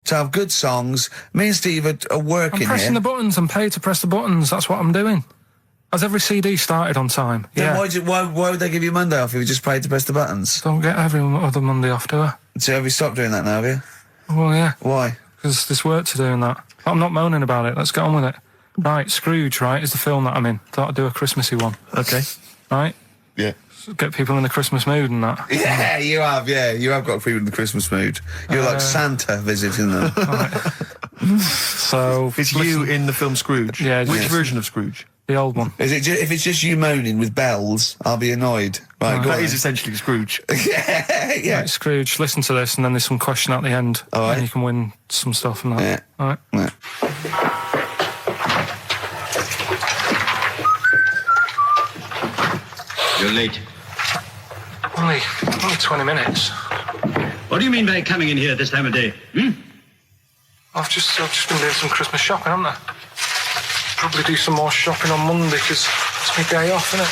to have good songs. Me and Steve are working here. I'm pressing the buttons. I'm paid to press the buttons. That's what I'm doing. Has every CD started on time? Then yeah. why would they give you Monday off if you just paid to press the buttons? Don't get every other Monday off, do I? So have you stopped doing that now, have you? Well, yeah. Why? Because there's work to do in that. But I'm not moaning about it. Let's get on with it. Right, Scrooge, right, is the film that I'm in. Thought I'd do a Christmassy one. Okay. Right? Yeah. Get people in the Christmas mood and that. Yeah, you have got people in the Christmas mood. You're like Santa visiting them. Right. So... It's you in the film Scrooge? Yeah. Which version of Scrooge? The old one. Is it if it's just you moaning with bells, I'll be annoyed. Right, That is essentially Scrooge. yeah. Right, Scrooge, listen to this, and then there's some question at the end. All right. And you can win some stuff and that. Yeah. All right. Yeah. You're late. Only 20 minutes. What do you mean by coming in here this time of day? I've just been doing some Christmas shopping, haven't I? Probably do some more shopping on Monday, because it's my day off, isn't it?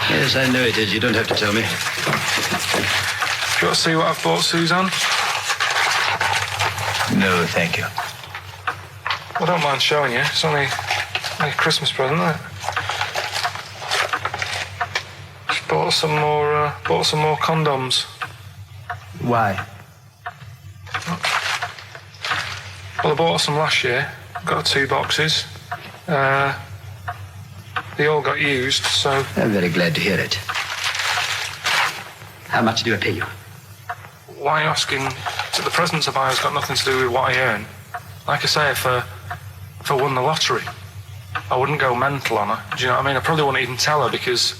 Yes, I know it is. You don't have to tell me. You got to see what I've bought Suzanne? No, thank you. I don't mind showing you. It's only a Christmas present, isn't it? Just bought some more condoms. Why? Well, I bought some last year. Got 2 boxes. They all got used, so... I'm very glad to hear it. How much do I pay you? Why are you asking? The presents I buy has got nothing to do with what I earn. Like I say, if I won the lottery, I wouldn't go mental on her. Do you know what I mean? I probably wouldn't even tell her, because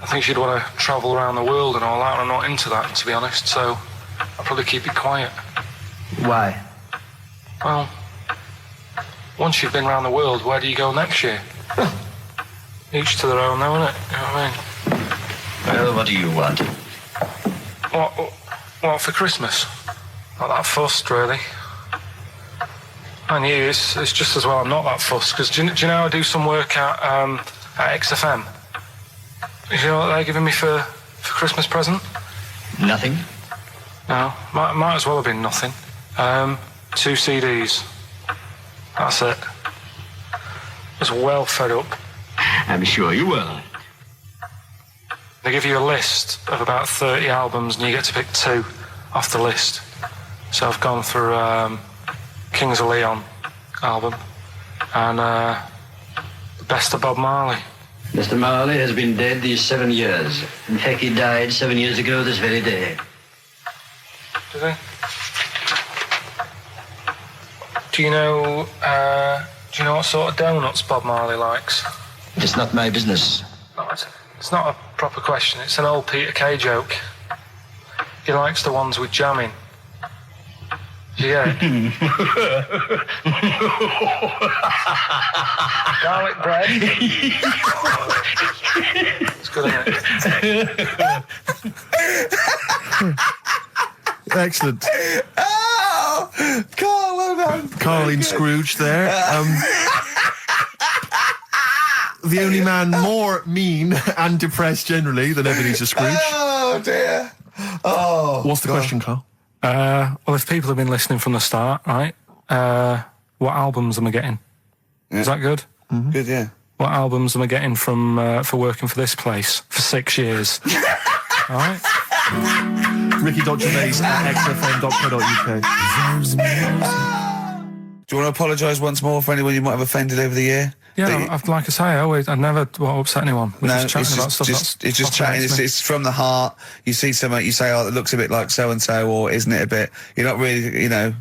I think she'd want to travel around the world and all that, and I'm not into that, to be honest, so I'll probably keep it quiet. Why? Well, once you've been around the world, where do you go next year? Each to their own, though, innit? You know what I mean? Well, what do you want? What for Christmas? Not that fussed, really. And you, it's just as well I'm not that fussed, because do you know I do some work at XFM? Do you know what they're giving me for Christmas present? Nothing? No, might as well have been nothing. 2 CDs. That's it. I was well fed up. I'm sure you will. They give you a list of about 30 albums and you get to pick 2 off the list. So I've gone for Kings of Leon album and the Best of Bob Marley. Mr. Marley has been dead these 7 years. In fact, he died 7 years ago this very day. Did he? Do you know what sort of donuts Bob Marley likes? It's not my business. No, it's not a proper question. It's an old Peter Kay joke. He likes the ones with jam in. Do you get it? Garlic bread. It's good, isn't it? Excellent. Oh, Carl, well done. Carl in Scrooge there. The only man more mean and depressed generally than Ebenezer Scrooge. Oh, dear. Oh. What's the question, Carl? Well, if people have been listening from the start, right, what albums am I getting? Yeah. Is that good? Mm-hmm. Good, yeah. What albums am I getting from for working for this place for 6 years? All right. Ricky.Gervais at xfm.co.uk. Do you want to apologise once more for anyone you might have offended over the year? Yeah, like I say, I never want to upset anyone. We're just chatting about stuff. It's just chatting. It's from the heart. You see something, you say, "Oh, it looks a bit like so and so," or "Isn't it a bit?" You're not really, you don't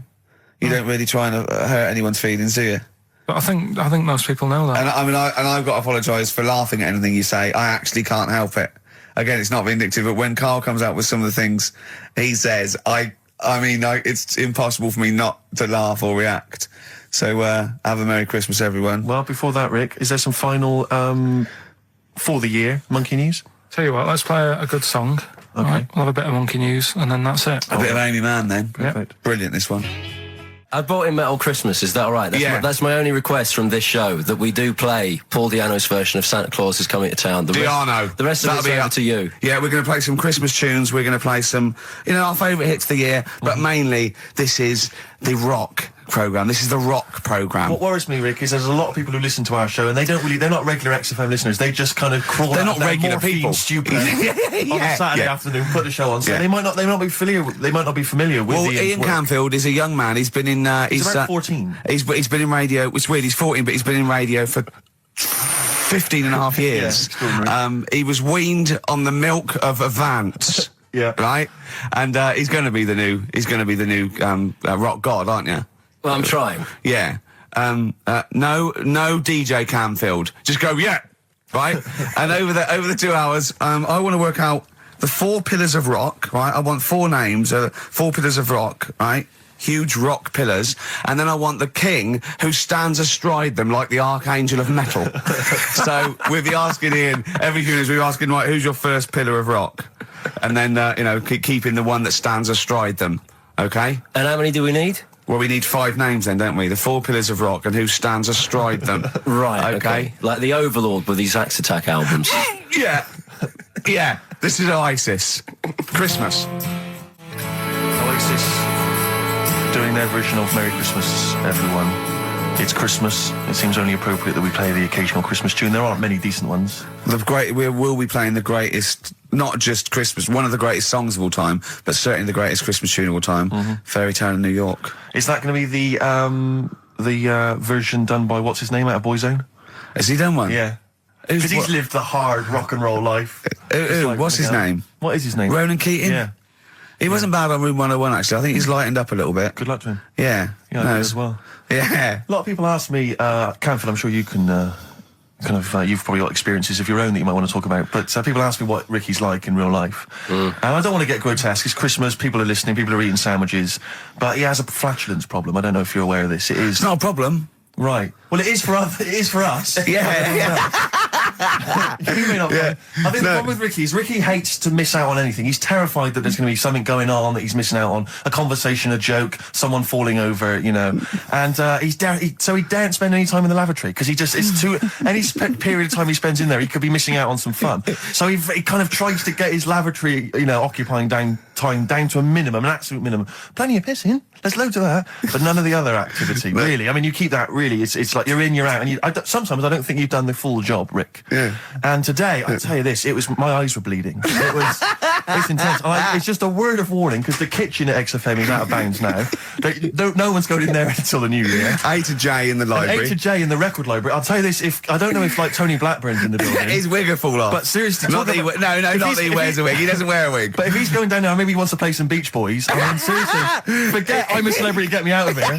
really try and hurt anyone's feelings, do you? But I think most people know that. And I've got to apologise for laughing at anything you say. I actually can't help it. Again, it's not vindictive, but when Carl comes out with some of the things he says, it's impossible for me not to laugh or react. So, have a Merry Christmas, everyone. Well, before that, Rick, is there some final, for the year, Monkey News? Tell you what, let's play a good song. Okay. Right, we'll have a bit of Monkey News, and then that's it. A bit of Amy Mann, then. Perfect. Brilliant, this one. I bought in Metal Christmas, is that all right? That's my only request from this show, that we do play Paul Di'Anno's version of Santa Claus is Coming to Town. The rest of it's over to you. Yeah, we're going to play some Christmas tunes, we're going to play some, our favourite hits of the year, but mainly this is the rock programme. This is the rock programme. What worries me, Rick, is there's a lot of people who listen to our show and they're not regular XFM listeners. They just kind of crawl They're out not regular people. Stupid on a Saturday afternoon, put the show on. So they might not be familiar with Well, Ian Canfield is a young man. He's been in he's about 14. He's been in radio. It's weird, he's 14, but he's been in radio for 15 and a half years. He was weaned on the milk of Avant. Yeah. Right? And he's going to be the new rock god, aren't you? Well, I'm trying. Yeah. No DJ Canfield. Just go, yeah. Right? And over the 2 hours, I want to work out the 4 pillars of rock, right? I want 4 names, 4 pillars of rock, right? Huge rock pillars. And then I want the king who stands astride them like the archangel of metal. So we'll be asking Ian, every few minutes we'll be asking, right, who's your first pillar of rock? And then, keeping the one that stands astride them. Okay? And how many do we need? Well, we need 5 names then, don't we? The 4 pillars of rock and who stands astride them. Right, okay. Like the Overlord with these Axe Attack albums. Yeah. Yeah. This is Oasis. Christmas. Oasis doing their version of Merry Christmas, everyone. It's Christmas. It seems only appropriate that we play the occasional Christmas tune. There aren't many decent ones. We will be playing the greatest, not just Christmas, one of the greatest songs of all time, but certainly the greatest Christmas tune of all time, Fairy Tale in New York. Is that going to be the version done by, what's his name, out of Boyzone? Has he done one? Yeah. Because he's lived the hard rock and roll life. What's his name? What is his name? Ronan Keating? Yeah. He wasn't bad on Room 101, actually. I think he's lightened up a little bit. Good luck to him. Yeah. Yeah, no, as well. Yeah. A lot of people ask me, Canfield, I'm sure you can you've probably got experiences of your own that you might want to talk about, but people ask me what Ricky's like in real life. And I don't want to get grotesque. It's Christmas, people are listening, people are eating sandwiches, but he has a flatulence problem. I don't know if you're aware of this. It's not a problem. Right. Well, it is for us. Yeah. You may not. Yeah. I think the problem with Ricky is Ricky hates to miss out on anything. He's terrified that there's going to be something going on that he's missing out on, a conversation, a joke, someone falling over, And he daren't spend any time in the lavatory because it's too any period of time he spends in there, he could be missing out on some fun. So he kind of tries to get his lavatory, occupying time down to a minimum, an absolute minimum. Plenty of pissing. There's loads of that, but none of the other activity. Really, I mean, you keep that. Really, it's like you're in, you're out, and sometimes I don't think you've done the full job, Rick. Yeah. And today, I'll tell you this: my eyes were bleeding. It's intense. It's just a word of warning because the kitchen at XFM is out of bounds now. No one's going in there until the new year. A to J in the library. A to J in the record library. I'll tell you this: I don't know if like Tony Blackburn's in the building. His wig will fall off. But seriously, not that he wears a wig. He doesn't wear a wig. But if he's going down there, maybe he wants to play some Beach Boys. I mean, seriously, forget I'm a celebrity. Get me out of here.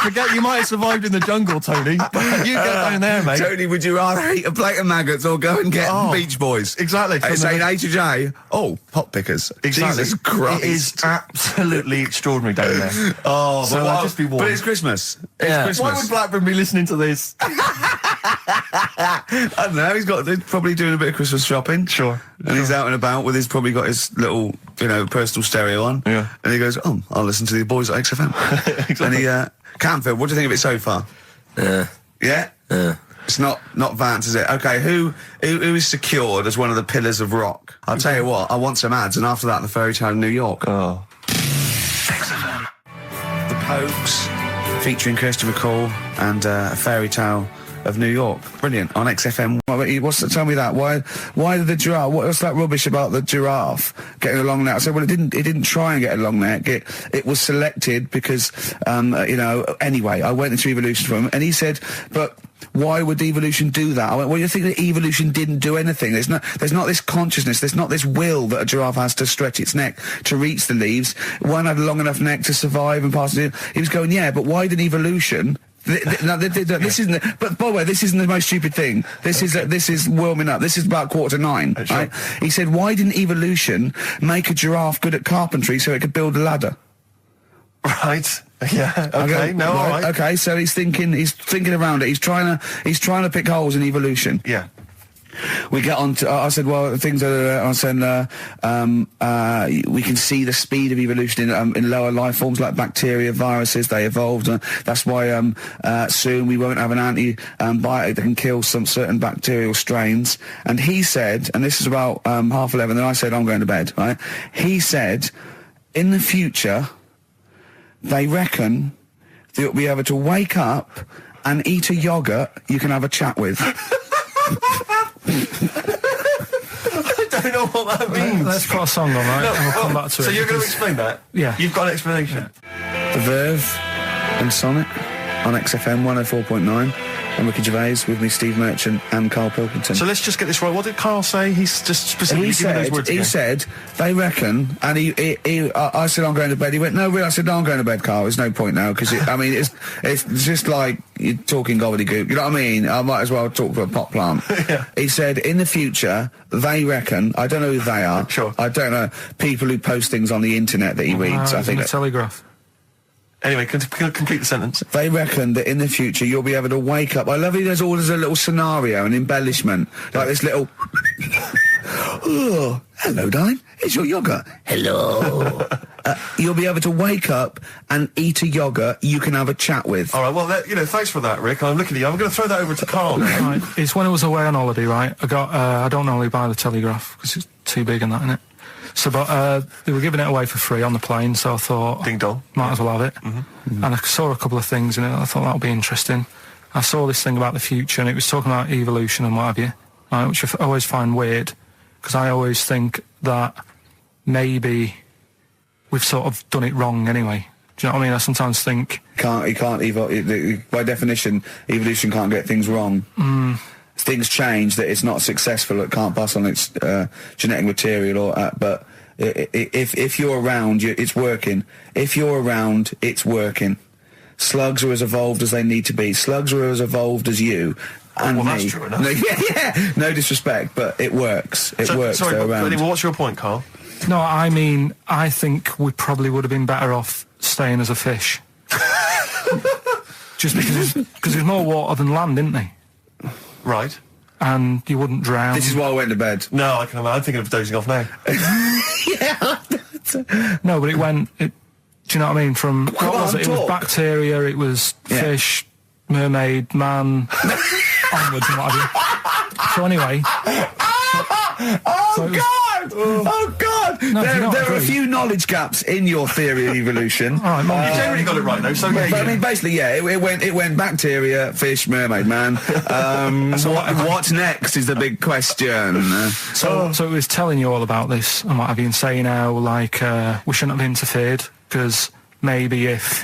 Forget you might have survived in the jungle, Tony. But you get down there, mate. Tony, would you rather eat a plate of maggots or go and get Beach Boys? Exactly. Saying A to J. Oh, pot pickers. Exactly. Jesus Christ. It is absolutely extraordinary down there. Oh, so I'll just be warned. But it's Christmas. Yeah. It's Christmas. Why would Blackburn be listening to this? I don't know. He's probably doing a bit of Christmas shopping. Sure. And he's out and about with probably got his little, personal stereo on. Yeah. And he goes, I'll listen to the boys at XFM. Exactly. And he, Canfield, what do you think of it so far? Yeah? Yeah. It's not Vance, is it? Okay, who is secured as one of the pillars of rock? I'll tell you what, I want some ads, and after that, the Fairy Tale in New York. Oh. XFM. The Pogues, featuring Christopher Cole and a Fairy Tale of New York. Brilliant. On XFM. Tell me that. Why did the giraffe, what's that rubbish about the giraffe getting a long neck? I said, well, it didn't try and get a long neck. It was selected because, anyway, I went into evolution for him, and he said, but why would evolution do that? I went, well, you think that evolution didn't do anything. There's not this consciousness, there's not this will that a giraffe has to stretch its neck to reach the leaves. One had a long enough neck to survive and pass it. He was going, yeah, but why did evolution... this isn't. But by the way, this isn't the most stupid thing. This is warming up. This is about 8:45. Sure. Right? He said, "Why didn't evolution make a giraffe good at carpentry so it could build a ladder?" Right. Yeah. Okay. No. All right. Okay. So he's thinking around it. He's trying to pick holes in evolution. Yeah. We get on to, I said, well, things are, I said, we can see the speed of evolution in lower life forms like bacteria, viruses, they evolved. That's why soon we won't have an antibiotic that can kill some certain bacterial strains. And he said, and this is about 11:30, and I said, I'm going to bed, right? He said, in the future, they reckon that you'll be able to wake up and eat a yoghurt you can have a chat with. I don't know what that means. Let's put a song on, right? No, and we'll come back to it. So you're going to explain that? Yeah. You've got an explanation? The Verve and Sonic on XFM 104.9. And Ricky Gervais with me, Steve Merchant and Karl Pilkington. So let's just get this right. What did Karl say? He's just specifically giving those words again. He said, they reckon, and I said, I'm going to bed. He went, no, really? I said, no, I'm going to bed, Karl. There's no point now, because, I mean, it's just like you're talking gobbledygook. You know what I mean? I might as well talk to a pot plant. Yeah. He said, in the future, they reckon, I don't know who they are. Sure. I don't know, people who post things on the internet that he reads. I think the Telegraph. Anyway, complete the sentence. They reckon that in the future you'll be able to wake up. I love it. There's always a little scenario, an embellishment, like this little. Oh, hello, darling. Here's your yogurt. Hello. You'll be able to wake up and eat a yogurt you can have a chat with. All right. Well, thanks for that, Rick. I'm looking at you. I'm going to throw that over to Karl. Right. It's when I was away on holiday, right? I got. I don't normally buy the Telegraph because it's too big and that, innit? So, but they were giving it away for free on the plane, so I thought, ding dong, might as well have it. Mm-hmm. And I saw a couple of things in it. I thought that would be interesting. I saw this thing about the future, and it was talking about evolution and what have you, right, which I always find weird, because I always think that maybe we've sort of done it wrong anyway. Do you know what I mean? I sometimes think you can't evolve. By definition, evolution can't get things wrong. Things change, that it's not successful, it can't pass on its genetic material, but if you're around, it's working. If you're around, it's working. Slugs are as evolved as they need to be. Slugs are as evolved as you and me. That's true enough. Yeah. No disrespect, but it works. It works. Sorry, they're around. Anyway, what's your point, Karl? No, I mean, I think we probably would have been better off staying as a fish. Just because there's more water than land, isn't there? Right. And you wouldn't drown. This is why I went to bed. No, I can imagine. I'm thinking of dozing off now. Yeah. No, but it went. Do you know what I mean? From what was it? It was bacteria. It was fish, mermaid, man, onwards and what have you. So anyway. Oh God! No, there are a few knowledge gaps in your theory of evolution. All right, you generally got it right though. So yeah, I mean, basically, yeah, it went bacteria, fish, mermaid, man. What's next is the big question. So it was telling you all about this and what have you, and saying how like we shouldn't have interfered, because maybe if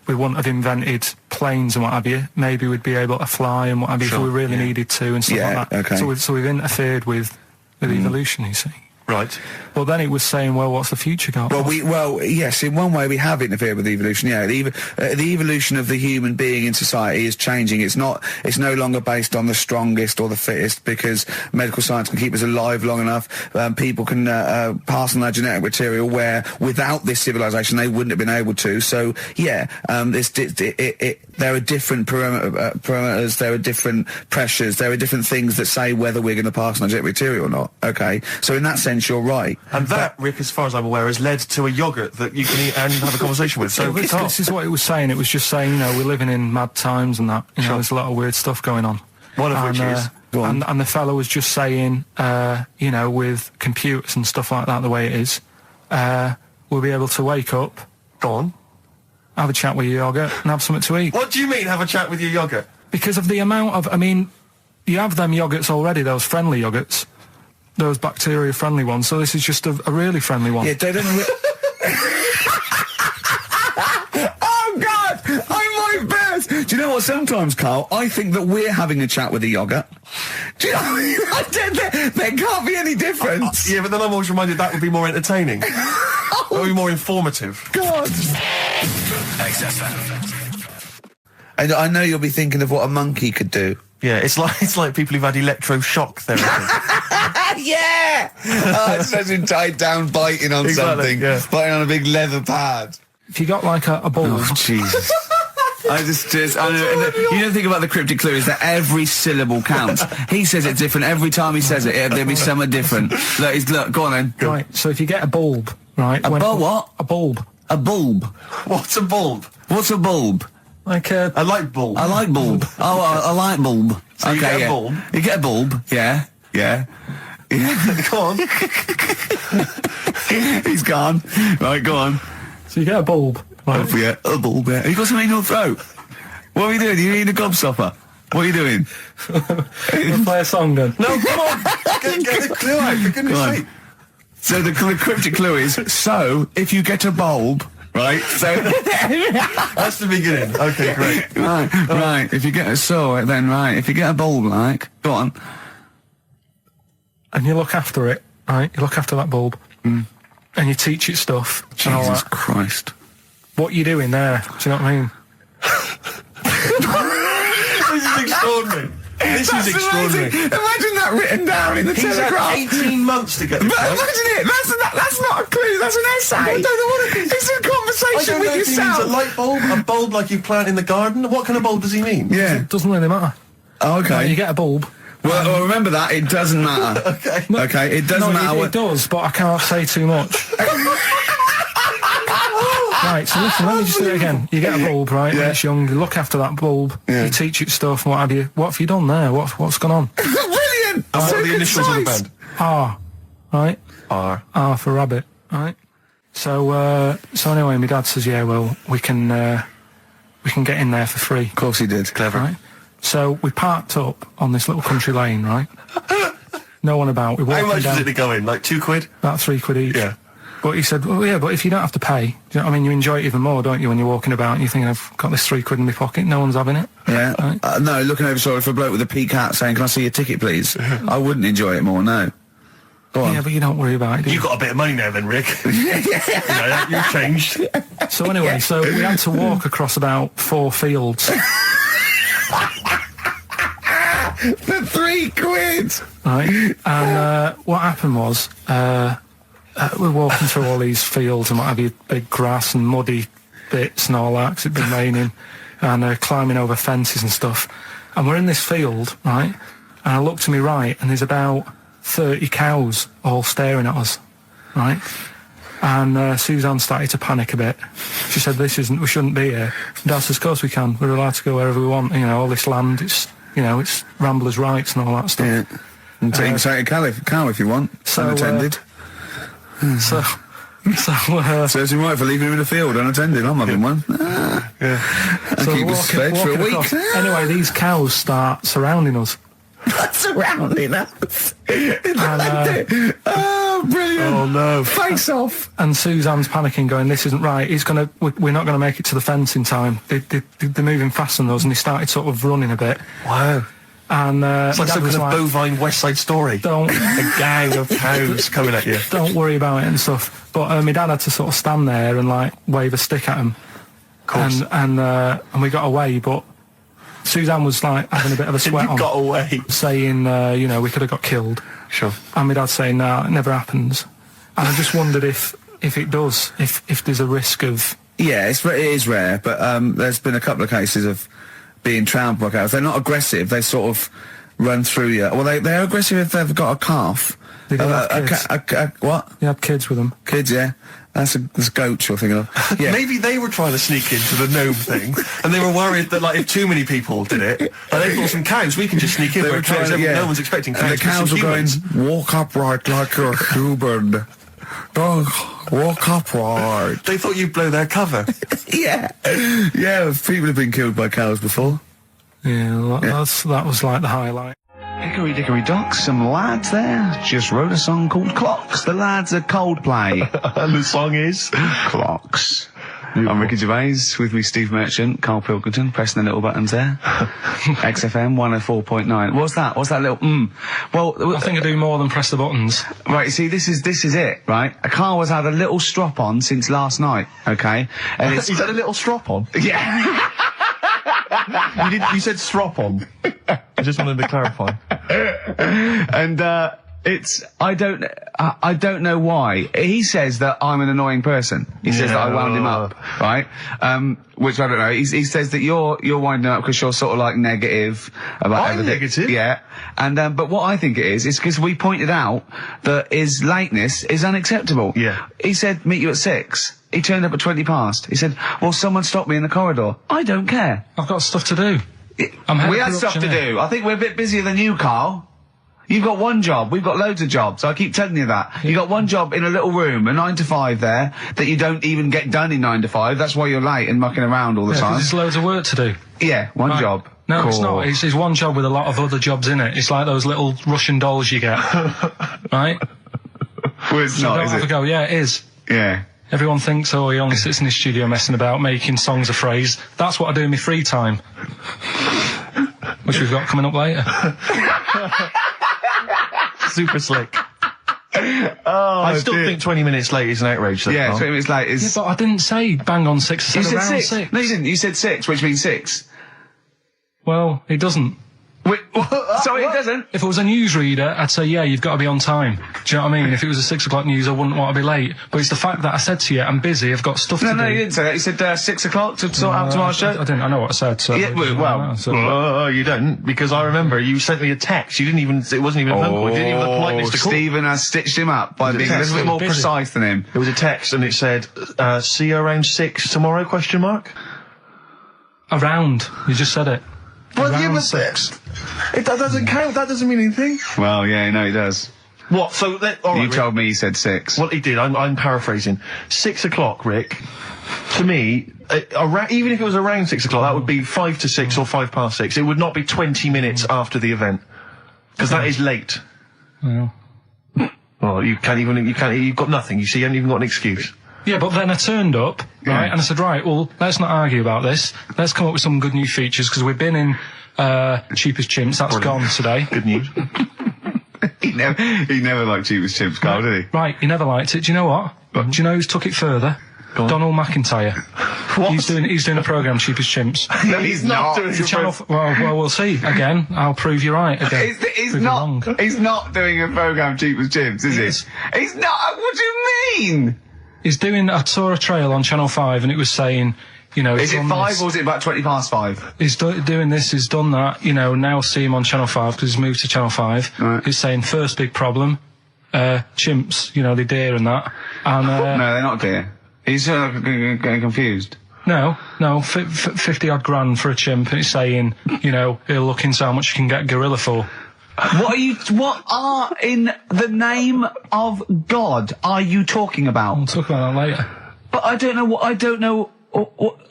we wouldn't have invented planes and what have you, maybe we'd be able to fly and what have you if we really needed to and stuff like that. Okay. So we've interfered with evolution, you see. Right. Well, then it was saying, well, what's the future got? Well, yes, in one way we have interfered with evolution. Yeah, the evolution of the human being in society is changing. It's no longer based on the strongest or the fittest, because medical science can keep us alive long enough. People can pass on their genetic material where without this civilization they wouldn't have been able to. So yeah, there are different parameters, there are different pressures, there are different things that say whether we're going to pass on our genetic material or not. Okay, so in that sense you're right. And that, Rick, as far as I'm aware, has led to a yoghurt that you can eat and have a conversation with. So this is what it was saying. It was just saying, you know, we're living in mad times and that. You know, there's a lot of weird stuff going on. One of which is... And the fellow was just saying, you know, with computers and stuff like that, the way it is, we'll be able to wake up... Go on. Have a chat with your yoghurt and have something to eat. What do you mean, have a chat with your yoghurt? Because of the amount of... I mean, you have them yoghurts already, those friendly yoghurts. Those bacteria-friendly ones, so this is just a really friendly one. Yeah, they don't... Oh, God! I might burst! Do you know what, sometimes, Karl, I think that we're having a chat with a yoghurt. Do you know what I mean? There can't be any difference. Yeah, but then I'm always reminded that would be more entertaining. That would be more informative. God! XFM. And I know you'll be thinking of what a monkey could do. Yeah, it's like people who've had electroshock therapy. Yeah! Oh, it's such tied down biting on something. Yeah. Biting on a big leather pad. If you got like a ball... Oh, Jesus. I know, you don't think about the cryptic clue is that every syllable counts. He says it different every time he says it. There'll be something different. Look, go on then. Right, so if you get a bulb, right? A bulb what? A bulb. A bulb. What's a bulb? What's a bulb? Like a... I like bulb. I like bulb. Oh, I like bulb. So you get a bulb? You get a bulb, yeah. Go on. He's gone. Right, go on. So you get a bulb. Right? Don't forget, a bulb, yeah. You got something in your throat. What are you doing? Are you eating a gobstopper? What are you doing? We'll play a song then. No, come on. Get the clue out, for goodness sake. So the cryptic clue is, so, if you get a bulb, right, so... That's the beginning. Okay, great. Right, if you get if you get a bulb, like, go on. And you look after it, right? You look after that bulb. And you teach it stuff. Jesus Christ. What you doing there? Do you know what I mean? This is extraordinary. This is extraordinary. Amazing. Imagine that written down in the Telegraph. He's had 18 months to get this. But imagine it. That's not a clue. That's an essay. I don't know what it is. It's a conversation with yourself. He means a light bulb, a bulb like you plant in the garden. What kind of bulb does he mean? Yeah. It doesn't really matter. Oh, okay. Right, you get a bulb. Well, remember that. It doesn't matter. Okay. No, okay, it doesn't matter. It does, but I can't say too much. Right, so listen, let me just do it again. You get a bulb, right, when it's young, you look after that bulb, you teach it stuff and what have you. What have you done there? What's gone on? Brilliant! And what are the initials of the band? R, right? R for rabbit, right? So anyway, my dad says, yeah, well, we can get in there for free. Of course he did. Clever. Right? So we parked up on this little country lane, right? No one about. We walked How much down. did it go in? Like £2? About £3 each. Yeah. But he said, well, yeah, but if you don't have to pay, do you know what I mean? You enjoy it even more, don't you, when you're walking about and you think, I've got this £3 in my pocket, no one's having it. Yeah. Right? No, looking over for a bloke with a peak hat saying, can I see your ticket, please? I wouldn't enjoy it more, no. Go on. Yeah, but you don't worry about it, do you? You got a bit of money now then, Rick. You've changed. So anyway, so we had to walk across about 4 fields. For £3. Right? And what happened was, we're walking through all these fields and what have you, big grass and muddy bits and all that, 'cause it'd been raining, and climbing over fences and stuff. And we're in this field, right? And I look to my right, and there's about 30 cows all staring at us, right? And Suzanne started to panic a bit. She said, we shouldn't be here. And Dad says, of course we can. We're allowed to go wherever we want. You know, all this land, it's ramblers' rights and all that stuff. Yeah. And take a cow if you want. So, unattended. So Serves him right for leaving him in the field unattended. I'm having one. I keep us fed for a week. Anyway, these cows start surrounding us. Surrounding us. Oh, brilliant. Oh, no. Face off. And Suzanne's panicking, going, this isn't right. We're not going to make it to the fence in time. They're moving faster than us, and he started sort of running a bit. Wow. And it's like some kind of bovine West Side Story. A gang of cows coming at you. Don't worry about it and stuff. But my dad had to sort of stand there and like wave a stick at him. Of course. And we got away, but Suzanne was like having a bit of a sweat on. Got away. Saying, we could have got killed. Sure. And my dad saying, no, it never happens. And I just wondered if it does, if there's a risk of... Yeah, it is rare, but there's been a couple of cases of being trampled by cows. They're not aggressive, they sort of run through you. Well, they're aggressive if they've got a calf. They have kids. What? You had kids with them. Kids, yeah. That's goats you're thinking of. Yeah. Maybe they were trying to sneak into the gnome thing, and they were worried that, like, if too many people did it, and they thought some cows, we can just sneak in. They were cows, no one's expecting cows. And the cows were going, walk upright like you're human. Don't walk upright. They thought you'd blow their cover. Yeah. Yeah, people have been killed by cows before. Yeah, that was like the highlight. Hickory dickory dock, some lads there just wrote a song called Clocks. The lads are Coldplay. And the song is? Clocks. I'm Ricky Gervais, with me Steve Merchant, Karl Pilkington, pressing the little buttons there. XFM 104.9. What's that little Well, I think I do more than press the buttons. Right, see, this is it, right? Karl has had a little strop on since last night, okay? And He's had a little strop on? Yeah. You said strop on. I just wanted to clarify. And, I don't know why. He says that I'm an annoying person. He says that I wound him up, right? Which I don't know. He says that you're winding up because you're sort of like negative about everything. Negative? Yeah. And, but what I think it is because we pointed out that his lateness is unacceptable. Yeah. He said, meet you at 6. He turned up at 20 past. He said, well, someone stopped me in the corridor. I don't care. I've got stuff to do. We had stuff to do. I think we're a bit busier than you, Carl. You've got one job. We've got loads of jobs. I keep telling you that. You got one job in a little room, a 9 to 5 there, that you don't even get done in 9 to 5. That's why you're late and mucking around all the time. There's loads of work to do. Yeah, one job. No, cool. It's not. It's one job with a lot of other jobs in it. It's like those little Russian dolls you get. Right? Well, it's not, is it? Go. Yeah, it is. Yeah. Everyone thinks, he only sits in his studio messing about, making songs of phrase. That's what I do in my free time. Which we've got coming up later. Super slick. I still think 20 minutes late is an outrage, though. Yeah, 20 minutes late is... Yeah, but I didn't say bang on 6. I said around 6. No, you didn't. You said 6, which means 6. Well, it doesn't. Wait, sorry, it doesn't? If it was a newsreader, I'd say, yeah, you've got to be on time. Do you know what I mean? If it was a 6 o'clock news, I wouldn't want to be late. But it's the fact that I said to you, I'm busy, I've got stuff to do. No, you didn't say that. You said 6 o'clock to sort out tomorrow's show. I didn't. I know what I said. So yeah, you don't, because I remember you sent me a text. You didn't even, it wasn't even a phone call. You didn't even have the politeness to call. Stephen has stitched him up by being a little bit more precise than him. It was a text and it said, see you around 6 tomorrow, question mark? Around. You just said it. Well, around 6. That doesn't count. That doesn't mean anything. Well, yeah, no, he does. What? So, all right, you told me he said 6. Well, he did. I'm paraphrasing. 6 o'clock, Rick. To me, even if it was around 6 o'clock, that would be 5 to 6 or 5 past 6. It would not be 20 minutes after the event, because that is late. Yeah. Well, you've got nothing. You see, you haven't even got an excuse. Yeah, but then I turned up, right, and I said, right, well, let's not argue about this. Let's come up with some good new features, because we've been in Cheapest Chimps. That's gone today. Good news. He never liked Cheapest Chimps, Carl, did he? Right, he never liked it. Do you know what? Do you know who's took it further? Donald McIntyre. What? He's doing a programme, Cheapest Chimps. No, he's not doing a channel. Well, we'll see. Again, I'll prove you right. Again, he's not doing a programme, Cheapest Chimps, is he? He's not. What do you mean? He's doing. I saw a trail on Channel 5, and it was saying, you know, is it 5 or is it about 20 past 5? He's doing this. He's done that. You know, now see him on Channel 5 because he's moved to Channel 5. Right. He's saying first big problem, chimps. You know, they're deer and that. And no, they're not deer. He's getting confused. No, 50 odd grand for a chimp, and it's saying, you know, he'll look into how much you can get gorilla for. What are in the name of God are you talking about? We'll talk about that later. But I don't know what.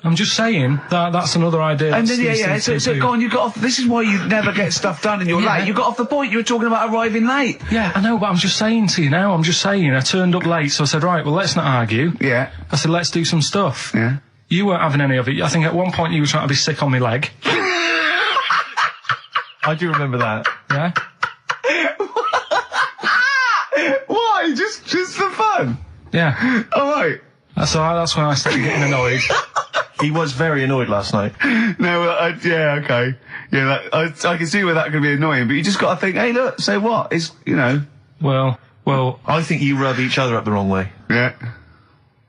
I'm just saying that's another idea. And then so go on. You got off. This is why you never get stuff done and you're late. You got off the point. You were talking about arriving late. Yeah, I know, but I'm just saying to you now. I turned up late, so I said, right, well, let's not argue. Yeah. I said, let's do some stuff. Yeah. You weren't having any of it. I think at one point you were trying to be sick on my leg. I do remember that. Yeah. Why? Just for fun? Yeah. All right. So that's when I started getting annoyed. He was very annoyed last night. No, yeah, okay. Yeah, I can see where that could be annoying, but you just got to think, hey, look, so what? It's, you know. Well. I think you rub each other up the wrong way. Yeah.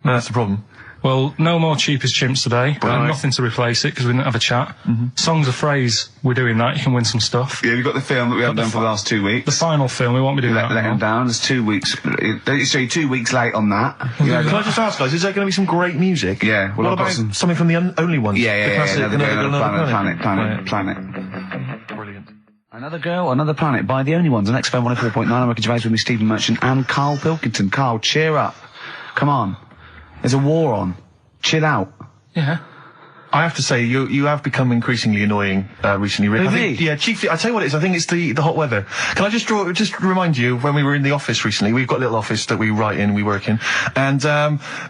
No, that's the problem. Well, no more Cheapest Chimps today. Right. Nothing to replace it because we didn't have a chat. Songs of phrase, we're doing that. You can win some stuff. Yeah, we've got the film that we haven't done for the last 2 weeks. The final film, we won't be doing that. Let him down. There's 2 weeks. So you're 2 weeks late on that. Can I just ask, guys, is there going to be some great music? Yeah. Well, what about something from the Only Ones? Yeah. Another Planet. Brilliant. Another Girl, Another Planet by The Only Ones on XFM 104.9. I'm Ricky Gervais with me, Stephen Merchant and Karl Pilkington. Karl, cheer up. Come on. There's a war on. Chill out. Yeah. I have to say, you have become increasingly annoying recently, Rick. Really? Chiefly, I tell you what it is, I think it's the hot weather. Can I just remind you, when we were in the office recently, we've got a little office that we write in, we work in, and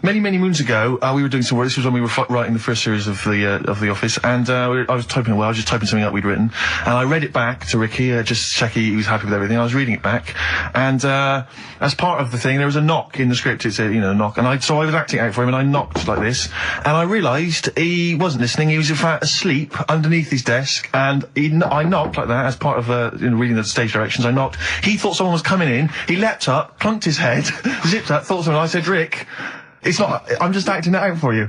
many moons ago, we were doing some work. This was when we were writing the first series of the office, and I was typing away, I was just typing something up we'd written, and I read it back to Ricky, just check he was happy with everything. I was reading it back, and as part of the thing, there was a knock in the script. It said, knock, and so I was acting out for him, and I knocked like this, and I realised he wasn't wasn't listening. He was, in fact, asleep underneath his desk, and I knocked like that as part of reading the stage directions. I knocked. He thought someone was coming in. He leapt up, plunked his head, zipped up, thought someone. I said, Rick, it's not. I'm just acting it out for you.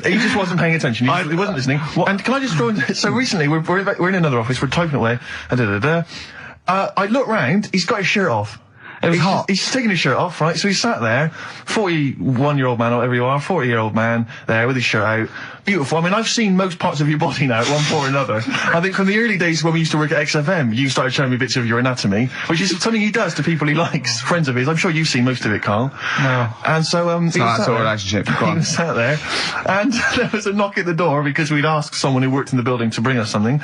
He just wasn't paying attention. He wasn't listening. And can I just throw in? So recently, we're in another office. We're typing away. I look round. He's got his shirt off. It was hot. He's taking his shirt off, right? So he sat there, 41-year-old man, or whatever you are, 40-year-old man, there with his shirt out. Beautiful. I mean, I've seen most parts of your body now at one point or another. I think from the early days when we used to work at XFM, you started showing me bits of your anatomy, which is something he does to people he likes, friends of his. I'm sure you've seen most of it, Carl. No. And so, it's not that sort of relationship. He was sat there, and there was a knock at the door because we'd asked someone who worked in the building to bring us something.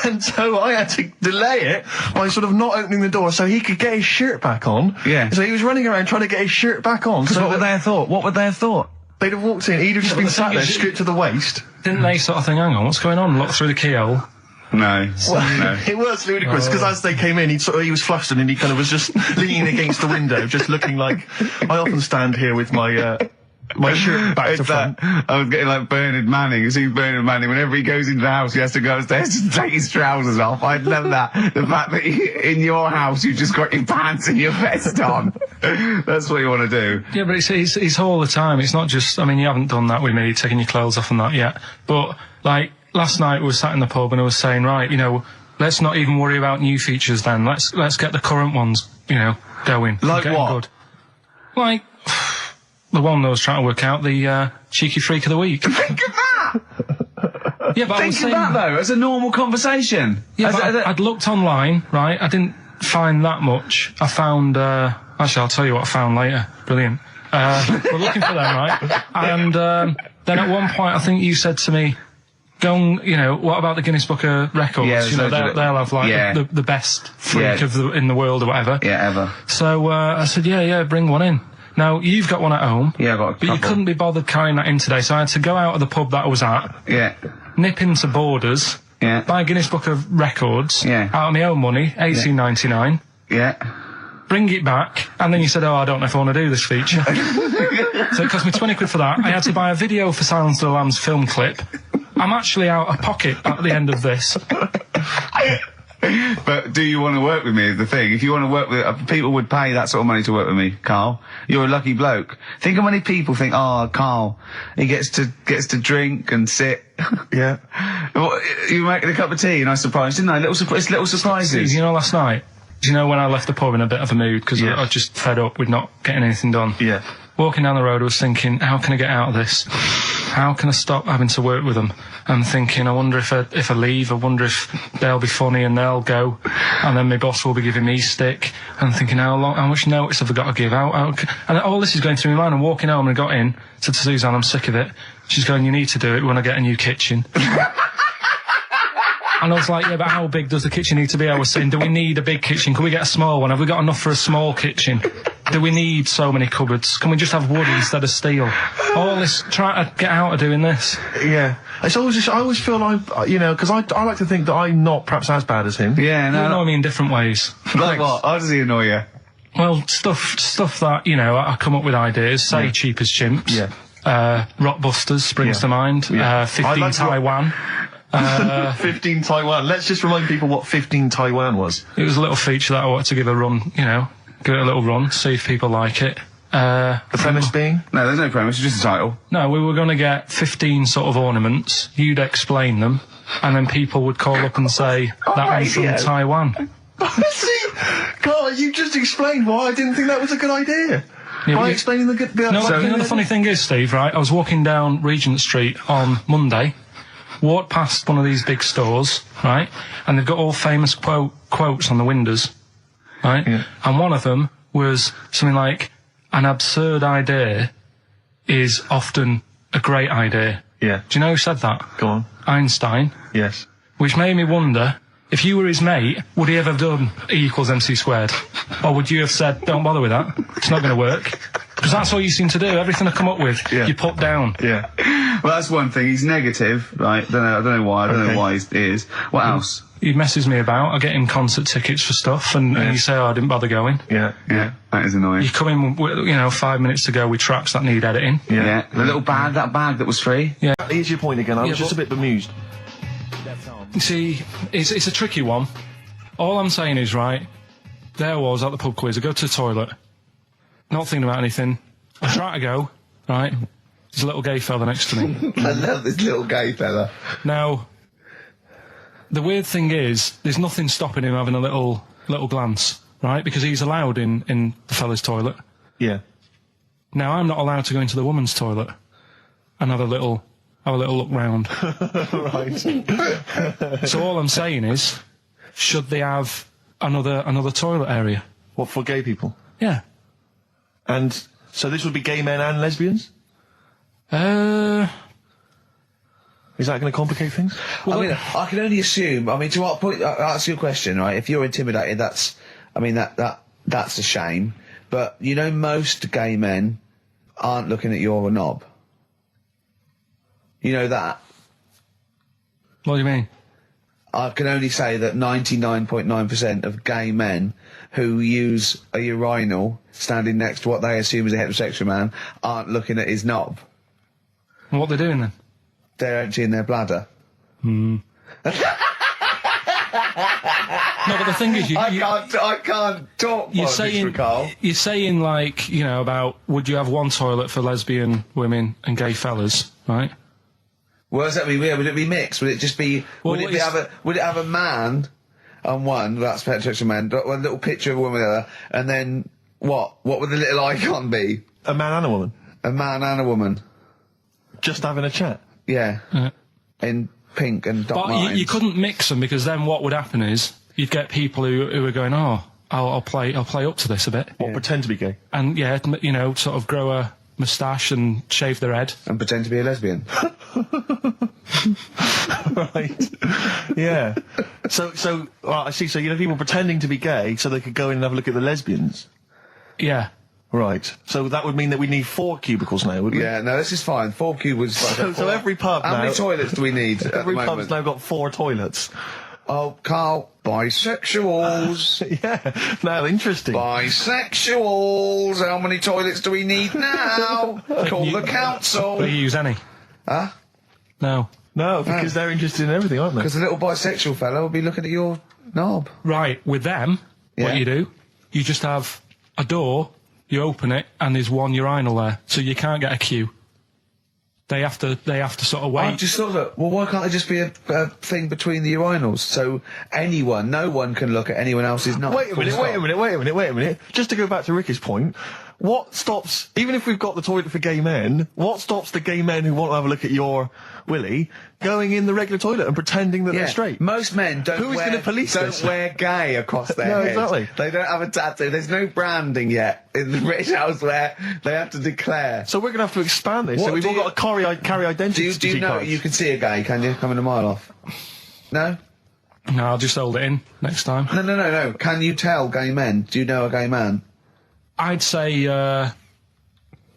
And so I had to delay it by sort of not opening the door so he could get his shirt back on. Yeah. So he was running around trying to get his shirt back on. So what would they have thought? What would they have thought? They'd have walked in, he'd have just been sat there, stripped to the waist. Didn't they sort of think, hang on, what's going on? Look through the keyhole. No. No. It was ludicrous, because as they came in, he was flustered and he kind of was just leaning against the window, just looking like... I often stand here with my shirt back to front. I was getting like Bernard Manning. You see Bernard Manning, whenever he goes into the house, he has to go upstairs to take his trousers off. I love that. The fact that in your house, you've just got your pants and your vest on. That's what you want to do. Yeah, but it's all the time. It's not just, I mean, you haven't done that with me, taking your clothes off and that yet. But, like, last night we were sat in the pub and I was saying, right, you know, let's not even worry about new features then. Let's get the current ones, you know, going. Like what? Good. Like... the one that was trying to work out, the cheeky freak of the week. Think of that! Yeah, but Think of that, though, as a normal conversation. Yeah, but I'd looked online, right? I didn't find that much. I found... actually, I'll tell you what I found later. Brilliant. We're looking for them, right? And then at one point, I think you said to me, go and, you know, what about the Guinness Book of Records? Yeah, you know, they'll have, like, the best freak in the world or whatever. Yeah, ever. So I said, yeah, bring one in. Now, you've got one at home. Yeah, I've got a couple. But you couldn't be bothered carrying that in today, so I had to go out of the pub that I was at. Yeah. Nip into Borders. Yeah. Buy a Guinness Book of Records. Yeah. Out of my own money, $18.99. Yeah. Bring it back, and then you said, I don't know if I want to do this feature. So it cost me 20 quid for that. I had to buy a video for Silence of the Lambs film clip. I'm actually out of pocket at the end of this. But do you want to work with me is the thing. If you want to work with... people would pay that sort of money to work with me, Carl. You're a lucky bloke. Think how many people think, Carl, he gets to drink and sit. Yeah. Well, you making a cup of tea and I surprised, didn't I? Little surprises. Steve, you know, last night, do you know when I left the pub in a bit of a mood because I was just fed up with not getting anything done? Yeah. Walking down the road, I was thinking, how can I get out of this? How can I stop having to work with them? I'm thinking, I wonder if I leave, I wonder if they'll be funny and they'll go, and then my boss will be giving me stick. I'm thinking, how much notice have I got to give out? And all this is going through my mind. I'm walking home and I got in, said to Suzanne, I'm sick of it. She's going, you need to do it when I get a new kitchen. And I was like, yeah, but how big does the kitchen need to be? I was saying, do we need a big kitchen? Can we get a small one? Have we got enough for a small kitchen? Do we need so many cupboards? Can we just have wood instead of steel? All this, trying to get out of doing this. Yeah. I always feel like, you know, because I like to think that I'm not perhaps as bad as him. Yeah, no. You annoy me in different ways. Like what? How does he annoy you? Well, stuff that, you know, I come up with ideas, say Cheap as Chimps. Yeah. Rockbusters springs to mind. Yeah. 15 Taiwan. 15 Taiwan. Let's just remind people what 15 Taiwan was. It was a little feature that I wanted to give a run, you know, give it a little run, see if people like it. The premise being? No, there's no premise, it's just a title. No, we were going to get 15 sort of ornaments, you'd explain them, and then people would call up and say, that one's from Taiwan. See? God, you just explained why I didn't think that was a good idea. Yeah, by explaining the good... You know the funny thing is, Steve, right, I was walking down Regent Street on Monday, walked past one of these big stores, right, and they've got all famous quotes on the windows, right, and one of them was something like, an absurd idea is often a great idea. Yeah. Do you know who said that? Go on. Einstein. Yes. Which made me wonder, if you were his mate, would he ever have done E=mc²? Or would you have said, don't bother with that, it's not going to work? Because that's all you seem to do. Everything I come up with, you put down. Yeah. Well, that's one thing. He's negative, right? I don't know why. I don't know why he is. What else? He messes me about. I get him concert tickets for stuff, and you say, I didn't bother going. Yeah, that is annoying. You come in, 5 minutes to go with tracks that need editing. Yeah. The little bag, that bag that was free. Yeah. Here's your point again. I was just a bit bemused. You see, it's a tricky one. All I'm saying is, right, there I was at the pub quiz. I go to the toilet, not thinking about anything. I try to go, right, there's a little gay fella next to me. I love this little gay fella. Now, the weird thing is, there's nothing stopping him having a little glance, right? Because he's allowed in the fella's toilet. Yeah. Now, I'm not allowed to go into the woman's toilet and have a little look round. Right. So all I'm saying is, should they have another toilet area? What, for gay people? Yeah. And so this would be gay men and lesbians? Is that going to complicate things? Well, I mean, I can only assume. I mean, to what point? I'll ask you a question, right? If you're intimidated, that's a shame. But you know, most gay men aren't looking at your knob. You know that. What do you mean? I can only say that 99.9% of gay men who use a urinal standing next to what they assume is a heterosexual man aren't looking at his knob. And what they're doing then? They're emptying their bladder. No, but the thing is, I can't talk. You're saying like, about would you have one toilet for lesbian women and gay fellas, right? Well, does that mean? Yeah, would it be mixed? Would it just be? Would it have a man on one? That's heterosexual man. One little picture of a woman, other, and then what? What would the little icon be? A man and a woman. A man and a woman. Just having a chat. Yeah. In pink and Doc Martens. But you couldn't mix them, because then what would happen is you'd get people who are going, I'll play up to this a bit. What, pretend to be gay? And sort of grow a moustache and shave their head. And pretend to be a lesbian. Right. Yeah. So I see. So people pretending to be gay so they could go in and have a look at the lesbians. Yeah. Right. So that would mean that we need 4 cubicles now, would we? Yeah, no, this is fine. 4 cubicles. So every pub now... How many toilets do we need Every pub's now got 4 toilets. Oh, Carl, bisexuals. Yeah. Now, interesting. Bisexuals. How many toilets do we need now? Call the council. Do you use any? Huh? No. No, because they're interested in everything, aren't they? Because the little bisexual fella will be looking at your knob. Right. With them, what you do, you just have a door... You open it, and there's one urinal there, so you can't get a queue. They have to sort of wait. I just thought that. Well, why can't there just be a thing between the urinals, so no one can look at anyone else's knob? Wait a minute. Just to go back to Ricky's point, what stops? Even if we've got the toilet for gay men, what stops the gay men who want to have a look at your willy going in the regular toilet and pretending that they're straight? Most men don't. Who is going to police this? Don't wear gay across their head. Exactly. They don't have a tattoo. There's no branding yet in the British house where they have to declare. So we're going to have to expand this. So we've all got to carry identity. Do you know you can see a gay? Can you coming a mile off? No. No, I'll just hold it in next time. No. Can you tell gay men? Do you know a gay man? I'd say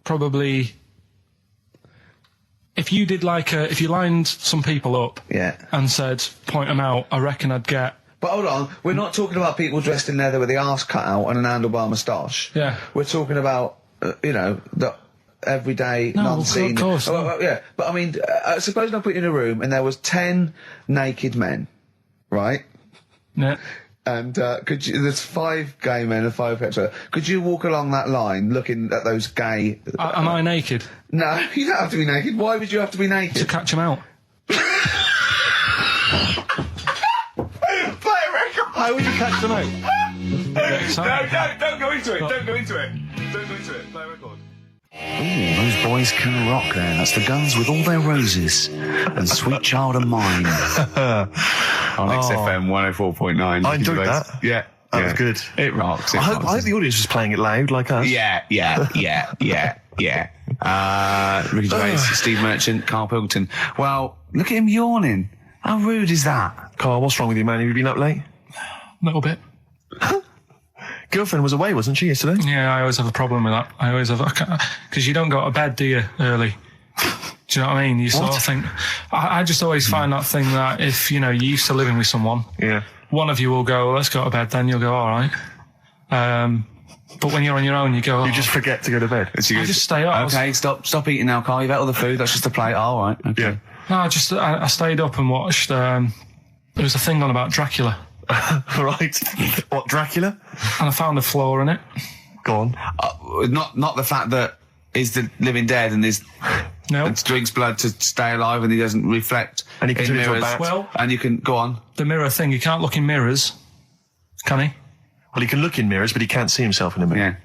probably if you did if you lined some people up and said point them out, I reckon I'd get. But hold on, we're not talking about people dressed in leather with the arse cut out and an handlebar moustache. Yeah, we're talking about the everyday non-seen. Of course. Yeah, but I mean, suppose I put you in a room and there was 10 naked men, right? Yeah. And there's 5 gay men and 5 hetero. Could you walk along that line looking at those gay... Am I naked? No, you don't have to be naked. Why would you have to be naked? To catch them out. Play a record! How would you catch them out? Don't go into it. Don't go into it. Play a record. Ooh, those boys can rock there. That's the Guns with All Their Roses and Sweet Child of Mine. On XFM 104.9. I enjoyed that. Yeah. That was good. It rocks. I hope the audience was playing it loud like us. Yeah. Ricky Gervais, Steve Merchant, Karl Pilkington. Well, look at him yawning. How rude is that? Carl, what's wrong with you, man? Have you been up late? A little bit. Girlfriend was away, wasn't she, yesterday? Yeah, I always have a problem with that. I always have... Because you don't go to bed, do you, early? Do you know what I mean? You sort of think... I just always find that thing that if, you're used to living with someone, one of you will go, let's go to bed, then you'll go, all right. But when you're on your own, you go... You just forget to go to bed. I just stay up. Okay, stop eating now, Carl. You've ate all the food. That's just a plate. All right. Okay. Yeah. No, I stayed up and watched... there was a thing on about Dracula. Right. What, Dracula? And I found a flaw in it. Go on. Not the fact that he's the living dead and and drinks blood to stay alive and he doesn't reflect and he can in mirrors. Well, and you can go on. The mirror thing, you can't look in mirrors, can he? Well, he can look in mirrors, but he can't see himself in a mirror.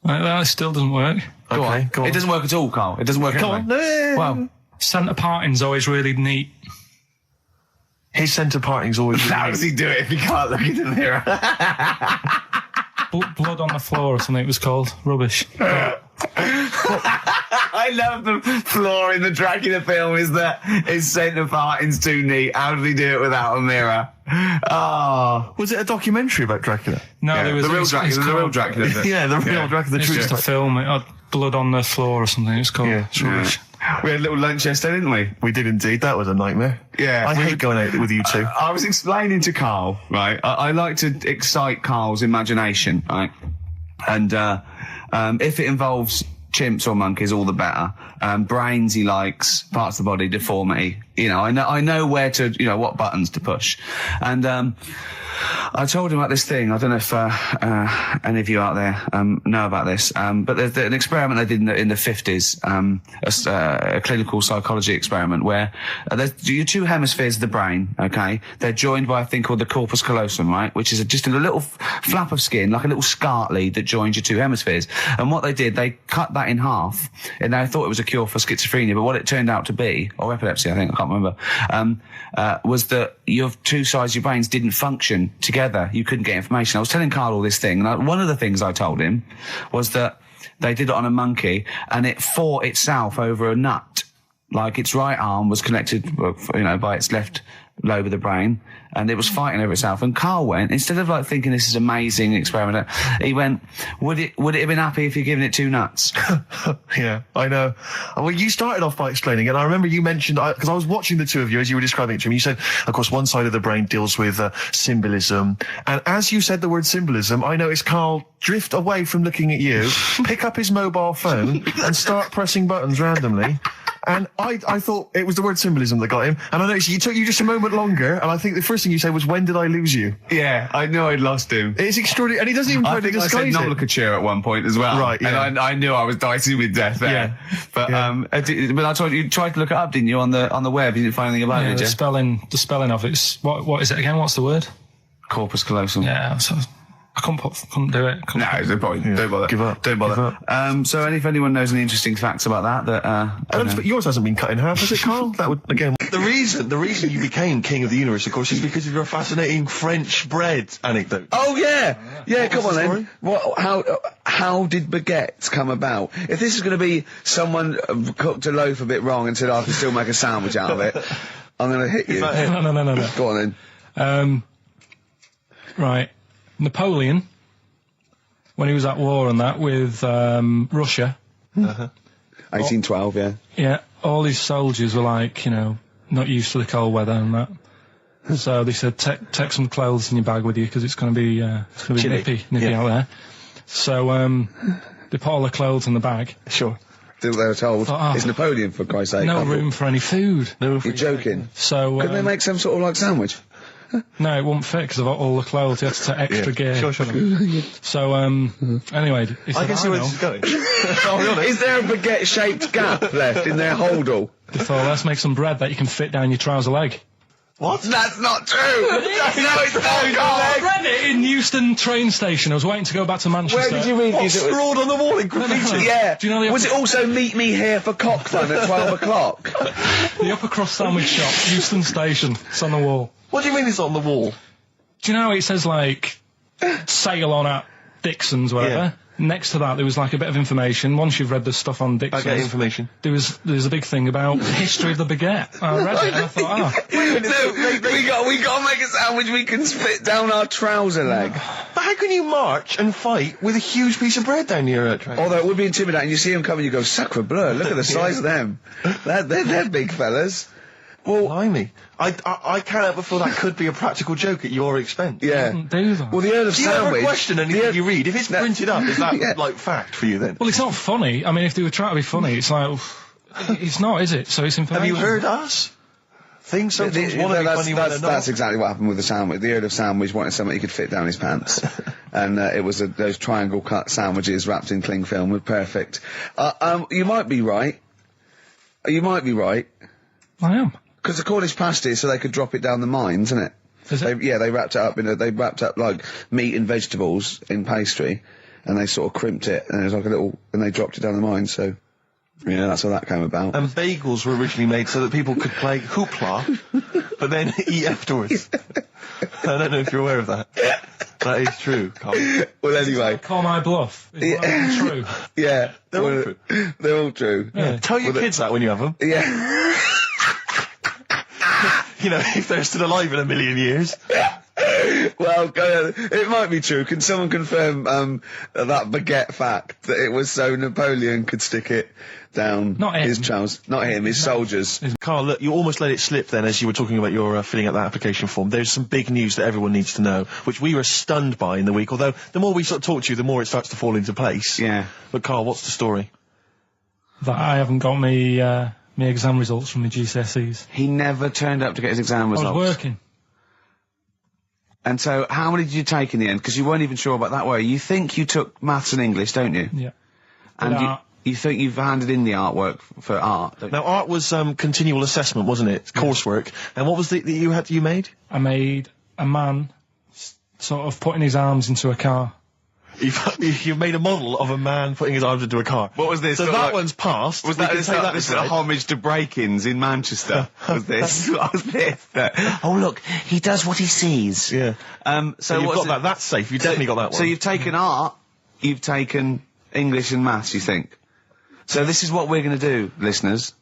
Yeah. That still doesn't work. Go on. It doesn't work at all, Carl. It doesn't work at all. Go on. No. Well, centre parting's always really neat. His centre parting's always really how does he do it if he can't look in the mirror? Blood on the floor or something it was called. Rubbish. I love the flaw in the Dracula film is that his centre parting's too neat. How did he do it without a mirror? Oh. Was it a documentary about Dracula? No, there was... The real Dracula. Yeah, the real Dracula. It's just a film. It had blood on the floor or something. It was called. Yeah. It's rubbish. We had a little lunch yesterday, didn't we? We did indeed. That was a nightmare. Yeah. I hate going out with you two. I was explaining to Carl, right? I like to excite Carl's imagination, right? And if it involves chimps or monkeys, all the better. Brains he likes, parts of the body, deformity. I know where to, what buttons to push. And I told him about this thing. I don't know if any of you out there know about this, but there's an experiment they did in the 50s, a clinical psychology experiment where your two hemispheres of the brain, okay, they're joined by a thing called the corpus callosum, right, which is just a little flap of skin, like a little scarf lead that joins your two hemispheres. And what they did, they cut that in half, and they thought it was a cure for schizophrenia, but what it turned out to be, or epilepsy, I think, I can't remember, was that your two sides of your brains didn't function together. You couldn't get information. I was telling Carl all this thing, and one of the things I told him was that they did it on a monkey, and it fought itself over a nut. Like its right arm was connected, by its left lobe of the brain, and it was fighting over itself. And Carl went, instead of thinking this is amazing experiment, he went, would it have been happy if you'd given it two nuts? Yeah, I know. Well, you started off by explaining, and I remember you mentioned, because I was watching the two of you as you were describing it to me, you said, of course, one side of the brain deals with symbolism. And as you said the word symbolism, I noticed Carl drift away from looking at you, pick up his mobile phone, and start pressing buttons randomly. And I thought it was the word symbolism that got him. And I noticed it took you just a moment longer. And I think the first thing you said was, when did I lose you? Yeah, I knew I'd lost him. It's extraordinary. And he doesn't even try to disguise it. I said non-locature at one point as well. Right, yeah. And I knew I was dicey with death there. Yeah. But I told you tried to look it up, didn't you, on the web? You didn't find anything about it, did you? The spelling of it's what is it again? What's the word? Corpus callosum. Yeah, so I couldn't do it. No, there's no point. Yeah. Don't bother. Give up. Don't bother. Give up. So if anyone knows any interesting facts about that, yours hasn't been cut in half, has it, Carl? That would, again... The reason you became King of the Universe, of course, is because of your fascinating French bread anecdote. Oh, yeah. Yeah, come on the then. How did baguettes come about? If this is going to be someone cooked a loaf a bit wrong and said, I can still make a sandwich out of it, I'm going to hit you. No. Go on then. Right. Napoleon, when he was at war and that with Russia. 1812, yeah. Yeah, all his soldiers were not used to the cold weather and that. So they said, take some clothes in your bag with you because it's going to be nippy out there. So they put all the clothes in the bag. Sure. They were told, it's Napoleon, for Christ's sake. No room for any food. You're joking. So couldn't they make some sort of sandwich? No, it wouldn't fit because of all the clothes. You had to take extra gear. Sure. So, anyway... I can see where this is going. Is there a baguette-shaped gap left in their holdall? They thought, let's make some bread that you can fit down your trouser leg. What? That's not true! No, it's not! I read it in Euston train station. I was waiting to go back to Manchester. Where did you read this? Scrawled on the wall in graffiti? Yeah. Do you know was it also meet me here for cock fun at 12 o'clock? The Upper Cross Sandwich Shop, Euston Station. It's on the wall. What do you mean it's on the wall? Do you know how it says, sail on at Dixon's, whatever? next to that, there was like a bit of information. Once you've read the stuff on Dixon's... I get information. There was a big thing about the history of the baguette. I read it and I thought, we got to make a sandwich we can split down our trouser leg. But how can you march and fight with a huge piece of bread down your trousers? Although it would be intimidating. You see them coming, you go, sacre bleu, look at the size of them. They're big fellas. Well, blimey. I can't help but feel that could be a practical joke at your expense. Yeah. Do that. Well, the Earl of Do you Sandwich... ever question anything you read? If it's printed up, is that, like, fact for you then? Well, it's not funny. I mean, if they were trying to be funny, it's like... it's not, is it? So it's information. Have you heard us? Things sometimes want to be funny when they're not. That's exactly what happened with the sandwich. The Earl of Sandwich wanted something he could fit down his pants. And it was those triangle cut sandwiches wrapped in cling film were perfect. You might be right. You might be right. I am. Because the Cornish pasty, so they could drop it down the mines, isn't it? Is it? They wrapped it up they wrapped up like meat and vegetables in pastry, and they sort of crimped it, and it was like and they dropped it down the mine, so, yeah, that's how that came about. And bagels were originally made so that people could play hoopla, but then eat afterwards. I don't know if you're aware of that. That is true, Carl. Well, anyway. Call my bluff. Is that true? Yeah. They're all true. They're all true. Yeah. Tell your kids that when you have them. Yeah. You know, if they're still alive in a million years. Well, it might be true. Can someone confirm that baguette fact, that it was so Napoleon could stick it down his trousers? Not him, his soldiers. Carl, look, you almost let it slip then as you were talking about your filling out that application form. There's some big news that everyone needs to know, which we were stunned by in the week, although the more we sort of talk to you, the more it starts to fall into place. Yeah. But Carl, what's the story? That I haven't got me exam results from the GCSEs. He never turned up to get his exam results. I was working. And so, how many did you take in the end? Because you weren't even sure about that, were you? You think you took maths and English, don't you? Yeah. And you think you've handed in the artwork for art, don't you? Now, art was continual assessment, wasn't it? Coursework. And what was that you made? I made a man sort of putting his arms into a car. You've made a model of a man putting his arms into a car. What was this? So that one's passed. Was that this a homage to break-ins in Manchester? Was this? What was this? Oh, look, he does what he sees. Yeah. So you've got that. That's safe. You've definitely got that one. So you've taken art, you've taken English and maths, you think? So this is what we're going to do, listeners.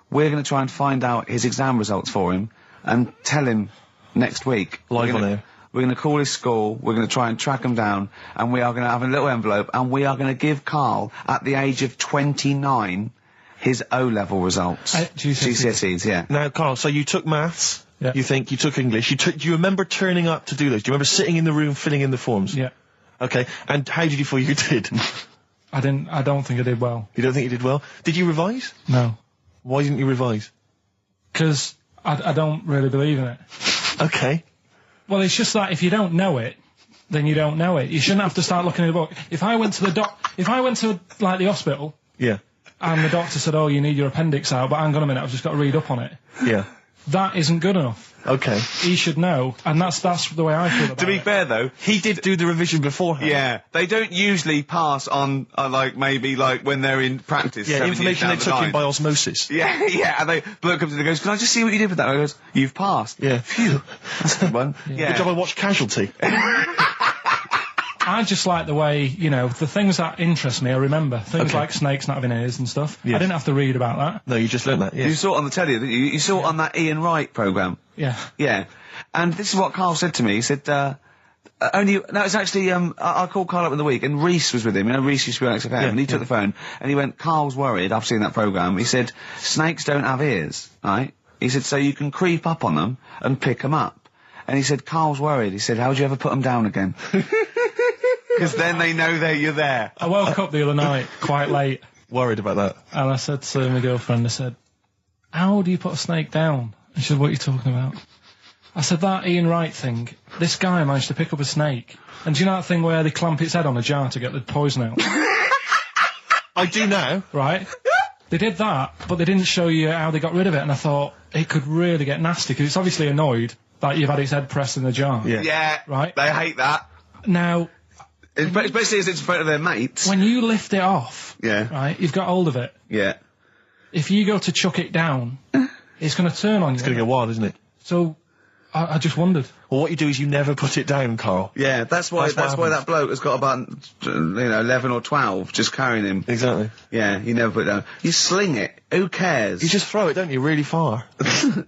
We're going to try and find out his exam results for him and tell him next week. Live on air. We're going to call his school, we're going to try and track him down, and we are going to have a little envelope, and we are going to give Karl, at the age of 29, his O-level results. GCSEs, yeah. Now, Karl, so you took maths, yeah. You think, you took English, do you remember turning up to do those? Do you remember sitting in the room filling in the forms? Yeah. Okay, and how did you feel you did? I don't think I did well. You don't think you did well? Did you revise? No. Why didn't you revise? Because I don't really believe in it. Okay. Well, it's just that if you don't know it, then you don't know it. You shouldn't have to start looking at the book. If I went to like the hospital, yeah, and the doctor said, "Oh, you need your appendix out," but hang on a minute, I've just got to read up on it. Yeah, that isn't good enough. Okay, he should know, and that's the way I feel about it. To be fair, though, he did do the revision beforehand. Yeah, they don't usually pass on like maybe like when they're in practice. Yeah, information they took in by osmosis. Yeah, yeah. And bloke comes in and goes, "Can I just see what you did with that?" I goes, "You've passed." Yeah, phew, that's a good one. Yeah. Good job I watched Casualty. I just like the way, the things that interest me, I remember. Things like snakes not having ears and stuff. Yes. I didn't have to read about that. No, you just learned that, yeah. You saw it on the telly, didn't you? You saw it on that Ian Wright programme. Yeah. Yeah. And this is what Karl said to me. He said, it's actually, I called Karl up in the week, and Reese was with him. Reese used to be on XFM, and he took the phone, and he went, "Karl's worried, I've seen that programme." He said, "Snakes don't have ears, right?" He said, "So you can creep up on them and pick them up." And he said, "Karl's worried." He said, "How'd you ever put them down again?" Because then they know you're there. I woke up the other night quite late. Worried about that. And I said to my girlfriend, I said, "How do you put a snake down?" And she said, "What are you talking about?" I said, "That Ian Wright thing, this guy managed to pick up a snake. And do you know that thing where they clamp its head on a jar to get the poison out?" I do now. Right? They did that, but they didn't show you how they got rid of it. And I thought, it could really get nasty, because it's obviously annoyed that you've had its head pressed in the jar. Yeah. Yeah. Right? They hate that. Now... Especially as it's in front of their mates. When you lift it off, yeah, right, you've got hold of it. Yeah. If you go to chuck it down, it's going to turn on you. It's going to go wild, isn't it? So, I just wondered. Well, what you do is you never put it down, Carl. Yeah, that's why that bloke has got about 11 or 12 just carrying him. Exactly. Yeah, you never put it down. You sling it. Who cares? You just throw it, don't you, really far.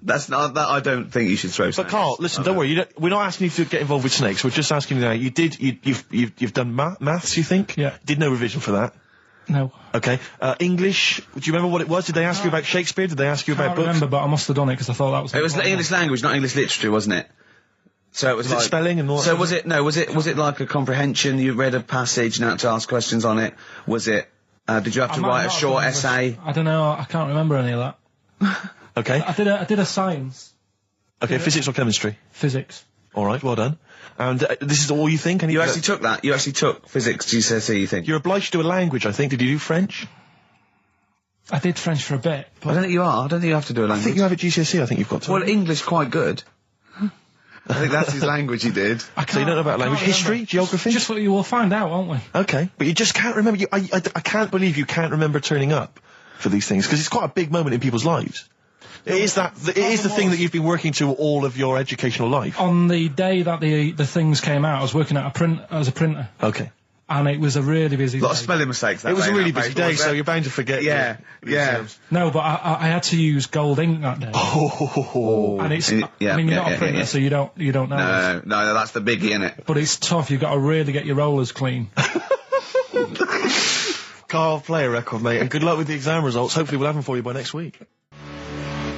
That's not that. I don't think you should throw. But Carl, listen, don't worry. We're not asking you to get involved with snakes. We're just asking you now. You've done maths, you think? Yeah. Did no revision for that? No. Okay. English. Do you remember what it was? Did they ask you about Shakespeare? Did they ask you about books? I remember, but I must have done it because I thought that was. It was English language, not English literature, wasn't it? So it was like spelling and all. So was it? No, was it like a comprehension? You read a passage and had to ask questions on it. Was it? Did you have to write a short essay? I don't know. I can't remember any of that. Okay. I did a science. Okay, physics or chemistry? Physics. All right, well done. And this is all you think? You actually took that? You actually took physics GCSE, you think? You're obliged to do a language, I think. Did you do French? I did French for a bit. I don't think you are. I don't think you have to do a language. I think you have a GCSE, I think you've got to. Well, English quite good. I think that's his language he did. So you don't know about language? History? Geography? Just what you will find out, won't we? Okay. But you just can't remember. I can't believe you can't remember turning up for these things, because it's quite a big moment in people's lives. It is the thing that you've been working to all of your educational life. On the day that the things came out, I was working at as a printer. Okay. And it was a really busy day. A lot of spelling mistakes that It was day, a really that busy paper, day, so you're bound to forget. Yeah, yeah. No, but I had to use gold ink that day. Oh. And it's, I mean, you're not a printer, so you don't know. No, that's the biggie, innit? But it's tough, you've got to really get your rollers clean. Carl, play a record, mate, and good luck with the exam results. Hopefully we'll have them for you by next week.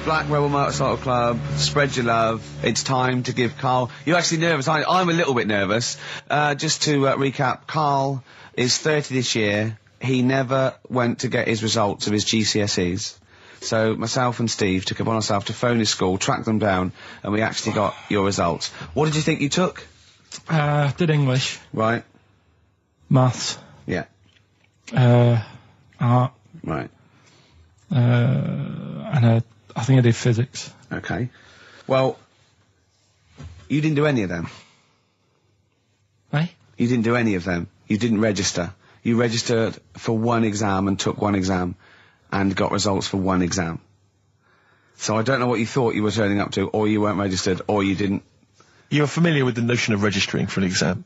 Black Rebel Motorcycle Club, spread your love. It's time to give Carl... You're actually nervous. I'm a little bit nervous. Just to recap, Carl is 30 this year. He never went to get his results of his GCSEs. So myself and Steve took it upon ourselves to phone his school, track them down, and we actually got your results. What did you think you took? Did English. Right. Maths. Yeah. Art. Right. And I think I did physics. Okay. Well, you didn't do any of them. Eh? You didn't do any of them. You didn't register. You registered for one exam and took one exam and got results for one exam. So I don't know what you thought you were turning up to, or you weren't registered, or you didn't... You're familiar with the notion of registering for an exam.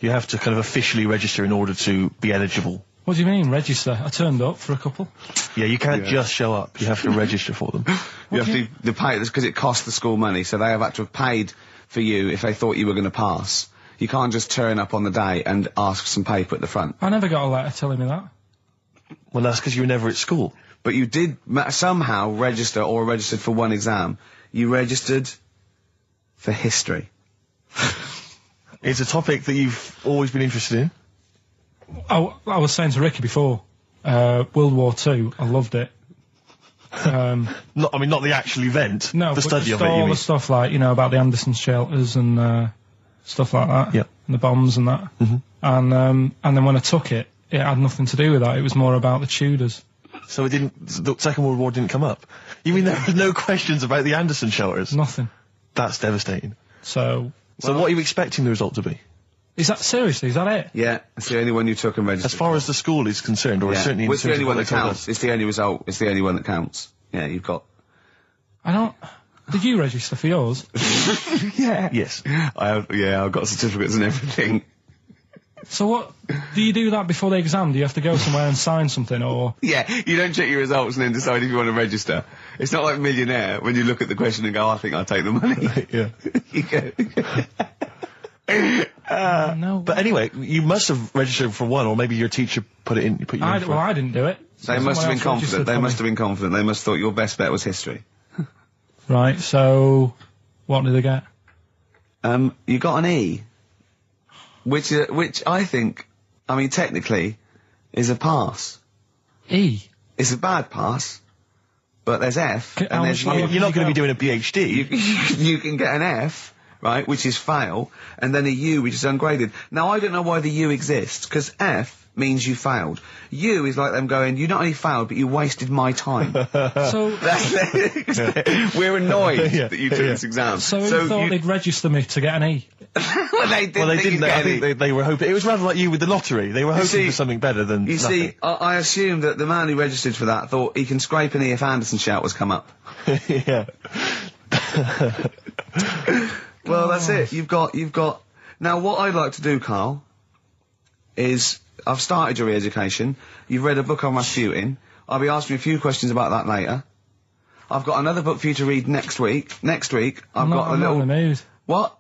You have to kind of officially register in order to be eligible. What do you mean, register? I turned up for a couple. Yeah, you can't just show up. You have to register for them. You have to pay this because it costs the school money, so they have had to have paid for you if they thought you were going to pass. You can't just turn up on the day and ask for some paper at the front. I never got a letter telling me that. Well, that's because you were never at school. But you did somehow register or registered for one exam. You registered for history. It's a topic that you've always been interested in. I was saying to Ricky before, World War II, I loved it. Not the actual event. No, the study of it. all the stuff like, about the Anderson shelters and stuff like that. Yeah. And the bombs and that. Mm-hmm. And then when I took it, it had nothing to do with that. It was more about the Tudors. So the Second World War didn't come up? You mean there were no questions about the Anderson shelters? Nothing. That's devastating. So what are you expecting the result to be? Is that it? Yeah, it's the only one you took and registered. As far as the school is concerned, or certainly it's the only one that counts. It's the only result. It's the only one that counts. Yeah, you've got... Did you register for yours? Yeah. Yes. I've got certificates and everything. So what, do you do that before the exam? Do you have to go somewhere and sign something, or...? Yeah, you don't check your results and then decide if you want to register. It's not like Millionaire, when you look at the question and go, I think I'll take the money. Yeah. You go... No. But anyway, you must have registered for one, or maybe your teacher put you in for it. Well, I didn't do it. They must have been confident. They must have been confident. They must have thought your best bet was history. Right, so... What did they get? You got an E. Which I think, technically, is a pass. E? It's a bad pass, but there's F, and there's U. You're not going to be doing a PhD. You can get an F, right, which is fail, and then a U, which is ungraded. Now, I don't know why the U exists, because F means you failed. U is like them going, you not only failed, but you wasted my time. So... We're annoyed that you took this exam. So you thought they'd register me to get an E? Well, they didn't. I think they were hoping... It was rather like you with the lottery. They were hoping for something better than You nothing. see, I assume that the man who registered for that thought he can scrape an E if Anderson shout was come up. Yeah. Well, that's it. You've got. Now, what I'd like to do, Carl, is I've started your re-education. You've read a book on Rasputin. I'll be asking you a few questions about that later. I've got another book for you to read next week. Next week, I'm not in the mood. What?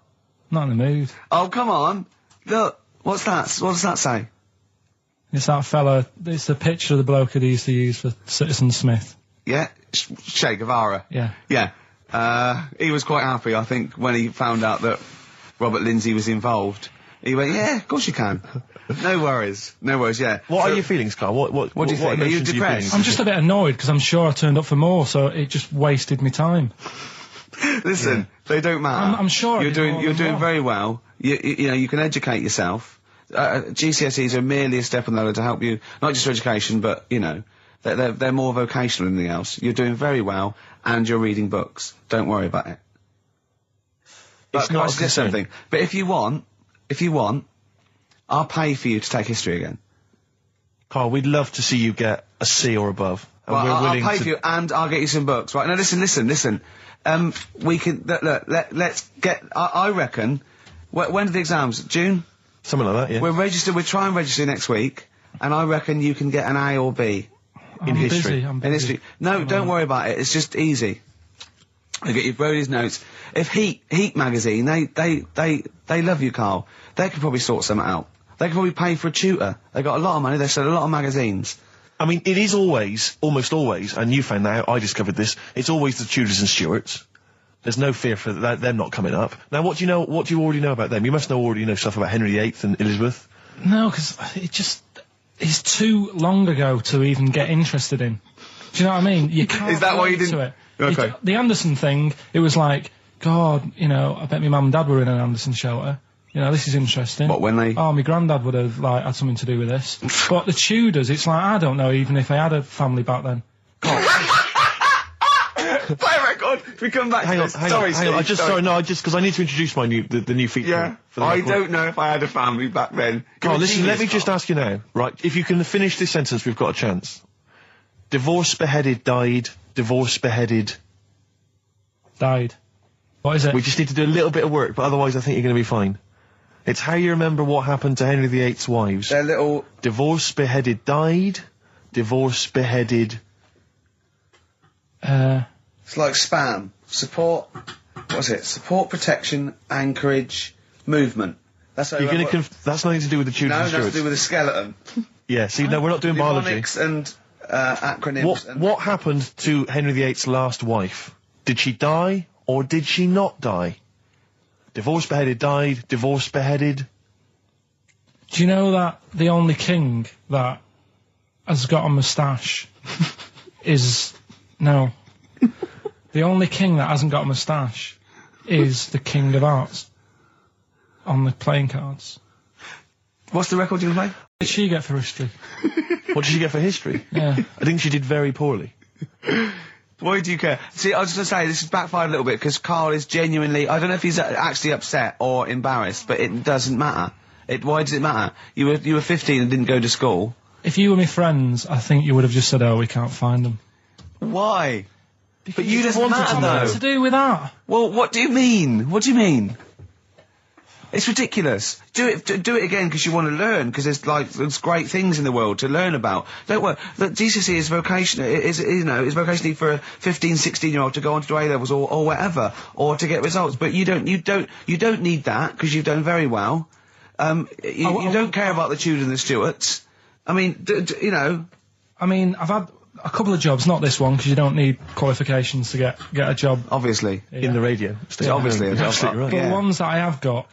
Not in the mood. Oh, come on. Look, what's that? What does that say? It's that fella. It's the picture of the bloke that he used to use for Citizen Smith. Yeah, Che Guevara. Yeah. Yeah. He was quite happy, I think, when he found out that Robert Lindsay was involved. He went, yeah, of course you can. No worries, yeah. What are your feelings, Carl? What do you think? Are you depressed? I'm just a bit annoyed because I'm sure I turned up for more, so it just wasted me time. Listen, they don't matter. I'm sure you're doing very well. You know, you can educate yourself. GCSEs are merely a step on the ladder to help you, not just for education, but, you know, they're more vocational than anything else. You're doing very well, and you're reading books. Don't worry about it. It's But not I suggest something. But if you want, I'll pay for you to take history again. Carl, we'd love to see you get a C or above. And Well, we're I'll willing pay to... for you, and I'll get you some books. Right, now listen. We can, let's get, I reckon, when are the exams? June? Something like that, yeah. We'll try and register next week, and I reckon you can get an A or B. I'm history. I'm In busy. history. No, don't worry about it, it's just easy. I get you Brody's notes. If Heat magazine, they love you, Carl. They could probably sort something out. They could probably pay for a tutor. They got a lot of money, they sell a lot of magazines. I mean, it is always, almost always, and you found that out, I discovered this, it's always the Tudors and Stuarts. There's no fear for them not coming up. Now, what do you already know about them? You must already know stuff about Henry VIII and Elizabeth. No, because it's too long ago to even get interested in. Do you know what I mean? You can't. Is that why you relate didn't? to it. Okay. The Anderson thing, it was like, God, you know, I bet my mum and dad were in an Anderson shelter. You know, this is interesting. What, when they... Oh, my granddad would have, like, had something to do with this. But the Tudors, it's like, I don't know even if they had a family back then. Play record! We come back Hang to on, this. hang Sorry, on. Steve, Because I need to introduce my the new feature. Yeah, for the I record. don't know if I had a family back then. Carl, listen, let me just ask you now, right? If you can finish this sentence, we've got a chance. Divorced, beheaded, died. Divorced, beheaded. Died. What is it? We just need to do a little bit of work, but otherwise I think you're going to be fine. It's how you remember what happened to Henry VIII's wives. They're little... Divorced, beheaded, died. Divorced, beheaded... It's like spam. Support... What's it? Support, protection, anchorage, movement. That's how You're going to... That's nothing to do with the Tudors and No, Stuarts. that's to do with the skeleton. Yeah, see, no, we're not doing biology. Mnemonics and acronyms. What happened to Henry VIII's last wife? Did she die, or did she not die? Divorced, beheaded, died. Divorced, beheaded. Do you know that the only king that has got a moustache is... No. The only king that hasn't got a moustache is the King of Hearts on the playing cards. What's the record you play? What did she get for history? What did she get for history? Yeah. I think she did very poorly. Why do you care? See, I was just going to say, this has backfired a little bit, because Carl is genuinely... I don't know if he's actually upset or embarrassed, but it doesn't matter. Why does it matter? You were 15 and didn't go to school. If you were my friends, I think you would have just said, oh, we can't find them. Why? Because But you just wanted to know. What's to do with that? Well, what do you mean? What do you mean? It's ridiculous. Do it again because you want to learn, because there's great things in the world to learn about. Don't worry. Look, GCSE is vocational. Is vocationally for a 15, 16-year-old to go on to do A-levels or whatever, or to get results. But you don't need that, because you've done very well. You don't care about the Tudors and the Stuarts. I mean, you know. I mean, I've had a couple of jobs, not this one, because you don't need qualifications to get a job. Obviously. Yeah. In the radio. Obviously. You're absolutely right. But the ones that I have got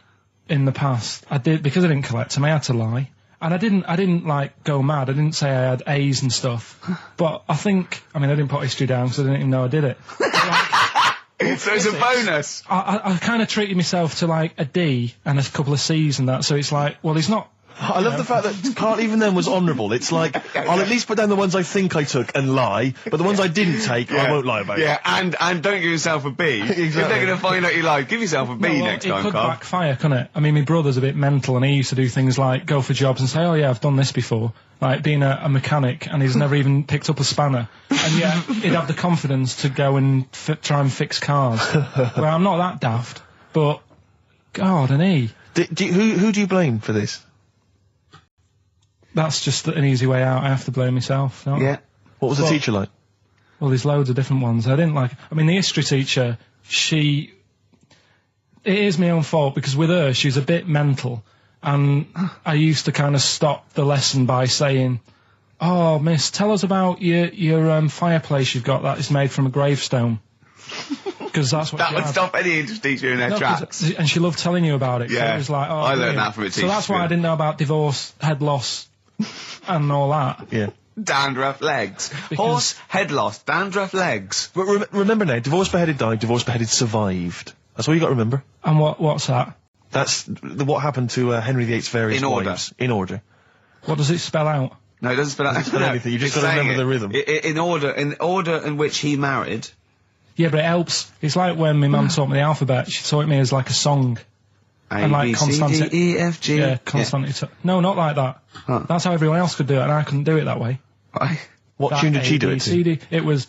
in the past, I did, because I didn't collect them, I had to lie. And I didn't like go mad. I didn't say I had A's and stuff. But I didn't put history down because I didn't even know I did it. So it's a bonus. I kind of treated myself to like a D and a couple of C's and that. So it's like, well, he's not. I love the fact that Carl even then was honourable. It's like, I'll at least put down the ones I think I took and lie, but the ones I didn't take, I won't lie about. Yeah, and don't give yourself a B. Exactly. If they're going to find out you lied, give yourself a B next time, It could Carl. backfire, couldn't it? I mean, my brother's a bit mental, and he used to do things like go for jobs and say, oh yeah, I've done this before. Like being a mechanic, and he's never even picked up a spanner. And yet, he'd have the confidence to go and try and fix cars. Well, I'm not that daft. But, God, and he... Who do you blame for this? That's just an easy way out. I have to blame myself. No? Yeah. What was the teacher like? Well, there's loads of different ones. I didn't like... I mean, the history teacher, it is my own fault, because with her, she's a bit mental. And I used to kind of stop the lesson by saying, "Oh, miss, tell us about your fireplace you've got that is made from a gravestone." Because that's what that would stop any English teacher in their tracks. And she loved telling you about it. Yeah, it was like, I learned that from a teacher. So that's why I didn't know about divorce, head loss, and all that. Yeah. Dandruff legs. Horse, head loss, dandruff legs. But remember now, divorce beheaded died, divorce beheaded survived. That's all you got to remember. And what's that? That's what happened to Henry VIII's various wives. In order. What does it spell out? No, it doesn't spell out. It doesn't spell anything. You just got to remember the rhythm. In order in which he married. Yeah, but it helps. It's like when my mum taught me the alphabet. She taught me as like a song. A, B, C, D, E, F, G. Yeah, constantly. Yeah. No, not like that. Huh. That's how everyone else could do it, and I couldn't do it that way. Why? What tune did she do it to? It was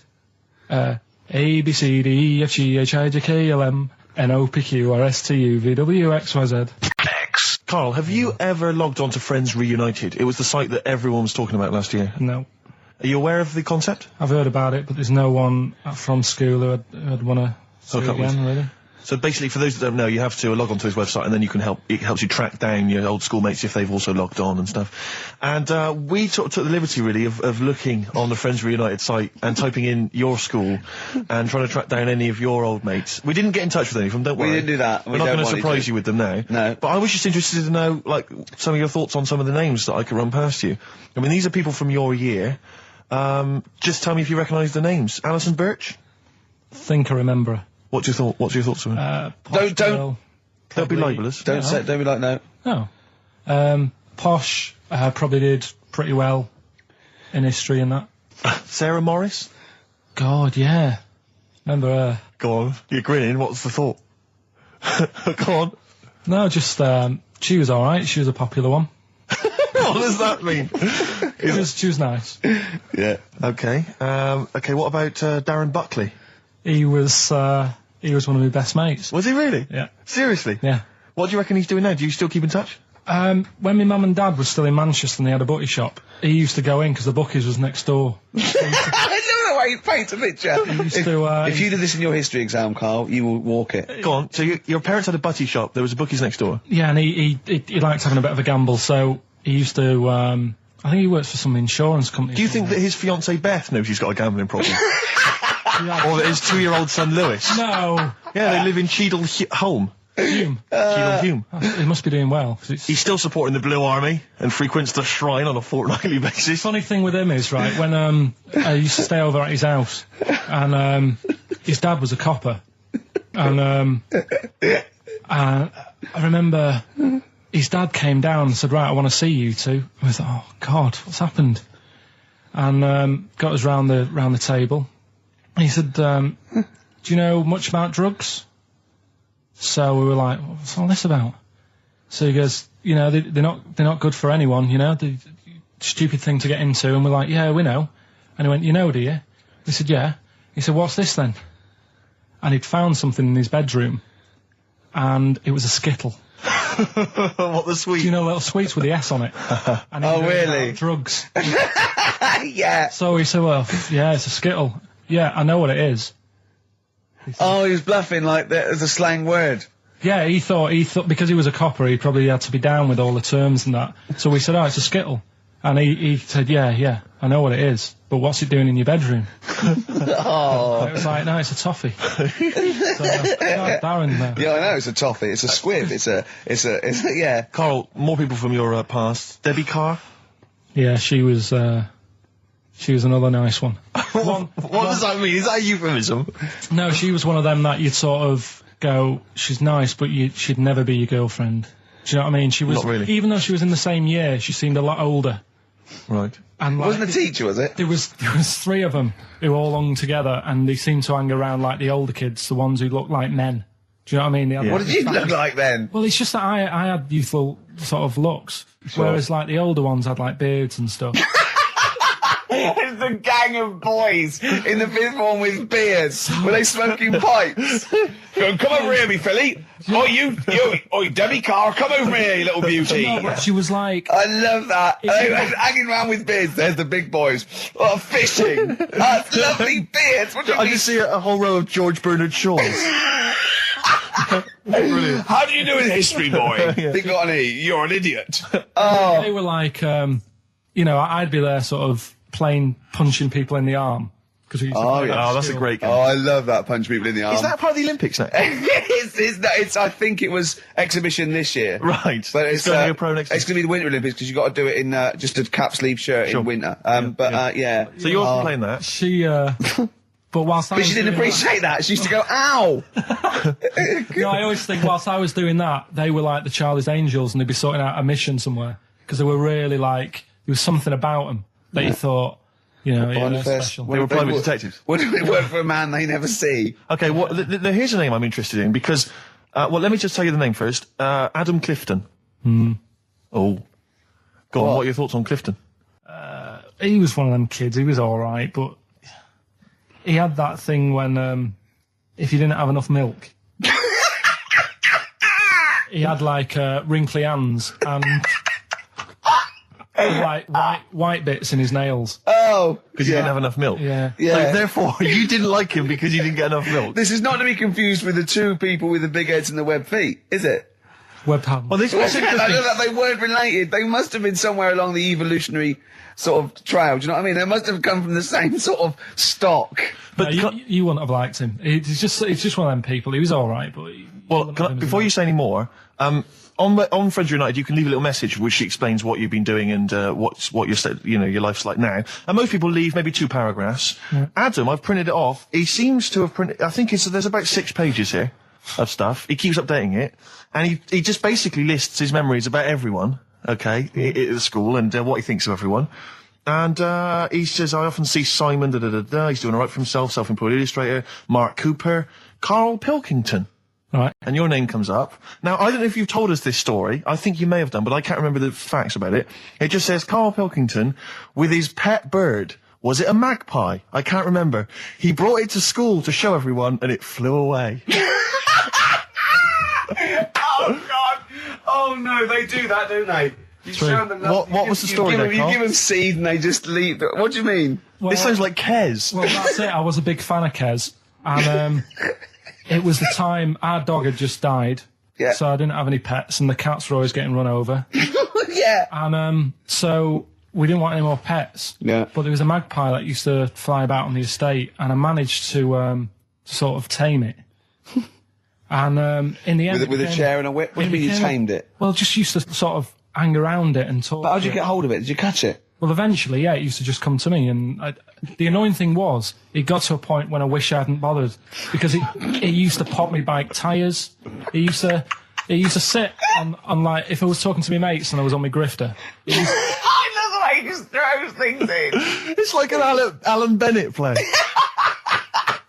A, B, C, D, E, F, G, H, I, J, K, L, M, N, O, P, Q, R, S, T, U, V, W, X, Y, Z. Carl, have you ever logged on to Friends Reunited? It was the site that everyone was talking about last year. No. Are you aware of the concept? I've heard about it, but there's no one from school who'd want to see it again, really. So basically, for those that don't know, you have to log onto his website, and then it helps you track down your old schoolmates if they've also logged on and stuff. And we took the liberty, really, of looking on the Friends Reunited site and typing in your school and trying to track down any of your old mates. We didn't get in touch with any of them, don't worry. We didn't do that. We're not going to surprise you with them now. No. But I was just interested to know, like, some of your thoughts on some of the names that I could run past you. I mean, these are people from your year. Just tell me if you recognise the names. Alison Birch? Think I remember her. What's your thoughts on it? Don't be libelous. Don't be like no. No. Posh probably did pretty well in history and that. Sarah Morris? God, yeah. Remember her. Go on. You're grinning. What's the thought? Go on. No, just she was all right. She was a popular one. What does that mean? She was nice. Yeah. Okay. Okay. What about Darren Buckley? He was one of my best mates. Was he really? Yeah. Seriously? Yeah. What do you reckon he's doing now? Do you still keep in touch? When my mum and dad were still in Manchester and they had a butty shop, he used to go in because the bookies was next door. I love the way you paint a picture. If you did this in your history exam, Carl, you will walk it. Go on. So your parents had a butty shop. There was a bookies next door. Yeah, and he liked having a bit of a gamble, so he used to. I think he works for some insurance company. Do you think that his fiancée Beth knows he's got a gambling problem? Or that his 2-year-old son Lewis? No. Yeah, they live in Cheadle Hume. Cheadle Hume. He must be doing well. He's still supporting the Blue Army and frequents the shrine on a fortnightly basis. Funny thing with him is, right, when I used to stay over at his house, and his dad was a copper, and I remember his dad came down and said, "Right, I want to see you two." I was like, "Oh God, what's happened?" And got us round the table. And he said, "Do you know much about drugs?" So we were like, "What's all this about?" So he goes, "You know, they're not good for anyone. You know, the stupid thing to get into." And we're like, "Yeah, we know." And he went, "You know, do you?" We said, "Yeah." He said, "What's this then?" And he'd found something in his bedroom, and it was a Skittle. What, the sweet? Do you know little sweets with the S on it? And oh, really? Drugs. Yeah. So he said, "Well, yeah, it's a Skittle." "Yeah, I know what it is." Oh, he was bluffing like that as a slang word. Yeah, he thought because he was a copper, he probably had to be down with all the terms and that. So we said, "Oh, it's a Skittle." And he said, yeah, I know what it is, but what's it doing in your bedroom?" Oh. It was like, "No, it's a toffee." So, Darren, yeah, I know, it's a toffee, it's a squib, it's a, yeah. Carl, more people from your past. Debbie Carr? Yeah, she was another nice one. What does that mean? Is that a euphemism? No, she was one of them that you'd sort of go, she's nice, but she'd never be your girlfriend. Do you know what I mean? She was, not really. Even though she was in the same year, she seemed a lot older. Right. And it wasn't a teacher, was it? There was 3 of them who all hung together, and they seemed to hang around like the older kids, the ones who looked like men. Do you know what I mean? Yeah. What did you look like then? Well, it's just that I had youthful sort of looks, whereas like the older ones had like beards and stuff. It's the gang of boys in the fifth form with beards. Were they smoking pipes? Go, come over here, me filly. Oh, you, Debbie Carr, come over here, you little beauty. No, but she was like... I love that. They were hanging around with beards. There's the big boys. Oh, fishing. That's lovely beards. What do you I mean? just see a whole row of George Bernard Shaws. Brilliant. How do you do in history, boy? Think on E. You're an idiot. Oh. They were like, you know, I'd be there sort of punching people in the arm. Because we used to play that that's a skill. great game. Oh, I love that, punch people in the arm. Is that part of the Olympics now? it's I think it was exhibition this year. Right. But it's going to be a pro next year. It's going to be the Winter Olympics because you've got to do it in just a cap sleeve shirt in winter. Yeah. So you're playing that? She, but whilst I But was she didn't doing appreciate that. She used to go, ow! No, I always think whilst I was doing that, they were like the Charlie's Angels and they'd be sorting out a mission somewhere. Because they were really like, there was something about them that you thought, you know, they're special. They were private detectives. Wouldn't it work for a man they never see? Okay, well, here's a name I'm interested in because, let me just tell you the name first. Adam Clifton. Oh. Go on, what are your thoughts on Clifton? He was one of them kids, he was alright, but he had that thing when, if you didn't have enough milk, he had like, wrinkly hands and like white bits in his nails. Oh! Because he didn't have enough milk? Yeah. So therefore, you didn't like him because you didn't get enough milk? This is not to be confused with the two people with the big heads and the web feet, is it? Web hands. Well, this was I know that they weren't related. They must have been somewhere along the evolutionary sort of trail. Do you know what I mean? They must have come from the same sort of stock. But you wouldn't have liked him. He's just one of them people. He was all right, but before you say any more, on Friends United, you can leave a little message which explains what you've been doing and what your life's like now. And most people leave maybe 2 paragraphs. Yeah. Adam, I've printed it off. He seems to have printed. I think there's about 6 pages here of stuff. He keeps updating it, and he just basically lists his memories about everyone. Okay, at the school and what he thinks of everyone. And he says, I often see Simon, he's doing all right for himself, self-employed illustrator, Mark Cooper, Karl Pilkington. Right. And your name comes up. Now, I don't know if you've told us this story. I think you may have done, but I can't remember the facts about it. It just says Karl Pilkington with his pet bird. Was it a magpie? I can't remember. He brought it to school to show everyone and it flew away. Oh, God. Oh, no, they do that, don't they? You show them what was the story there, You give them seed and they just leave. What do you mean? Well, this sounds like Kez. Well, that's it. I was a big fan of Kez. And it was the time our dog had just died. Yeah. So I didn't have any pets and the cats were always getting run over. Yeah. And so we didn't want any more pets. Yeah. But there was a magpie that used to fly about on the estate and I managed to sort of tame it. And in the end... With a chair and a whip? What do you mean you tamed it? Well, just used to sort of hang around it and talk. But how did you get hold of it? Did you catch it? Well, eventually, yeah, it used to just come to me. And the annoying thing was, it got to a point when I wish I hadn't bothered. Because it used to pop me bike tyres. It used to sit on like, if I was talking to my mates and I was on my grifter. I love the way he just throws things in. It's like an Alan Bennett play.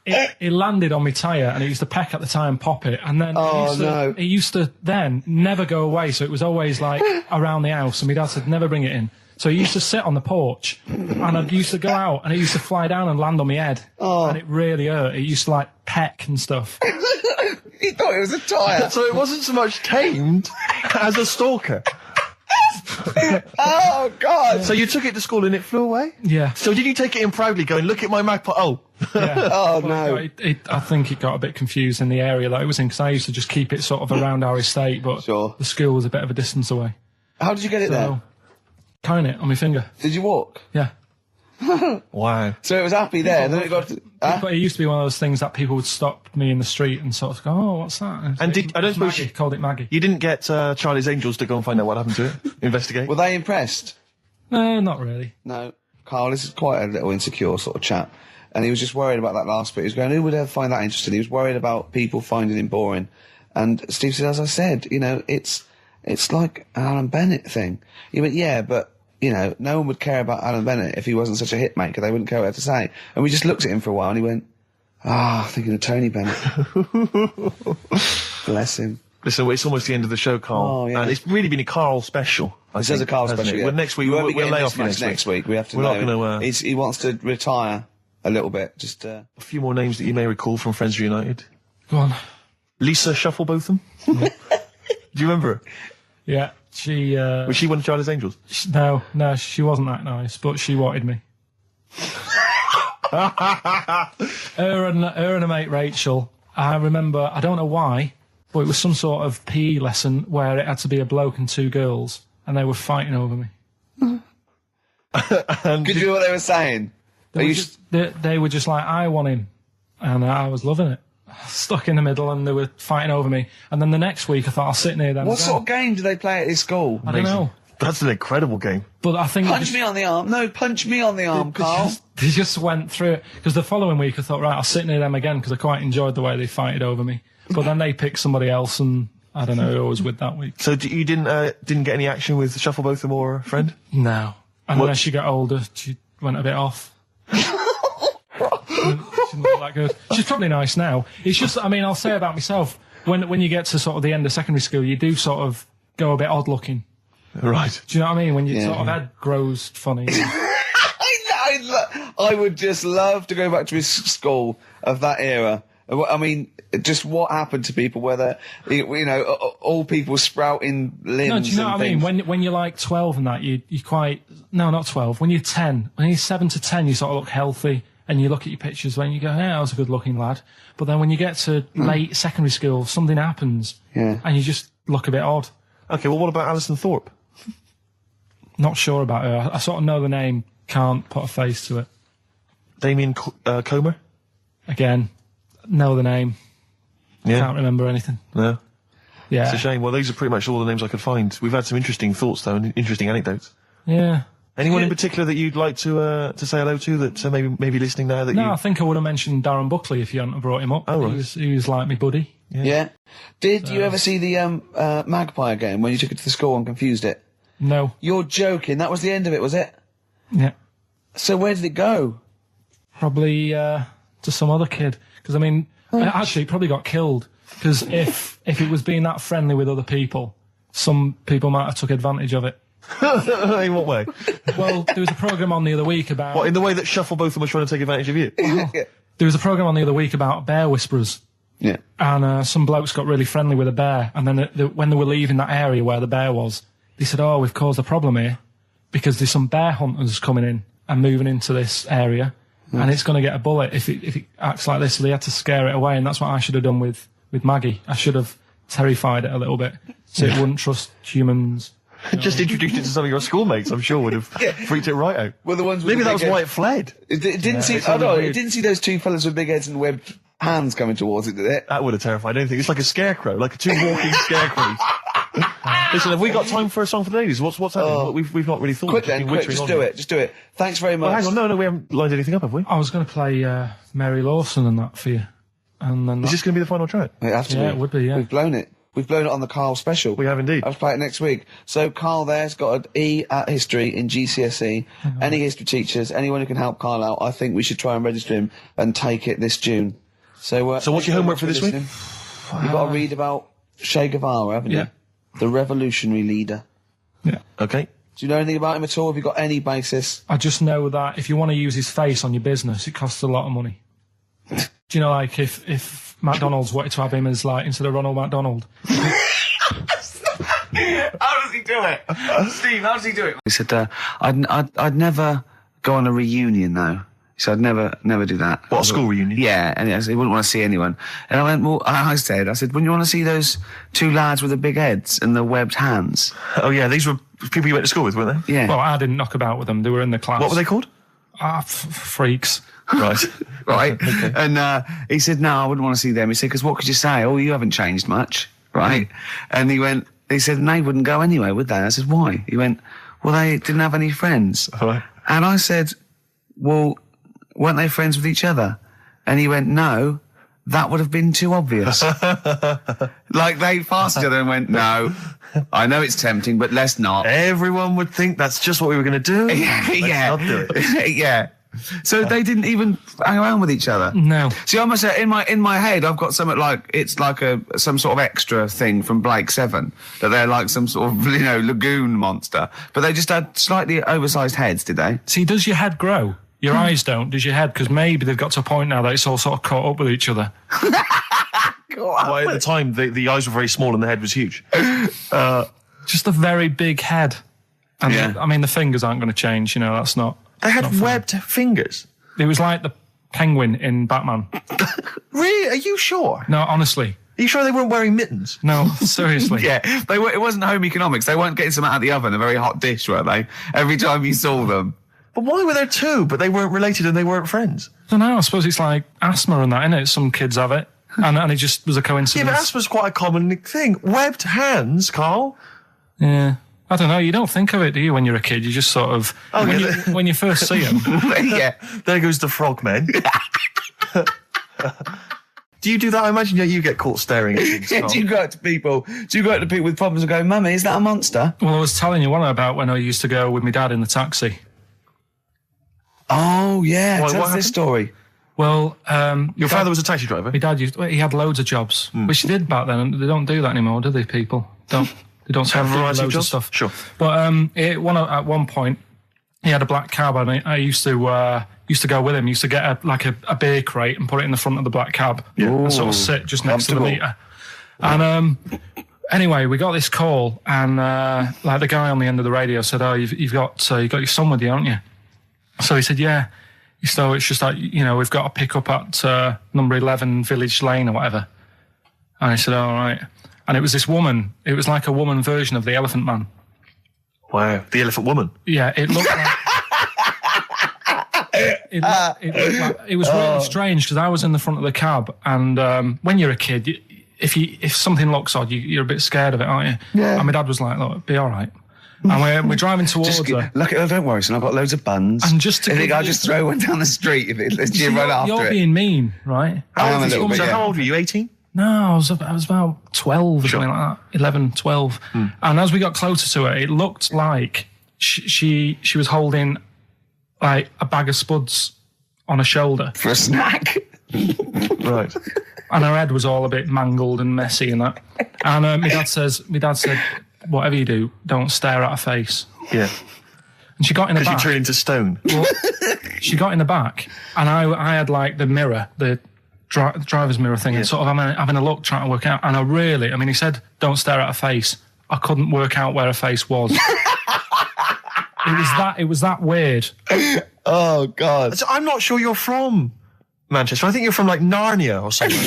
It landed on my tyre and it used to peck at the tyre and pop it. And then it used to then never go away. So it was always like around the house and my dad said, never bring it in. So he used to sit on the porch and I used to go out and it used to fly down and land on my head. Oh. And it really hurt. It used to like peck and stuff. He thought it was a tyre. So it wasn't so much tamed as a stalker. Oh, God. So you took it to school and it flew away? Yeah. So did you take it in proudly going, look at my magpie? Oh. Yeah. Oh, well, no. I think it got a bit confused in the area that it was in because I used to just keep it sort of around our estate, but the school was a bit of a distance away. How did you get it there? Tying it on my finger. Did you walk? Yeah. Wow. So it was happy there, then it got to... But it used to be one of those things that people would stop me in the street and sort of go, oh, what's that? And I don't suppose Maggie, called it Maggie. You didn't get Charlie's Angels to go and find out what happened to it? Investigate? Were they impressed? No, not really. No. Carl, this is quite a little insecure sort of chap. And he was just worried about that last bit. He was going, who would ever find that interesting? He was worried about people finding him boring. And Steve said, as I said, you know, it's like an Alan Bennett thing. He went, yeah, but... You know, no one would care about Alan Bennett if he wasn't such a hit maker. They wouldn't care what to say. And we just looked at him for a while and he went, thinking of Tony Bennett. Bless him. Listen, it's almost the end of the show, Carl. Oh, yeah. And it's really been a Carl special. This is a Karl special. Yeah. Well, next week we'll lay off next week. We have to. We're know. not going to. He wants to retire a little bit. Just a few more names that you may recall from Friends Reunited. Go on. Lisa Shufflebotham. Do you remember her? Yeah, she. Was she one of Charlie's Angels? No, she wasn't that nice, but she wanted me. her and her mate Rachel. I remember. I don't know why, but it was some sort of PE lesson where it had to be a bloke and 2 girls, and they were fighting over me. Could you hear what they were saying? They were just like, I want him, and I was loving it. Stuck in the middle, and they were fighting over me. And then the next week, I thought I'll sit near them. What sort of game do they play at this school? I don't know. That's an incredible game. But I think punch me on the arm. No, punch me on the arm, Karl. They just went through it because the following week I thought, right, I'll sit near them again because I quite enjoyed the way they fighted over me. But then they picked somebody else, and I don't know who I was with that week. So you didn't get any action with Shufflebotham or a friend? No. And when she got older, she went a bit off. She didn't look that good. She's probably nice now. It's just, I mean, I'll say about myself, when you get to sort of the end of secondary school, you do sort of go a bit odd looking. Right. Do you know what I mean? When your sort of head grows funny. I would just love to go back to his school of that era. I mean, just what happened to people, whether, you know, all people sprouting limbs. No, do you know what I mean? When you're like 12 and that, you quite, no, not 12. When you're 10, when you're 7 to 10, you sort of look healthy. And you look at your pictures when you go, yeah, I was a good-looking lad. But then when you get to late secondary school, something happens, and you just look a bit odd. Okay, well, what about Alison Thorpe? Not sure about her. I sort of know the name, can't put a face to it. Damien Comer? Again, know the name. Yeah. Can't remember anything. No. Yeah. It's a shame. Well, those are pretty much all the names I could find. We've had some interesting thoughts, though, and interesting anecdotes. Yeah. Anyone in particular that you'd like to say hello to that maybe listening now? I think I would have mentioned Darren Buckley if you hadn't brought him up. Oh, right. He was like my buddy. Yeah. Did you ever see the Magpie game when you took it to the school and confused it? No. You're joking. That was the end of it, was it? Yeah. So where did it go? Probably to some other kid. Because, I mean, actually, it probably got killed. Because if it was being that friendly with other people, some people might have took advantage of it. In what way? Well, there was a programme on the other week about... What, in the way that Shufflebotham was trying to take advantage of you? There was a programme on the other week about bear whisperers. Yeah. And some blokes got really friendly with a bear. And then when they were leaving that area where the bear was, they said, oh, we've caused a problem here because there's some bear hunters coming in and moving into this area. And it's going to get a bullet if it acts like this. So they had to scare it away. And that's what I should have done with Maggie. I should have terrified it a little bit so it wouldn't trust humans. Just introduced it to some of your schoolmates, I'm sure would have freaked it right out. Well, the ones with maybe that was why it fled. It didn't see. Oh no, it didn't see those 2 fellas with big heads and webbed hands coming towards it, did it? That would have terrified anything. It's like a scarecrow, like 2 walking scarecrows. Listen, have we got time for a song for the ladies? What's happening? We've not really thought. Quick, just do it. Just do it. Thanks very much. Well, hang on, no, we haven't lined anything up, have we? I was going to play Mary Lawson and that for you, and then is this going to be the final track? It has to be. It would be. Yeah, we've blown it. We've blown it on the Karl special. We have indeed. I'll play it next week. So Karl there's got an E at history in GCSE. Any history teachers, anyone who can help Karl out, I think we should try and register him and take it this June. So what's your homework for this week? You've got to read about Che Guevara, haven't you? The revolutionary leader. Yeah. Okay. Do you know anything about him at all? Have you got any basis? I just know that if you want to use his face on your business, it costs a lot of money. Do you know, like, if McDonald's wanted to have him as, like, instead of Ronald McDonald. How does he do it? Steve, how does he do it? He said, I'd never go on a reunion, though. He said, I'd never do that. What, a school reunion? Yeah, and he wouldn't want to see anyone. And I went, well, I said, wouldn't you want to see those 2 lads with the big heads and the webbed hands? Oh, yeah, these were people you went to school with, weren't they? Yeah. Well, I didn't knock about with them. They were in the class. What were they called? Freaks. Right. Right. Okay. And he said, no, I wouldn't want to see them. He said, because what could you say? Oh, you haven't changed much. Right. And he said, and they wouldn't go anyway, would they? I said, why? He went, well, they didn't have any friends. Right. And I said, well, weren't they friends with each other? And he went, no, that would have been too obvious. Like they passed each other and went, no, I know it's tempting, but let's not. Everyone would think that's just what we were going to do. Yeah. Let's not do it. Yeah. So they didn't even hang around with each other? No. See, I must say, in my head, I've got something like, it's like some sort of extra thing from Blake 7, that they're like some sort of, lagoon monster. But they just had slightly oversized heads, did they? See, does your head grow? Your eyes don't, does your head? Because maybe they've got to a point now that it's all sort of caught up with each other. Well, at the time, the eyes were very small and the head was huge. Just a very big head. And the fingers aren't going to change, that's not... They had webbed fingers. It was like the penguin in Batman. Really? Are you sure? No, honestly. Are you sure they weren't wearing mittens? No, seriously. Yeah, it wasn't home economics. They weren't getting some out of the oven, a very hot dish, were they? Every time you saw them. But why were there two, but they weren't related and they weren't friends? I don't know, I suppose it's like asthma and that, innit? Some kids have it. And it just was a coincidence. Yeah, but asthma's quite a common thing. Webbed hands, Carl. Yeah. I don't know, you don't think of it, do you, when you're a kid? You just sort of... when you first see them... Yeah. There goes the frogmen. Do you do that? I imagine you get caught staring at things. Yeah, do you go up to people with problems and go, Mummy, is that a monster? Well, I was telling you about when I used to go with my dad in the taxi. Oh, yeah. Tell us this story. Well, your father was a taxi driver? My dad he had loads of jobs, which he did back then, and they don't do that anymore, do they, people? They don't have loads of stuff. Sure. But at one point, he had a black cab, and I used to go with him. Used to get a beer crate and put it in the front of the black cab, and sort of sit just next to the meter. And anyway, we got this call, and the guy on the end of the radio said, "Oh, you've got your son with you, haven't you?" So he said, "Yeah." So it's just like, we've got to pick up at number 11 Village Lane or whatever. And I said, all right. And it was this woman. It was like a woman version of the Elephant Man. Wow, the Elephant Woman. Yeah, it looked like... it was really strange because I was in the front of the cab, and when you're a kid, if something looks odd, you're a bit scared of it, aren't you? Yeah. And my dad was like, look, be all right. And we're driving towards her. Look, don't worry, son, I've got loads of buns. And just to I'll just throw one down the street if it lets you run after it. You're being mean, right? I am a little bit, How old were you, 18? No, I was about 12 or something like that, 11, 12. And as we got closer to her, it looked like she was holding like a bag of spuds on her shoulder. For a snack. Right. And her head was all a bit mangled and messy and that. And my dad said, whatever you do, don't stare at her face. Yeah. And she got in the back. Because you turned into stone. Well, she got in the back, and I had like the mirror, the driver's mirror thing, and sort of having a look, trying to work out. And he said, don't stare at her face. I couldn't work out where her face was. It was that weird. Oh, God. So I'm not sure you're from Manchester. I think you're from like Narnia or something.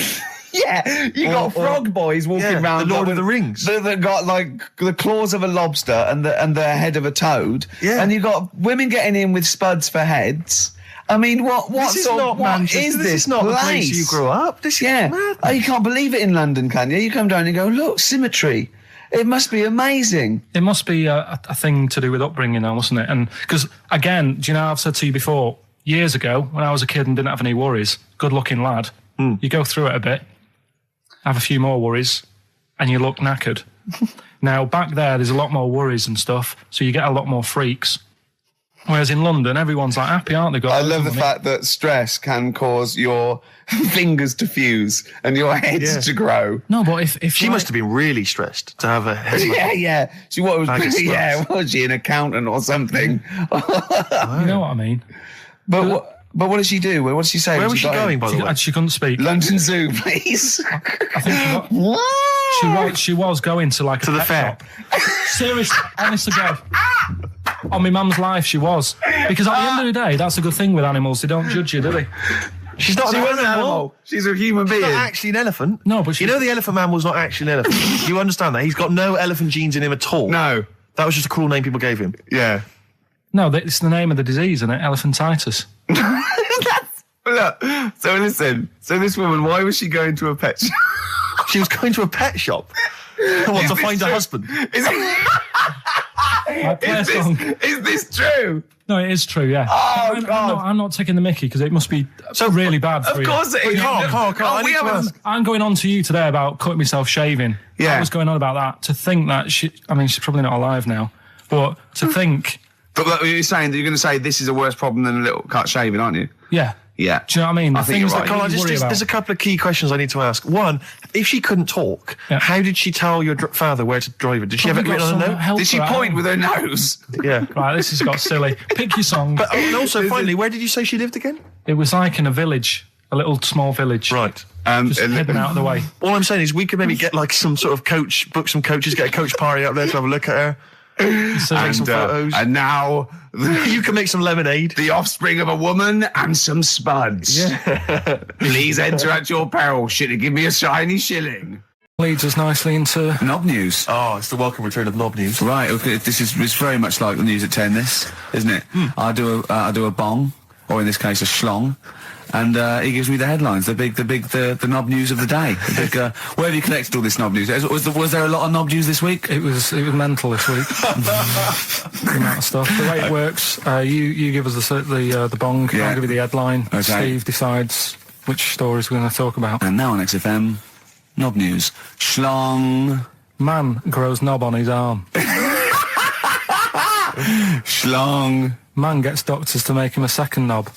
Yeah, you got frog boys walking around. The Lord of the Rings. That got like the claws of a lobster and the head of a toad. Yeah. And you got women getting in with spuds for heads. I mean, what is this? This is not the place you grew up. This is madness. Oh, you can't believe it in London, can you? You come down and go, look, symmetry. It must be amazing. It must be a thing to do with upbringing now, mustn't it? And because, again, do you know, I've said to you before, years ago, when I was a kid and didn't have any worries, good-looking lad, you go through it a bit, have a few more worries, and you look knackered. Now, back there's a lot more worries and stuff, so you get a lot more freaks. Whereas in London, everyone's like happy, aren't they? I love the fact that stress can cause your fingers to fuse and your heads to grow. No, but if she must have been really stressed to have a head. Yeah. She was she an accountant or something? You know what I mean? But what did she do? What did she say? Where was she going, by the way? She couldn't speak. London Zoo, please. I think she was going to like to the fair. Shop. Seriously, honest to God. On my mum's life, she was. Because at the end of the day, that's a good thing with animals. They don't judge you, do they? She's not an animal. She's a human being. She's not actually an elephant. No, but you know the Elephant Man was not actually an elephant. You understand that? He's got no elephant genes in him at all. No. That was just a cruel name people gave him. Yeah. No, it's the name of the disease, isn't it? Elephantitis. Look, so listen. So this woman, why was she going to a pet shop? She was going to a pet shop. To find a husband. Is this true? No, it is true, yeah. Oh, God. I'm not taking the mickey because it must be so really bad for you. Of course it is. Carl, I'm going on to you today about cutting myself shaving. Yeah. I was going on about that. To think that she's probably not alive now, but to think But you're saying that you're going to say this is a worse problem than a little cut shaving, aren't you? Yeah. Yeah. Do you know what I mean? I think you're right. Carl, there's a couple of key questions I need to ask. One, if she couldn't talk, how did she tell your father where to drive it? Did she have it written on a note? Did she point with her nose? Yeah. Right, this has got silly. Pick your song. But also, finally, where did you say she lived again? It was like in a village, a little small village. Right. Just hidden out of the way. All I'm saying is we could maybe get like some sort of coach, book some coaches, get a coach party up there to have a look at her. Take some photos. And now you can make some lemonade. The offspring of a woman and some spuds. Yeah. Please enter at your peril. Should it give me a shiny shilling? Leads us nicely into Knob News. Oh, it's the welcome return of Knob News. Right. Okay, it's very much like the news at 10. This, isn't it? I do a bong, or in this case a schlong. And he gives me the headlines, the knob news of the day. Where have you collected all this knob news? Was there a lot of knob news this week? It was mental this week. The amount of stuff. The way it works, you give us the bong. Yeah. I'll give you the headline. Okay. Steve decides which stories we're going to talk about. And now on XFM, knob news. Schlong. Man grows knob on his arm. Schlong. Man gets doctors to make him a second knob.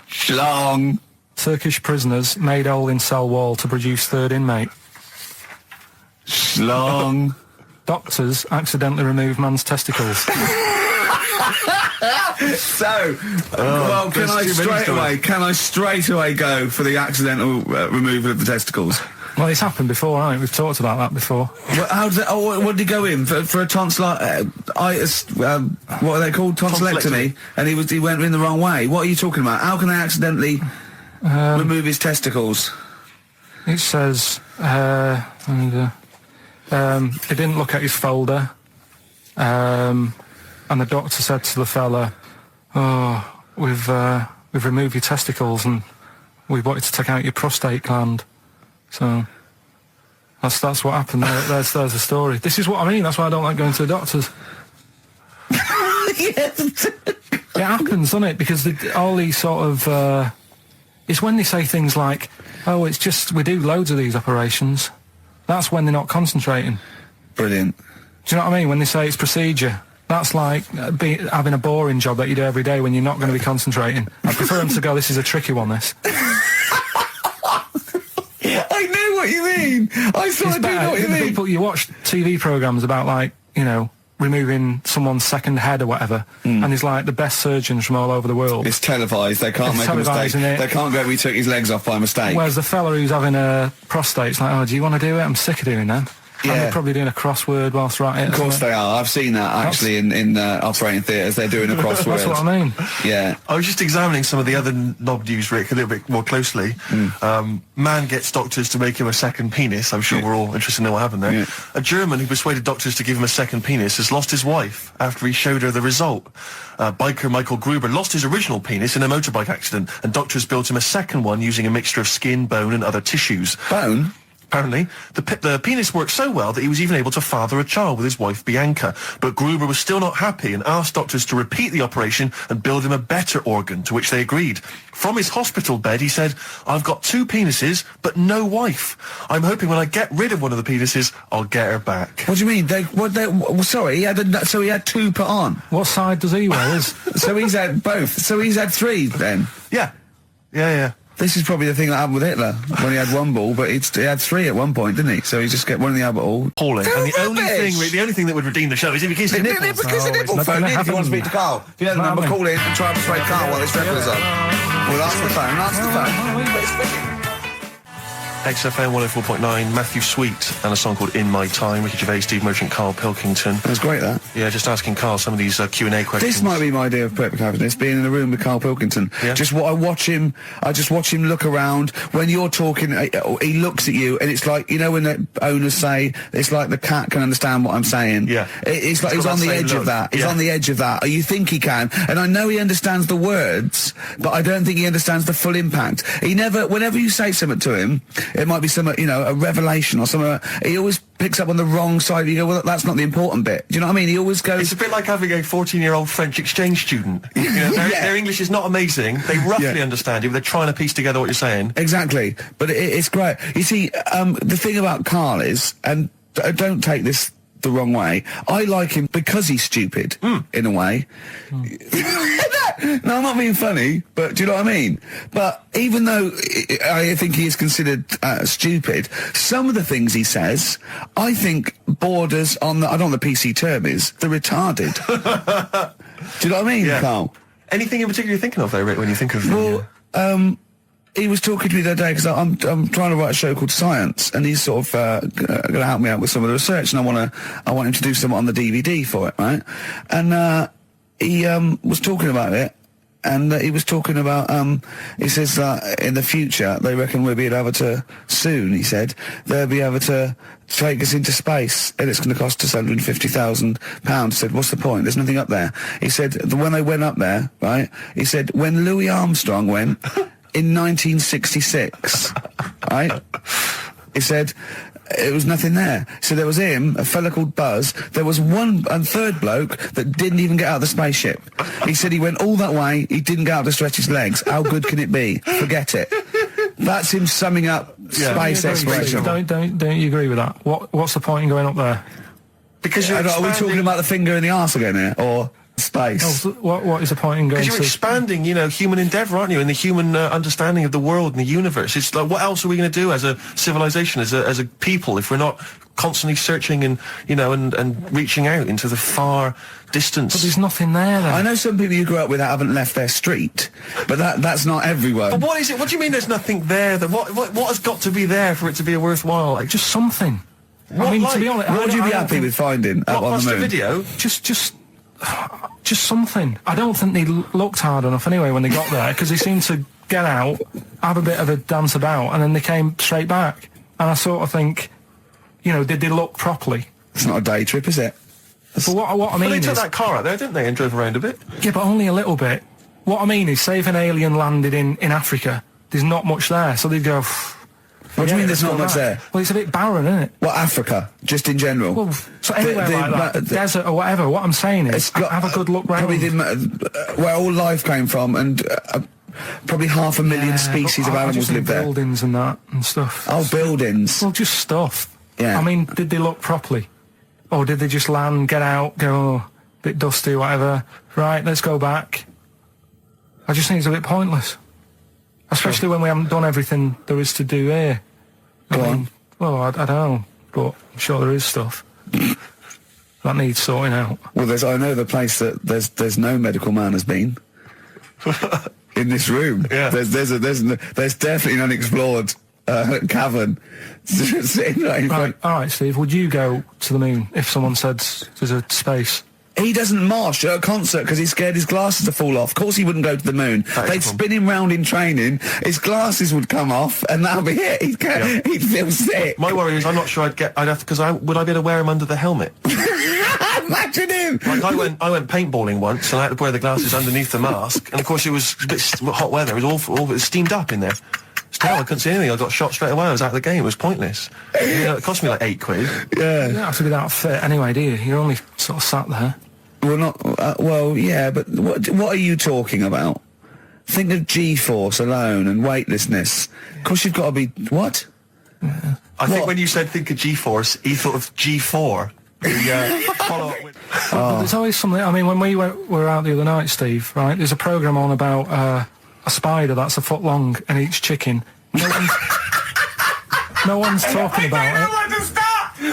Schlong. Turkish prisoners made hole in cell wall to produce third inmate. Schlong. Doctors accidentally remove man's testicles. So, well, can I straight away go for the accidental removal of the testicles? Well, it's happened before, hasn't it? We've talked about that before. Well, how did what did he go in for a tonsillitis? What are they called? Tonsillectomy. And he went in the wrong way. What are you talking about? How can they accidentally remove his testicles? It says, he didn't look at his folder, and the doctor said to the fella, "Oh, we've removed your testicles and we wanted to take out your prostate gland." So that's what happened. There's the story. This is what I mean. That's why I don't like going to the doctors. It happens, doesn't it? Because all these sort of it's when they say things like, "Oh, it's just we do loads of these operations." That's when they're not concentrating. Brilliant. Do you know what I mean? When they say it's procedure, that's like having a boring job that you do every day when you're not going to be concentrating. I prefer them to go, "This is a tricky one, this." I know what you mean. I know what you mean. People, you watch TV programmes about, like, you know, removing someone's second head or whatever, and there's like the best surgeons from all over the world. It's televised. They can't make a mistake. They can't go, "We took his legs off by mistake." Whereas the fella who's having a prostate's like, "Oh, do you want to do it? I'm sick of doing that." Yeah. And they're probably doing a crossword whilst writing it. Of course they are. I've seen that actually in operating theatres. They're doing a crossword. That's what I mean. Yeah. I was just examining some of the other knob news, Rick, a little bit more closely. Man gets doctors to make him a second penis. I'm sure we're all interested to know what happened there. Yeah. A German who persuaded doctors to give him a second penis has lost his wife after he showed her the result. Biker Michael Gruber lost his original penis in a motorbike accident, and doctors built him a second one using a mixture of skin, bone and other tissues. Bone? Apparently, the penis worked so well that he was even able to father a child with his wife Bianca. But Gruber was still not happy and asked doctors to repeat the operation and build him a better organ, to which they agreed. From his hospital bed, he said, "I've got 2 penises, but no wife. I'm hoping when I get rid of one of the penises, I'll get her back." What do you mean? Sorry, he had 2 put on. What side does he wear? So he's had both. So he's had 3 then. Yeah. This is probably the thing that happened with Hitler when he had 1 ball, but he had 3 at one point, didn't he? So he just get one in the other ball. Appalling. And the only thing that would redeem the show is if he kisses the nipple. Because the nipple phone. If you want to speak to Carl, if you know the number, call in and try and persuade Carl while this record's on. We'll answer the phone. XFM 104.9, Matthew Sweet, and a song called In My Time, Ricky Gervais, Steve Merchant, Karl Pilkington. That was great, that. Yeah, just asking Carl some of these Q&A questions. This might be my idea of perfect happiness, being in a room with Karl Pilkington. Yeah. I just watch him look around. When you're talking, he looks at you, and it's like, you know when the owners say, it's like the cat can understand what I'm saying. Yeah. It's like he's on the edge of that. He's on the edge of that. You think he can, and I know he understands the words, but I don't think he understands the full impact. Whenever you say something to him, it might be some, a revelation or something. He always picks up on the wrong side. You go, well, that's not the important bit. Do you know what I mean? He always goes... It's a bit like having a 14-year-old French exchange student. Their English is not amazing. They roughly understand you, but they're trying to piece together what you're saying. Exactly. But it's great. You see, the thing about Karl is, and don't take this the wrong way. I like him because he's stupid, in a way. No, I'm not being funny, but do you know what I mean? But even though I think he is considered stupid, some of the things he says, I think borders on the, I don't know what the PC term is, the retarded. Do you know what I mean, Carl? Anything in particular you're thinking of, though, Rick, when you think of... Well, he was talking to me the other day because I'm trying to write a show called Science, and he's sort of going to help me out with some of the research, and I want him to do some on the DVD for it, right? And he was talking about it, and he was talking about he says that in the future they reckon we'll be able to soon. He said they'll be able to take us into space, and it's going to cost us £150,000. He said, what's the point? There's nothing up there. He said when they went up there, right? He said when Louis Armstrong went. In 1966, right? He said it was nothing there. So there was him, a fella called Buzz. There was one and third bloke that didn't even get out of the spaceship. He said he went all that way. He didn't get out to stretch his legs. How good can it be? Forget it. That's him summing up space exploration. Don't you agree with that? What's the point in going up there? Because you're are we talking about the finger in the arse again here, or space? Oh, what is the point in going? Because you're expanding, human endeavour, aren't you? And the human understanding of the world and the universe. It's like, what else are we going to do as a civilization, as a people, if we're not constantly searching and and reaching out into the far distance? But there's nothing there. Then. I know some people you grew up with that haven't left their street, but that's not everyone. But what is it? What do you mean? There's nothing there? That what has got to be there for it to be a worthwhile? Like, just something. I mean, to be honest, what would you be happy with finding up on the moon? The video? Just something. I don't think they looked hard enough anyway when they got there, because they seemed to get out, have a bit of a dance about, and then they came straight back. And I sort of think, did they look properly? It's not a day trip, is it? But what I mean they is... took that car out there, didn't they, and drove around a bit? Yeah, but only a little bit. What I mean is, say if an alien landed in Africa, there's not much there, so they'd go... What do you mean there's not much there? Well, it's a bit barren, isn't it? Well, Africa, just in general. Well, so anywhere like that, desert or whatever, what I'm saying is, have a good look round. Probably where all life came from, and probably 500,000 species of animals live there. Buildings and that, and stuff. Oh, buildings. Well, just stuff. Yeah. I mean, did they look properly? Or did they just land, get out, go, bit dusty, whatever, right, let's go back? I just think it's a bit pointless. Especially when we haven't done everything there is to do here. Go on. Well, I don't know, but I'm sure there is stuff that needs sorting out. Well, I know the place that there's no medical man has been in this room. Yeah. There's definitely an unexplored cavern sitting right in front. All right, Steve. Would you go to the moon if someone said there's a space? He doesn't march at a concert because he's scared his glasses to fall off. Of course he wouldn't go to the moon. They'd spin him round in training, his glasses would come off, and that'll be it. He'd feel sick. My worry is I'm not sure would I be able to wear him under the helmet? Imagine him! Like I went paintballing once, and I had to wear the glasses underneath the mask, and of course it was a bit hot weather, it was awful, it was steamed up in there. Still, I couldn't see anything. I got shot straight away. I was out of the game. It was pointless. It cost me like £8. Yeah. You don't have to be that fit anyway, do you? You're only sort of sat there. Well, not... well, yeah, but what are you talking about? Think of G-force alone and weightlessness. Of course you've got to be... What? Yeah. I think when you said think of G-force, he thought of G4. Follow up with... But there's always something... I mean, when we were out the other night, Steve, right, there's a programme on about a spider that's a foot long and eats chicken. No one's talking about it.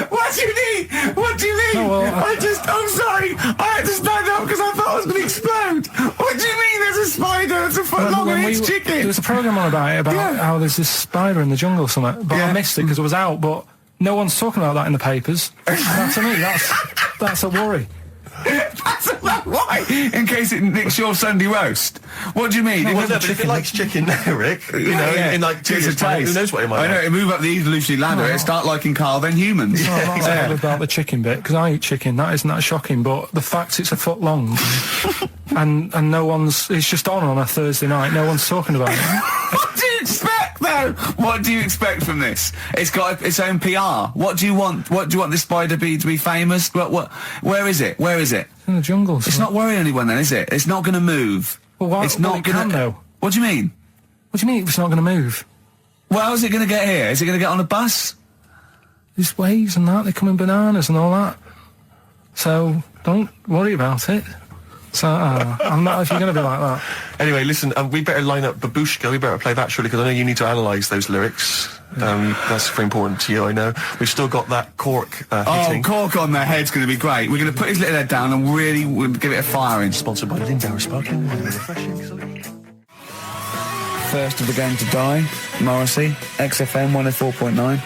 What do you mean? What do you mean? No, well, I'm sorry. I had to stand up because I thought I was going to explode. What do you mean there's a spider that's a foot long and eats chicken? There was a programme on about it, how there's this spider in the jungle or something. But I missed it because it was out, but no one's talking about that in the papers. And to me, that's a worry. That's why? In case it nicks your Sunday roast. What do you mean? But if it likes chicken now, Rick, in like 2 years' time, who knows what it might I know, like. it move up the evolutionary ladder, it start liking Carl, then humans. I'm not bothered about the chicken bit, because I eat chicken, that isn't that shocking, but the fact it's a foot long, and no one's, it's just on a Thursday night, no one's talking about it. What do you expect, though? What do you expect from this? It's got its own PR. What do you want? What do you want this spider to be famous? Where is it? Where is it? In the jungle. It's not worrying anyone then, is it? It's not going to move. Well, why, it's not going to... though. What do you mean? What do you mean it's not going to move? Well, how's it going to get here? Is it going to get on a bus? There's waves and that, they come in bananas and all that. So don't worry about it. So I'm not if you're going to be like that. Anyway, listen, we better line up Babushka. We better play that surely, because I know you need to analyse those lyrics. That's very important to you, I know. We've still got that cork hitting. Cork on their head's going to be great. We're going to put his little head down and really give it a firing. Sponsored by Lindauer Sparkling, refreshing. First of the gang to die, Morrissey, XFM 104.9.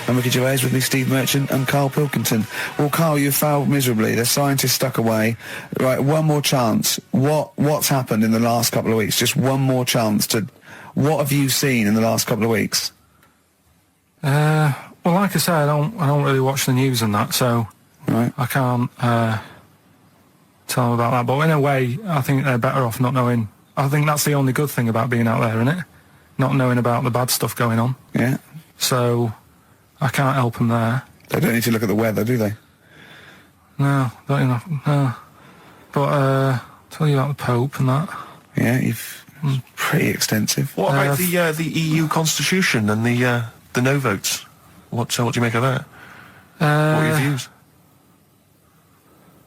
I'm Ricky Gervais, with me Steve Merchant and Karl Pilkington. Well, Karl, you failed miserably. The scientists stuck away. Right, one more chance. What's happened in the last couple of weeks? Just one more chance to... What have you seen in the last couple of weeks? Well, like I say, I don't really watch the news and that, so right. I can't tell them about that. But in a way, I think they're better off not knowing. I think that's the only good thing about being out there, isn't it? Not knowing about the bad stuff going on. Yeah. So I can't help them there. They don't need to look at the weather, do they? No, don't enough. No. But tell you about the Pope and that. Yeah, pretty extensive. What about the EU Constitution and the no votes? What do you make of that? What are your views?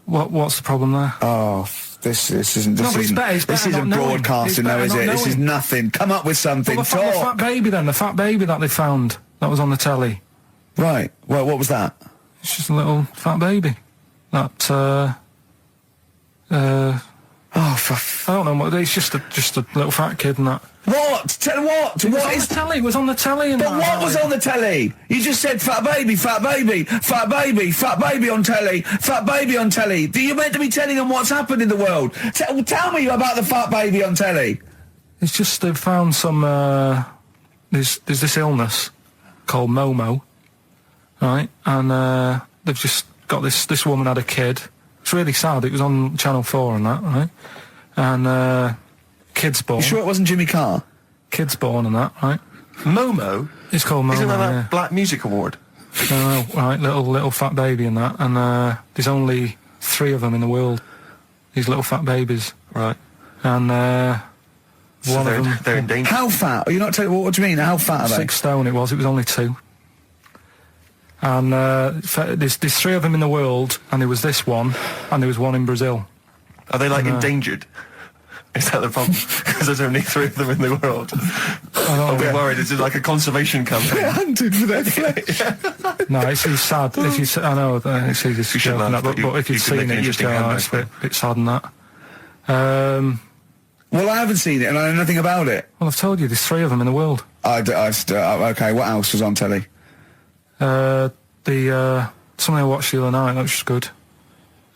What's the problem there? Oh, this isn't broadcasting, though, is it? This is nothing. Come up with something. Well, the fat baby, then. The fat baby that they found that was on the telly. Right. Well, what was that? It's just a little fat baby. That I don't know. It's just a little fat kid and that. What? Tell what? It was on the telly. But what was on the telly? You just said fat baby, fat baby, fat baby, fat baby on telly, fat baby on telly. You're meant to be telling them what's happened in the world. Tell me about the fat baby on telly. It's just they've found some. There's this illness called Momo, right? And they've just got this woman had a kid. It's really sad. It was on Channel 4 and that, right? And kid's born. You sure it wasn't Jimmy Carr? Kid's born and that, right? Momo? It's called Momo. Isn't that Black Music Award? No, right, little fat baby and that. And there's only 3 of them in the world. These little fat babies. Right. And one of them... They're in danger. How fat? Are you not telling what do you mean? How fat are they? 6 stone it was only 2. And there's 3 of them in the world, and there was this one, and there was one in Brazil. Are they endangered? Is that the problem? Because there's only 3 of them in the world. Are we worried? Is it like a conservation campaign? They're hunted for their flesh. No, it's sad. I know it's easy to joke on that, but if you've seen it, you'd go, it's a bit sad on that. Well, I haven't seen it, and I know nothing about it. Well, I've told you, there's 3 of them in the world. Okay, what else was on telly? Something I watched the other night, that was good.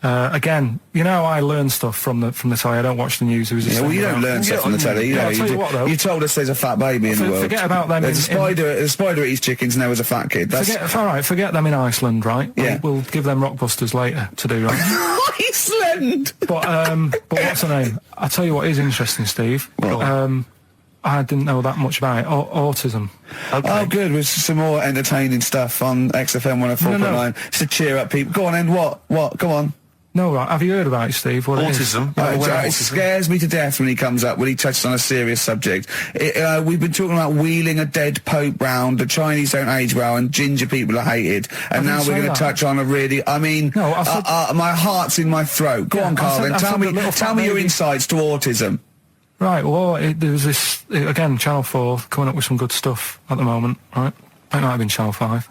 Again, you know how I learn stuff from the telly. I don't watch the news. Well, you don't learn stuff from the telly. You told us there's a fat baby in the world. Forget about them. There's a spider eats chickens, and there was a fat kid. Forget them in Iceland, right? Yeah. We'll give them Rockbusters later to do, right? Iceland! But what's her name? I'll tell you what is interesting, Steve. I didn't know that much about it. Autism. Okay. Oh, good. With some more entertaining stuff on XFM 104.9. Just to cheer up people. Go on, then. What? Go on. No, right. Have you heard about it, Steve? What autism? It scares me to death when he comes up, when he touches on a serious subject. We've been talking about wheeling a dead Pope round, the Chinese don't age well, and ginger people are hated. And now we're going to touch on a really... my heart's in my throat. Go on, Karl, then. Tell me your insights to autism. Right, well, there was this... Again, Channel 4 coming up with some good stuff at the moment, right? It might have been Channel 5.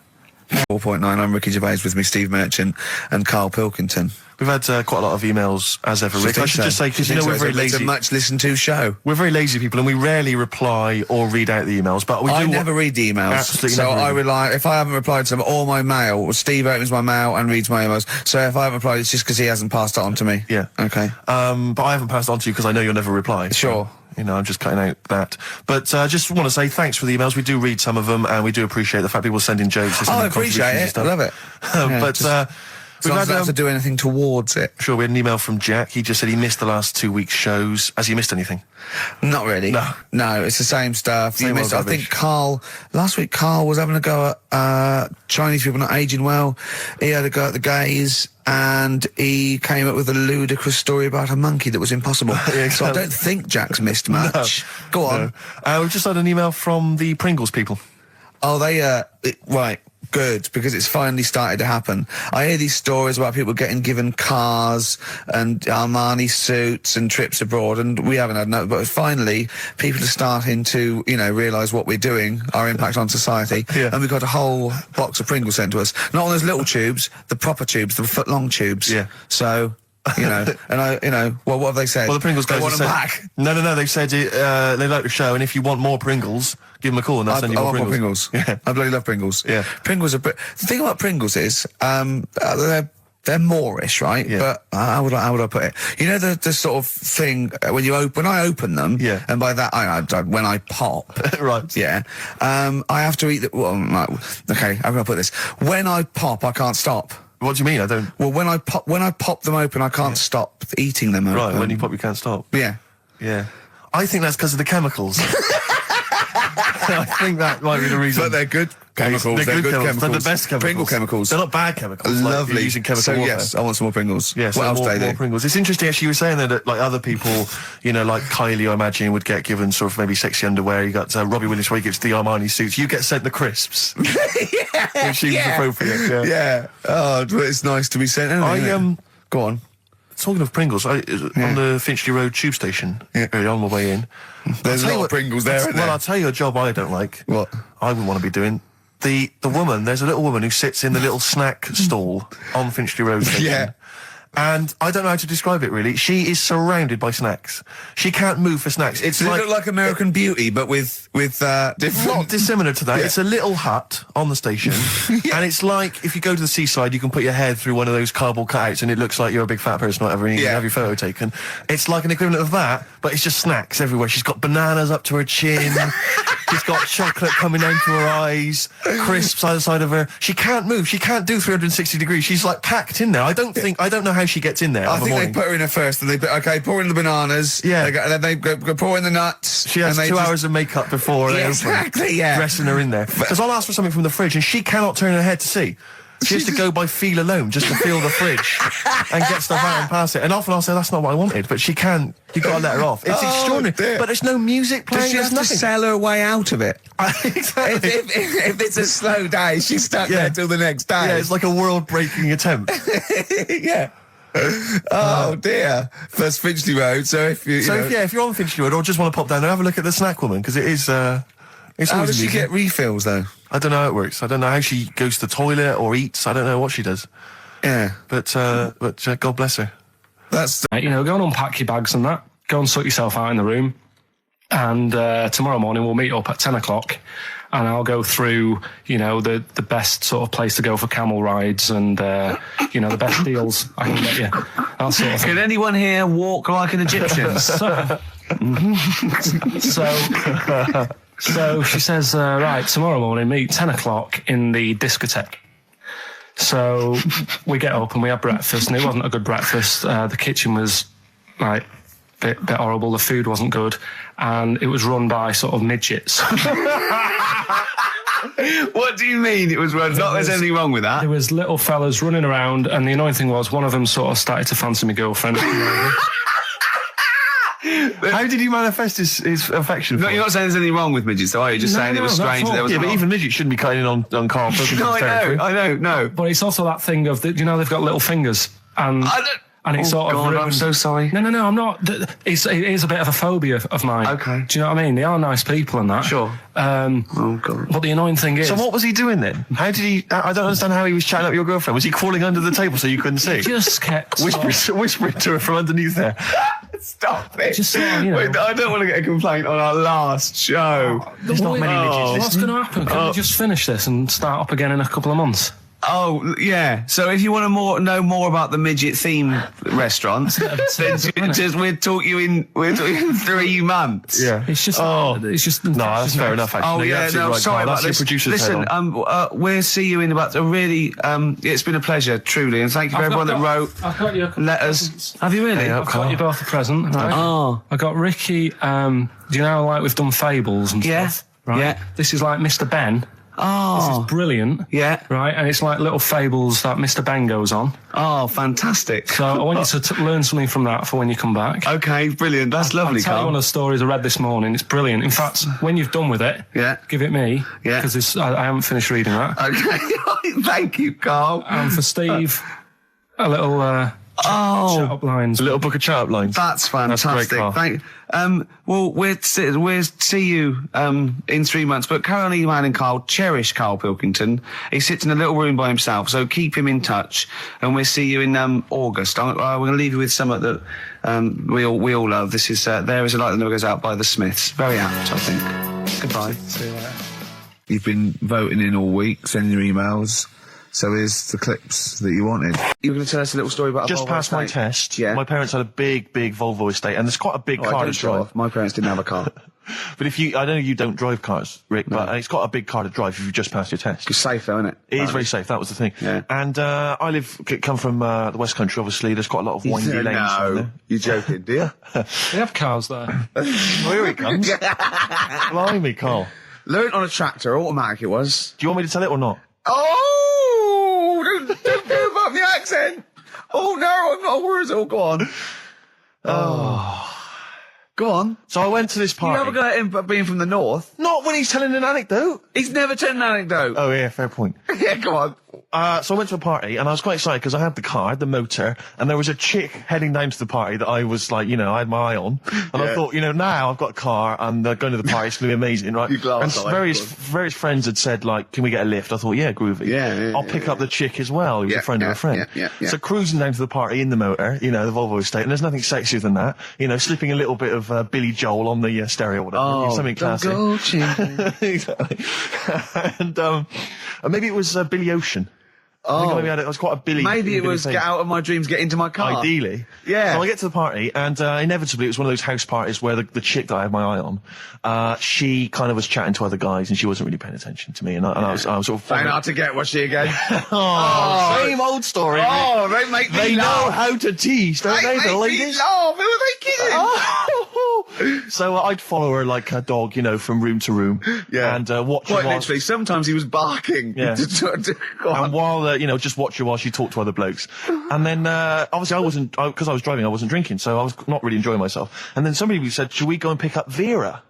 4.9, I'm Ricky Gervais, with me Steve Merchant and Karl Pilkington. We've had quite a lot of emails, as ever, Rick. I should just say, because we're very lazy. It's a much listened to show. We're very lazy people, and we rarely reply or read out the emails, but I never read the emails. Absolutely so never I rely, if I haven't replied to them, or my mail, Steve opens my mail and reads my emails. So if I haven't replied, it's just because he hasn't passed it on to me. Yeah. Okay. But I haven't passed it on to you because I know you'll never reply. Sure. So, I'm just cutting out that. But just want to say thanks for the emails. We do read some of them, and we do appreciate the fact people send in jokes. I appreciate it. I love it. We've don't have to do anything towards it. Sure, we had an email from Jack. He just said he missed the last 2 weeks' shows. Has he missed anything? Not really. No, it's the same stuff. I think last week Karl was having a go at Chinese people not aging well. He had a go at the gays, and he came up with a ludicrous story about a monkey that was impossible. Yeah, exactly. So I don't think Jack's missed much. No. Go on. We've just had an email from the Pringles people. Oh, they, right. good because it's finally started to happen. I hear these stories about people getting given cars and Armani suits and trips abroad, and we haven't had no. But finally, people are starting to, realise what we're doing, our impact on society, and we've got a whole box of Pringles sent to us. Not on those little tubes, the proper tubes, the foot-long tubes. Yeah. So. And what have they said? Well, the Pringles guys want them back. No, they've said they like the show, and if you want more Pringles, give them a call and they'll send you more Pringles. Yeah. I bloody love Pringles. Yeah. Pringles are... The thing about Pringles is, they're Moorish, right? Yeah. But how would I put it? You know the sort of thing when I open them, and by that when I pop, right? Yeah, I have to eat the. Well, okay, how can I put this? When I pop, I can't stop. What do you mean? I don't. Well, when I pop them open, I can't stop eating them. Right, when you pop, you can't stop. Yeah, yeah. I think that's because of the chemicals. I think that might be the reason. But they're good chemicals. They're good chemicals. They're the best chemicals. Pringle chemicals. They're not bad chemicals. Lovely. Like using chemical so warfare. Yes, I want some more Pringles. Yes, what else more, do they more do? Pringles. It's interesting actually you were saying that like other people, like Kylie, I imagine, would get given sort of maybe sexy underwear. You got Robbie Williams where he gets the Armani suits. You get sent the crisps. Yeah. Which seems appropriate. Yeah. Oh, it's nice to be sent. Go on. Talking of Pringles, on the Finchley Road tube station, early on my way in, there's a lot of Pringles there, isn't there? Well, I'll tell you a job I don't like. What? I wouldn't want to be doing. The woman, there's a little woman who sits in the little snack stall on Finchley Road station. Yeah. And I don't know how to describe it, really. She is surrounded by snacks. She can't move for snacks. Does it look like American Beauty, but with different... Not dissimilar to that. Yeah. It's a little hut on the station. And it's like, if you go to the seaside, you can put your head through one of those cardboard cutouts and it looks like you're a big fat person or whatever, and you can have your photo taken. It's like an equivalent of that, but it's just snacks everywhere. She's got bananas up to her chin. She's got chocolate coming down to her eyes, crisps either side of her. She can't move. She can't do 360 degrees. She's like packed in there. I don't know how she gets in there. I think they put her in there first, and pour in the bananas. Yeah. And then they go pour in the nuts. She has 2 hours of makeup before they exactly, dressing her in there. Because I'll ask for something from the fridge, and she cannot turn her head to see. She has to go by feel alone, just to feel the fridge and get stuff out and pass it. And often I'll say, that's not what I wanted, but she can't. You've got to let her off. It's extraordinary. Dear. But there's no music playing. Does she have to sell her way out of it? Exactly. If it's a slow day, she's stuck there till the next day. Yeah, it's like a world-breaking attempt. Yeah. Oh dear. That's Finchley Road. So if you're on Finchley Road or just want to pop down there, have a look at the snack woman, because it is. It's how does she get refills though? I don't know how it works. I don't know how she goes to the toilet or eats. I don't know what she does. Yeah. But God bless her. That's go and unpack your bags and that. Go and sort yourself out in the room. And tomorrow morning we'll meet up at 10 o'clock. And I'll go through, the best sort of place to go for camel rides and, the best deals I can get you. That sort of thing. Can anyone here walk like an Egyptian? So she says, right, tomorrow morning, meet 10 o'clock in the discotheque. So we get up and we have breakfast, and it wasn't a good breakfast. The kitchen was, like, bit horrible. The food wasn't good. And it was run by sort of midgets. What do you mean it was run? There's anything wrong with that. There was little fellas running around, and the annoying thing was one of them sort of started to fancy my girlfriend. How did he manifest his affection? No, you're not saying there's anything wrong with midgets, though, are you? Just saying it was strange. There was but even midgets shouldn't be cutting in on Karl Pilkington's territory. I know. But it's also that thing of, they've got little fingers, and it's sort of ruined. I'm so sorry. No, I'm not. It is a bit of a phobia of mine. Okay. Do you know what I mean? They are nice people and that. Sure. Oh, God. But the annoying thing is... So what was he doing then? How did he... I don't understand how he was chatting up your girlfriend. Was he crawling under the table so you couldn't see? Just kept... Whispering to her from underneath there. Stop it. Just sort of, Wait, I don't want to get a complaint on our last show. There's not many midgets. What's going to happen? Can we just finish this and start up again in a couple of months? Oh, yeah. So if you want to know more about the midget theme restaurants, then we'll talk you in 3 months. Yeah. It's just... No, that's fair enough, actually. Oh, yeah, no, sorry about this. Listen, we'll see you in about a really... it's been a pleasure, truly, and thank you for everyone that wrote letters. Have you really? I've got you both a present. Right? Oh. I got Ricky, do you know, like we've done fables and stuff? Right? Yeah. This is like Mr. Ben. Oh. This is brilliant. Yeah. Right, and it's like little fables that Mr. Ben goes on. Oh, fantastic. So I want you to learn something from that for when you come back. Okay, brilliant. That's lovely, I'll tell you Carl. one of the stories I read this morning. It's brilliant. In fact, when you've done with it, give it me. Yeah. Because I haven't finished reading that. Okay. Thank you, Carl. And for Steve, a little chat-up lines. A little book of chat-up lines. That's fantastic. That's great, Thank. Well, we'll see you in 3 months. But carry on emailing Carl. Cherish Karl Pilkington. He sits in a little room by himself, so keep him in touch. And we'll see you in August. We're going to leave you with something that we all love. This is There Is a Light That Never Goes Out by the Smiths. Very apt, I think. Goodbye. See you later. You've been voting in all week, sending your emails. So here's the clips that you wanted. You were going to tell us a little story about Just Volvo passed my estate. test. Yeah. My parents had a big Volvo estate, and there's quite a big I car don't to drive. drive. My parents didn't have a car. But I know you don't drive cars, Rick, but it's got a big car to drive if you've just passed your test. It's safe though, isn't it? It is very safe, that was the thing. Yeah. And I come from the West Country, obviously. There's quite a lot of windy lanes. No, you're joking, do you? They have cars there. Oh, here he comes. Blimey, Carl. Learned on a tractor, automatic it was. Do you want me to tell it or not? Oh! Don't go above the accent! Oh no, I'm not worried. Oh, go on. Go on. So I went to this party. You have a go at him being from the north. Not when he's telling an anecdote. He's never told an anecdote. Oh, yeah, fair point. Yeah, go on. So I went to a party, and I was quite excited because I had the car, the motor, and there was a chick heading down to the party that I was like, I had my eye on. And I thought, now I've got a car, and going to the party, it's going to be amazing, right? You glass and eye, various friends had said, like, can we get a lift? I thought, yeah, groovy. Yeah, I'll pick up the chick as well, who's a friend of a friend. Yeah. So cruising down to the party in the motor, the Volvo estate, and there's nothing sexier than that. Slipping a little bit of Billy Joel on the stereo or whatever. Oh, something classic. Go children. Exactly. And maybe it was Billy Ocean. I think maybe it was quite a Billy. Maybe it Billy was thing. get out of my dreams, get into my car. Ideally. Yeah. So I get to the party, and inevitably it was one of those house parties where the chick that I had my eye on, she kind of was chatting to other guys, and she wasn't really paying attention to me, and I was sort of... Found out to get, was she again? Same old story. Oh, they make me They laugh. know how to tease, don't they, the ladies? Laugh. Who are they kidding? So I'd follow her like a dog, from room to room. Yeah. And watch her Quite while... literally. Sometimes he was barking. Yeah. Go on. And while, just watch her while she talked to other blokes. And then, obviously because I was driving, I wasn't drinking, so I was not really enjoying myself. And then somebody said, should we go and pick up Vera?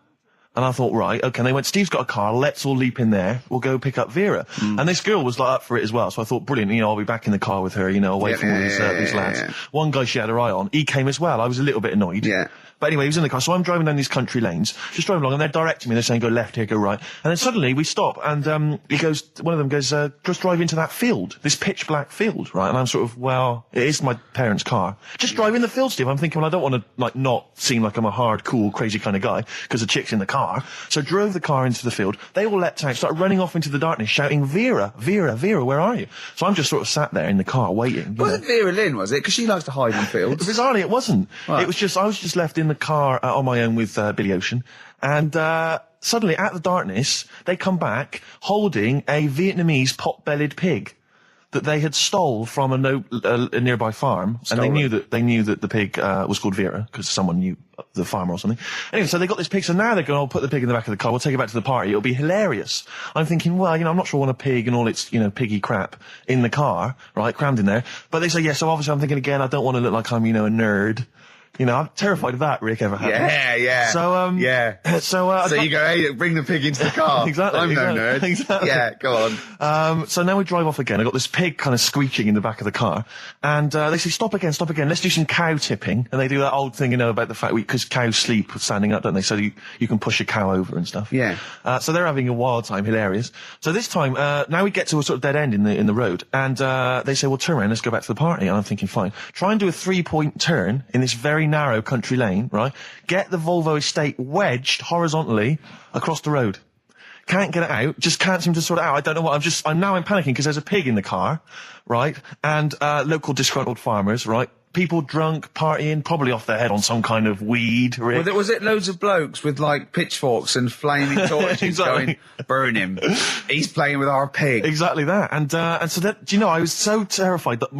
And I thought, right, okay. And they went, Steve's got a car, let's all leap in there, we'll go pick up Vera. And this girl was like up for it as well, so I thought, brilliant, I'll be back in the car with her, away from all these lads. Yeah. One guy she had her eye on, he came as well, I was a little bit annoyed. Yeah. But anyway, he was in the car, so I'm driving down these country lanes, just driving along, and they're directing me, they're saying, go left here, go right. And then suddenly we stop, and one of them goes, just drive into that field, this pitch black field, right? And I'm sort of, well, it is my parents' car. Just drive in the field, Steve. I'm thinking, well, I don't want to, not seem like I'm a hard, cool, crazy kind of guy, because the chick's in the car. So drove the car into the field, they all leapt out, started running off into the darkness, shouting, Vera, Vera, Vera, where are you? So I'm just sort of sat there in the car, waiting. Wasn't Vera Lynn, was it? Because she likes to hide in fields. Bizarrely, it wasn't. Right. It was just, I was just left in the car on my own with Billy Ocean, and suddenly, at the darkness, they come back holding a Vietnamese pot-bellied pig that they had stole from a nearby farm, and they knew that the pig was called Vera because someone knew the farmer or something. Anyway, so they got this pig, so now they're going, I'll put the pig in the back of the car, we'll take it back to the party, it'll be hilarious. I'm thinking, well, I'm not sure I want a pig and all its, piggy crap in the car, right, crammed in there. But they say, yeah, so obviously I'm thinking again, I don't want to look like I'm, a nerd. I'm terrified of that, Rick, ever happened. Yeah. So, yeah. So you go, hey, bring the pig into the car. Exactly. I'm no nerd. Exactly. Yeah, go on. So now we drive off again. I got this pig kind of squeaking in the back of the car. And, they say, stop again. Let's do some cow tipping. And they do that old thing, about the fact because cows sleep standing up, don't they? So you can push a cow over and stuff. Yeah. So they're having a wild time, hilarious. So this time, now we get to a sort of dead end in the road. And, they say, well, turn around, let's go back to the party. And I'm thinking, fine. Try and do a 3-point turn in this very narrow country lane, right? Get the Volvo estate wedged horizontally across the road. Can't get it out. Just can't seem to sort it out. I don't know what. I'm panicking because there's a pig in the car, right? And, local disgruntled farmers, right? people drunk, partying, probably off their head on some kind of weed, Rick. Was it loads of blokes with, like, pitchforks and flaming torches Exactly. going, burn him. He's playing with our pig. Exactly that. And so that, do you know, I was so terrified that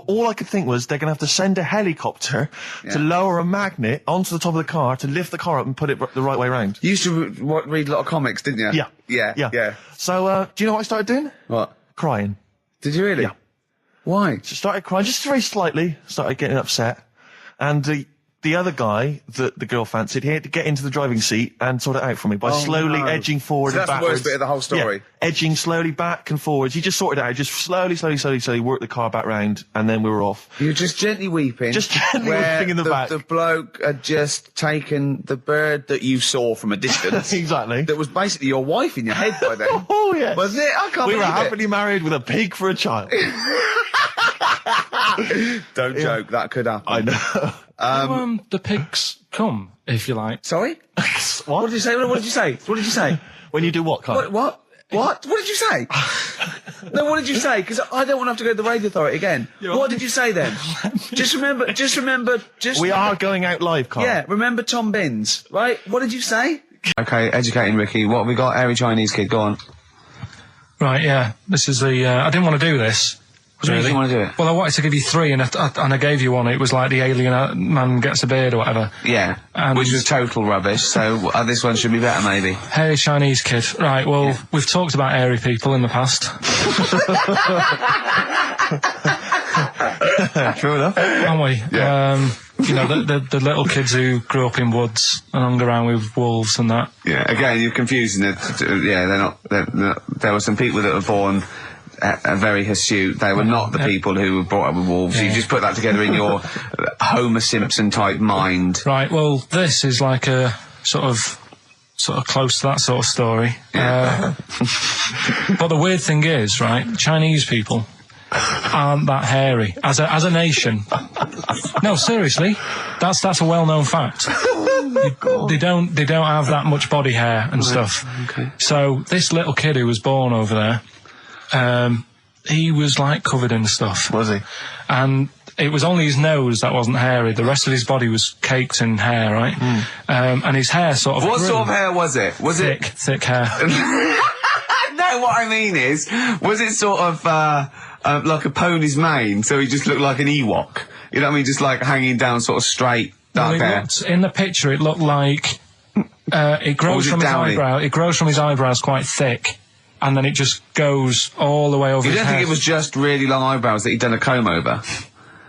all I could think was they're going to have to send a helicopter to lower a magnet onto the top of the car to lift the car up and put it the right way round. You used to read a lot of comics, didn't you? Yeah. So, do you know what I started doing? What? Crying. Did you really? Yeah. Why? Just started crying, just very slightly, started getting upset. And the other guy that the girl fancied, he had to get into the driving seat and sort it out for me by slowly edging forward and backwards. That's the worst bit of the whole story. Yeah, edging slowly back and forwards. He just sorted it out, just slowly worked the car back round, and then we were off. You were just gently weeping. Just gently weeping in the back. The bloke had just taken the bird that you saw from a distance. Exactly. That was basically your wife in your head by then. Oh, yeah. Was it? I can't We believe were it. happily married with a pig for a child. Don't joke, that could happen. I know. The pigs come, if you like. Sorry? What did you say? What did you say? What did you say? When you do what, Carl? What? What did you say? No, what did you say? Because I don't want to have to go to the radio authority again. What did you say then? Just remember. We are going out live, Carl. Yeah, remember Tom Binns, right? What did you say? Okay, educating Ricky. What have we got? Airy Chinese kid, go on. Right, yeah. This is the... I didn't want to do this. What do you mean you want to do it? Well, I wanted to give you 3, and I gave you one. It was like the alien man gets a beard or whatever. Yeah, which was total rubbish, so this one should be better, maybe. Hairy Chinese kid. Right, well, we've talked about hairy people in the past. True enough. Haven't we? Yeah. You know, the little kids who grew up in woods and hung around with wolves and that. Yeah, again, you're confusing it. Yeah, they're not... There were some people that were born... very hirsute. They were not the people who were brought up with wolves. You just put that together in your Homer Simpson type mind. Right, well, this is like a sort of close to that sort of story. But the weird thing is, right, Chinese people aren't that hairy as a nation. No, seriously, that's a well-known fact. They don't have that much body hair and stuff. Okay. So this little kid who was born over there, he was like covered in stuff. Was he? And it was only his nose that wasn't hairy. The rest of his body was caked in hair, right? And his hair sort of What grew. sort of hair was it? Was thick hair. No, what I mean is, was it sort of like a pony's mane, so he just looked like an Ewok? You know what I mean? Just like hanging down sort of straight, dark hair. In the picture, it looked like it grows from his eyebrow. It grows from his eyebrows quite thick. And then it just goes all the way over his head. You don't think it was just really long eyebrows that he'd done a comb over?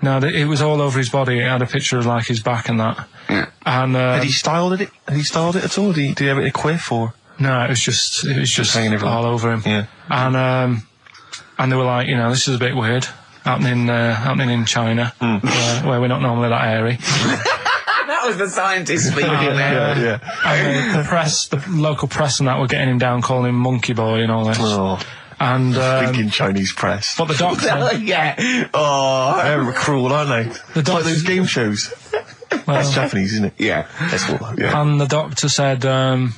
No, it was all over his body. It had a picture of, like, his back and that. Yeah. And, Had he styled it? Had he styled it at all? Did he have it a quiff or? No, it was just hanging all over him. Yeah. And they were like, you know, this is a bit weird. Happening in China, where we're not normally that hairy. That was the scientist speaking there. And the local press and that were getting him down, calling him monkey boy and all this. Oh. And thinking Chinese press. But the doctor, Yeah. Oh, They're cruel, aren't they? It's like those game shows. That's Japanese, isn't it? yeah. That's what. Yeah. and the doctor said, I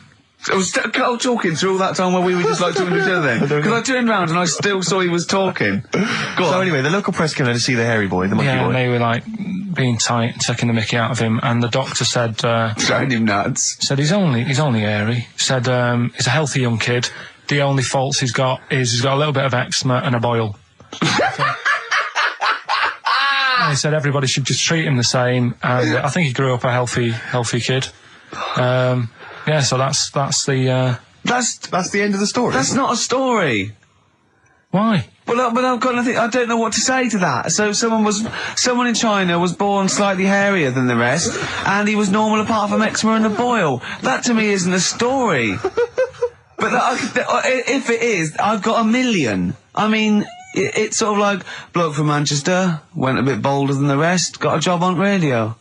was talking through all that time while we were just like talking to each other then. Because I turned around and I still saw he was talking. Go on. So anyway, the local press came in to see the hairy boy, the monkey boy. and they were like being tight, taking the mickey out of him, and the doctor said, Throwing him nuts. said he's only hairy. Said he's a healthy young kid. The only faults he's got is he's got a little bit of eczema and a boil. And he said everybody should just treat him the same, and I think he grew up a healthy kid. Yeah, so that's the. That's the end of the story. That's not a story. Why? But I've got nothing. I don't know what to say to that. So someone in China was born slightly hairier than the rest, and he was normal apart from eczema and a boil. That to me isn't a story. But if it is, I've got a million. I mean, it's sort of like bloke from Manchester went a bit bolder than the rest, got a job on radio.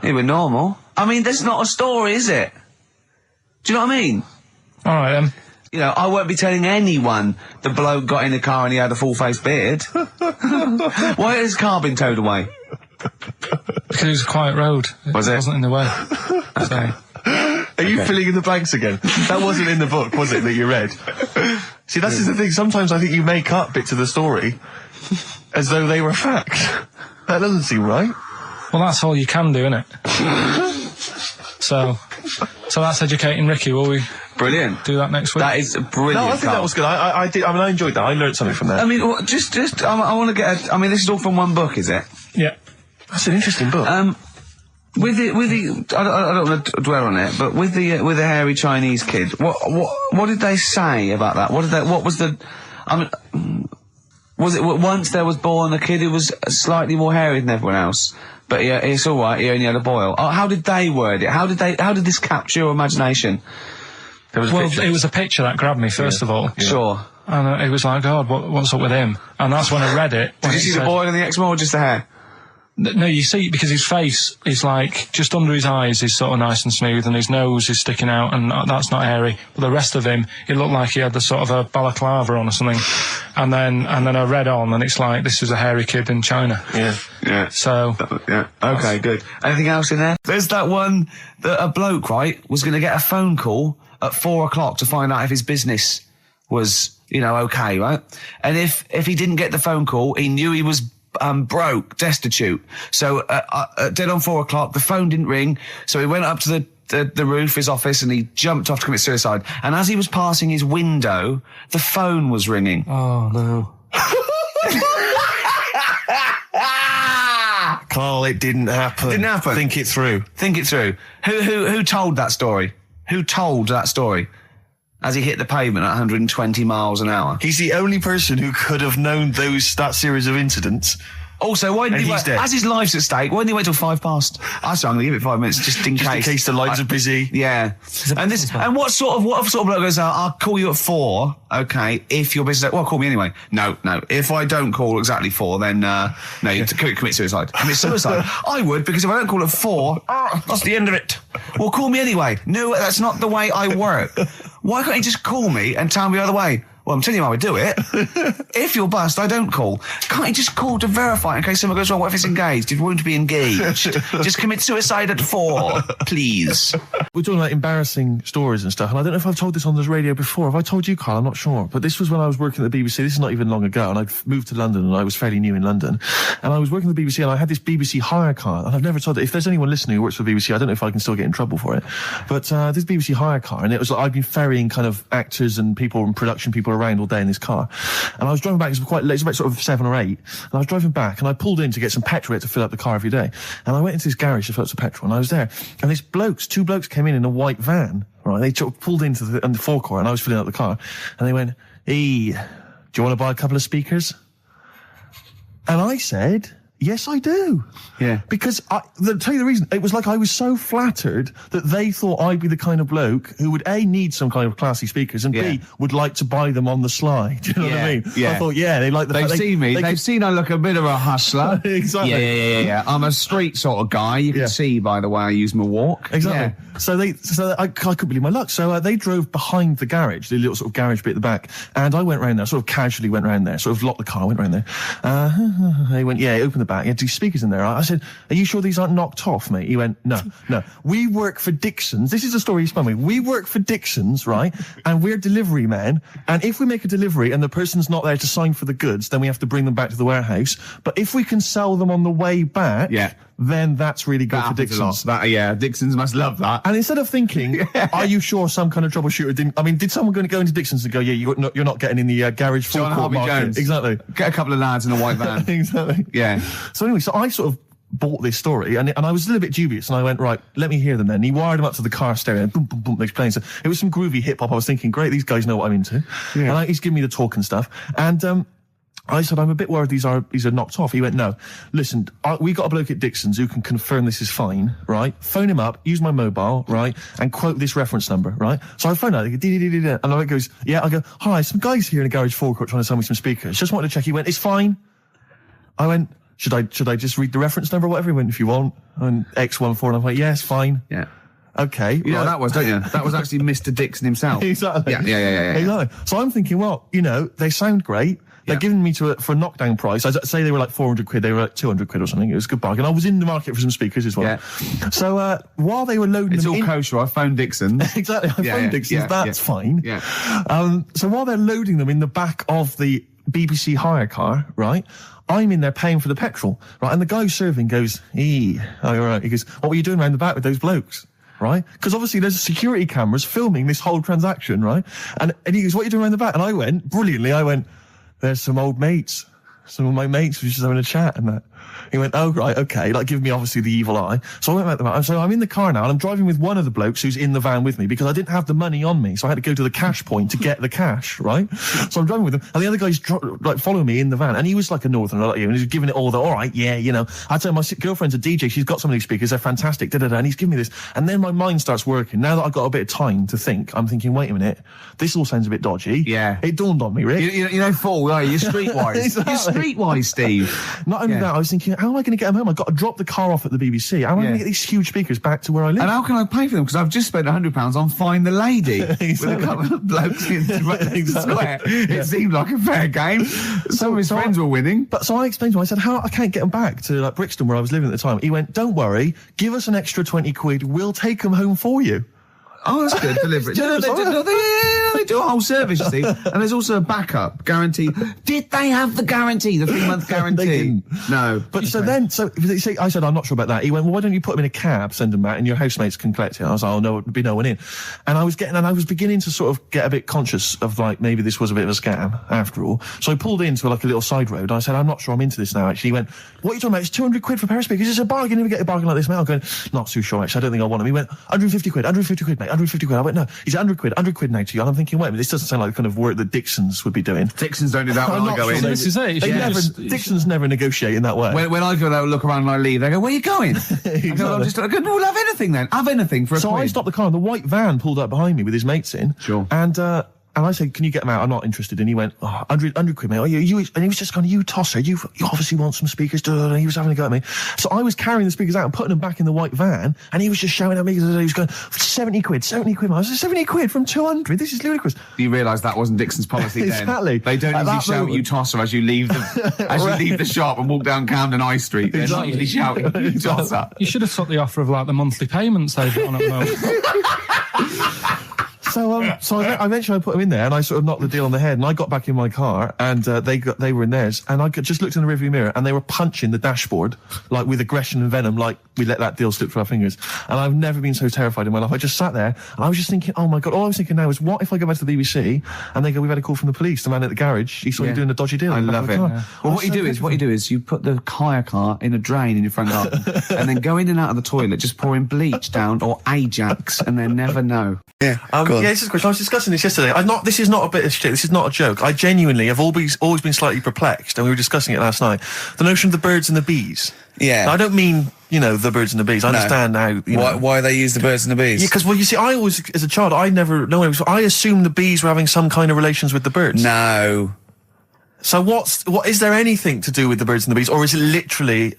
He was normal. I mean, that's not a story, is it? Do you know what I mean? All right then. You know, I won't be telling anyone the bloke got in the car and he had a full-face beard. Why has his car been towed away? Because it was a quiet road. It wasn't in the way. So. Are you filling in the blanks again? That wasn't in the book, was it, that you read? See, that's the thing. Sometimes I think you make up bits of the story as though they were fact. That doesn't seem right. Well, that's all you can do, isn't it? So that's educating Ricky. Will we brilliant do that next week? That is brilliant. No, I think that was good. I did. I mean, I enjoyed that. I learned something from that. I mean, I want to get. I mean, this is all from one book, is it? Yeah. That's an interesting book. With the, I don't want to dwell on it, but with the hairy Chinese kid, what did they say about that? What was the, I mean, was it once there was born a kid who was slightly more hairy than everyone else, but yeah, it's all right, he only had a boil. How did they word it? How did this capture your imagination? It was a picture that grabbed me first of all. Yeah. Sure. And it was like, God, what's up with him? And that's when I read it. Did you see the boil in the eczema or just the hair? No, you see, because his face is like, just under his eyes is sort of nice and smooth, and his nose is sticking out, and that's not hairy. But the rest of him, it looked like he had the sort of a balaclava on or something. And then I read on, and it's like, this is a hairy kid in China. Yeah. Yeah. So. Yeah. Okay, good. Anything else in there? There's that one that a bloke, right, was going to get a phone call at 4 o'clock to find out if his business was, okay, right? And if he didn't get the phone call, he knew he was broke, destitute. So dead on 4 o'clock, the phone didn't ring, so he went up to the roof of his office and he jumped off to commit suicide. And as he was passing his window, the phone was ringing. Oh no. Carl, it didn't happen. Didn't happen. Think it through. Think it through. Who told that story? Who told that story? As he hit the pavement at 120 miles an hour. He's the only person who could have known that series of incidents. Also, why didn't he wait? As his life's at stake, why didn't he wait till 5 past? I'm going to give it 5 minutes just in case. Just in case the lines are busy. Yeah. And what sort of bloke goes out, I'll call you at 4, okay, if your business, well, call me anyway. No. If I don't call exactly 4, then, you commit suicide. Commit suicide. I would, because if I don't call at 4, that's the end of it. Well, call me anyway. No, that's not the way I work. Why can't you just call me and tell me the other way? Well, I'm telling you how I do it. If you're bust, I don't call. Can't you just call to verify in case someone goes wrong? What if it's engaged? It won't be engaged. Just commit suicide at 4, please. We're talking about embarrassing stories and stuff, and I don't know if I've told this on this radio before. Have I told you, Carl? I'm not sure. But this was when I was working at the BBC. This is not even long ago, and I'd moved to London, and I was fairly new in London. And I was working at the BBC, and I had this BBC hire car, and I've never told it. If there's anyone listening who works for the BBC, I don't know if I can still get in trouble for it. But this BBC hire car, and it was like I'd been ferrying kind of actors and people and production people around all day in this car. And I was driving back, it was quite late, it was about sort of 7 or 8, and I was driving back, and I pulled in to get some petrol to fill up the car every day. And I went into this garage to fill up some petrol, and I was there, and two blokes came in a white van, right? They pulled into the forecourt, and I was filling up the car, and they went, "Hey, do you want to buy a couple of speakers?" And I said, "Yes, I do." Yeah. Because I'll tell you the reason. It was like I was so flattered that they thought I'd be the kind of bloke who would A, need some kind of classy speakers, and B, would like to buy them on the sly. Do you know what I mean? Yeah. I thought, they like the fact They've seen me. They've seen I look a bit of a hustler. Exactly. Yeah. I'm a street sort of guy. You can see by the way I use my walk. Exactly. Yeah. So I couldn't believe my luck. So they drove behind the garage, the little sort of garage bit at the back, and I went round there, sort of casually went round there, sort of locked the car, went round there. They went, open the back. You had 2 speakers in there. I said, "Are you sure these aren't knocked off, mate?" He went, No. We work for Dixon's. This is the story he spun me. We work for Dixon's, right? And we're delivery men. And if we make a delivery and the person's not there to sign for the goods, then we have to bring them back to the warehouse. But if we can sell them on the way back, then that's really good for Dixon's. Dixon's must love that. And instead of thinking, are you sure some kind of troubleshooter didn't... I mean, did someone go into Dixon's and go, you're not getting in the garage forecourt market? Jones. Exactly. Get a couple of lads in a white van. Exactly. Yeah. So anyway, so I sort of bought this story, and I was a little bit dubious, and I went, right, let me hear them then. And he wired them up to the car stereo, and boom, boom, boom, they're playing. So it was some groovy hip-hop. I was thinking, great, these guys know what I'm into. Yeah. And he's giving me the talk and stuff. And I said, I'm a bit worried these are knocked off. He went, no, listen, we got a bloke at Dixon's who can confirm this is fine, right? Phone him up, use my mobile, right? And quote this reference number, right? So I phone out, and I goes, I go, hi, some guys here in the garage forecourt trying to sell me some speakers. Just wanted to check. He went, it's fine. I went, should I just read the reference number or whatever? He went, if you want. And X14, and I'm like, yes, fine. Yeah. Okay. You know what that was, don't you? That was actually Mr. Dixon himself. Exactly. Yeah. Exactly. So I'm thinking, well, they sound great. They're giving me for a knockdown price. I'd say they were like 400 quid, they were like 200 quid or something. It was a good bargain. I was in the market for some speakers as well. Yeah. So while they were loading it's them all kosher. I phoned Dixon. Exactly. I phoned Dixon. That's fine. Yeah. So while they're loading them in the back of the BBC hire car, right, I'm in there paying for the petrol, right? And the guy who's serving goes, oh, all right. He goes, what were you doing around the back with those blokes? Right? Because obviously there's security cameras filming this whole transaction, right? And he goes, what are you doing around the back? And I went, brilliantly, there's some old mates. Some of my mates were just having a chat and that. He went, oh, right, okay, like giving me obviously the evil eye. So I went back to the van. So I'm in the car now and I'm driving with one of the blokes who's in the van with me because I didn't have the money on me. So I had to go to the cash point to get the cash, right? So I'm driving with him and the other guy's like following me in the van and he was like a northerner like you and he's giving it all the, all right, yeah, you know. I tell him, my girlfriend's a DJ, she's got some of these speakers, they're fantastic, da-da-da, and he's giving me this. And then my mind starts working. Now that I've got a bit of time to think, I'm thinking, wait a minute, this all sounds a bit dodgy. Yeah. It dawned on me, Rick. You know, Paul, you're streetwise. Exactly. You're streetwise, Steve. Not only that, I was thinking, how am I going to get them home? I've got to drop the car off at the BBC. How am I going to get these huge speakers back to where I live? And how can I pay for them? Because I've just spent £100 on Find the Lady Exactly. with a couple of blokes in the square. It seemed like a fair game. Some of his friends were winning. But so I explained to him, I said, I can't get them back to like Brixton where I was living at the time. He went, don't worry, give us an extra 20 quid, we'll take them home for you. Oh, that's good. Deliberate. They do a whole service, you see. And there's also a backup guarantee. Did they have the guarantee, the 3-month guarantee? They didn't. No. But so I said, I'm not sure about that. He went, well, why don't you put them in a cab, send them back, and your housemates can collect it? I was like, oh, no, there'd be no one in. And I was beginning to sort of get a bit conscious of like, maybe this was a bit of a scam after all. So I pulled into like a little side road. And I said, I'm not sure I'm into this now, actually. He went, what are you talking about? It's 200 quid for a pair of speakers. It's a bargain. You never get a bargain like this, mate. I'm going, not too sure, actually. I don't think I want them. He went, 150 quid, mate. 150 quid. I went, no, he's 100 quid now to you. And I'm thinking, wait a minute, this doesn't sound like the kind of work that Dixons would be doing. Dixons don't do that when I go in. This is it. Dixons never negotiate in that way. When I go there, look around and I leave, they go, where are you going? Exactly. I go, no, we'll have anything then. Have anything for a So quid. I stopped the car and the white van pulled up behind me with his mates in. Sure. And I said, can you get them out? I'm not interested. And he went, 100 quid, mate. Oh, and he was just going, you tosser, you obviously want some speakers. And he was having a go at me. So I was carrying the speakers out and putting them back in the white van. And he was just shouting at me. He was going, 70 quid, mate. I was like, 70 quid from 200. This is ludicrous. You realise that wasn't Dixon's policy then. Exactly. They don't usually shout you tosser as you leave the shop and walk down Camden High Street. They're not usually shouting you tosser. You should have took the offer of like the monthly payments they've got on at the moment. So eventually I put them in there and I sort of knocked the deal on the head and I got back in my car and they were in theirs and I just looked in the rearview mirror and they were punching the dashboard like with aggression and venom, like we let that deal slip through our fingers. And I've never been so terrified in my life. I just sat there and I was just thinking, oh my God, all I was thinking now is what if I go back to the BBC and they go, we've had a call from the police, the man at the garage, he saw you doing a dodgy deal. I love it. Well, what you do is you put the hire car in a drain in your front garden and then go in and out of the toilet, just pouring bleach down or Ajax and then never know. Yeah, this is a question. I was discussing this yesterday. This is not a bit of shit. This is not a joke. I genuinely have always been slightly perplexed, and we were discussing it last night. The notion of the birds and the bees. Yeah. Now, I don't mean, the birds and the bees. I understand now. Why they use the birds and the bees? Yeah, because, you see, I always, as a child, I assumed the bees were having some kind of relations with the birds. No. So what is there anything to do with the birds and the bees, or is it literally,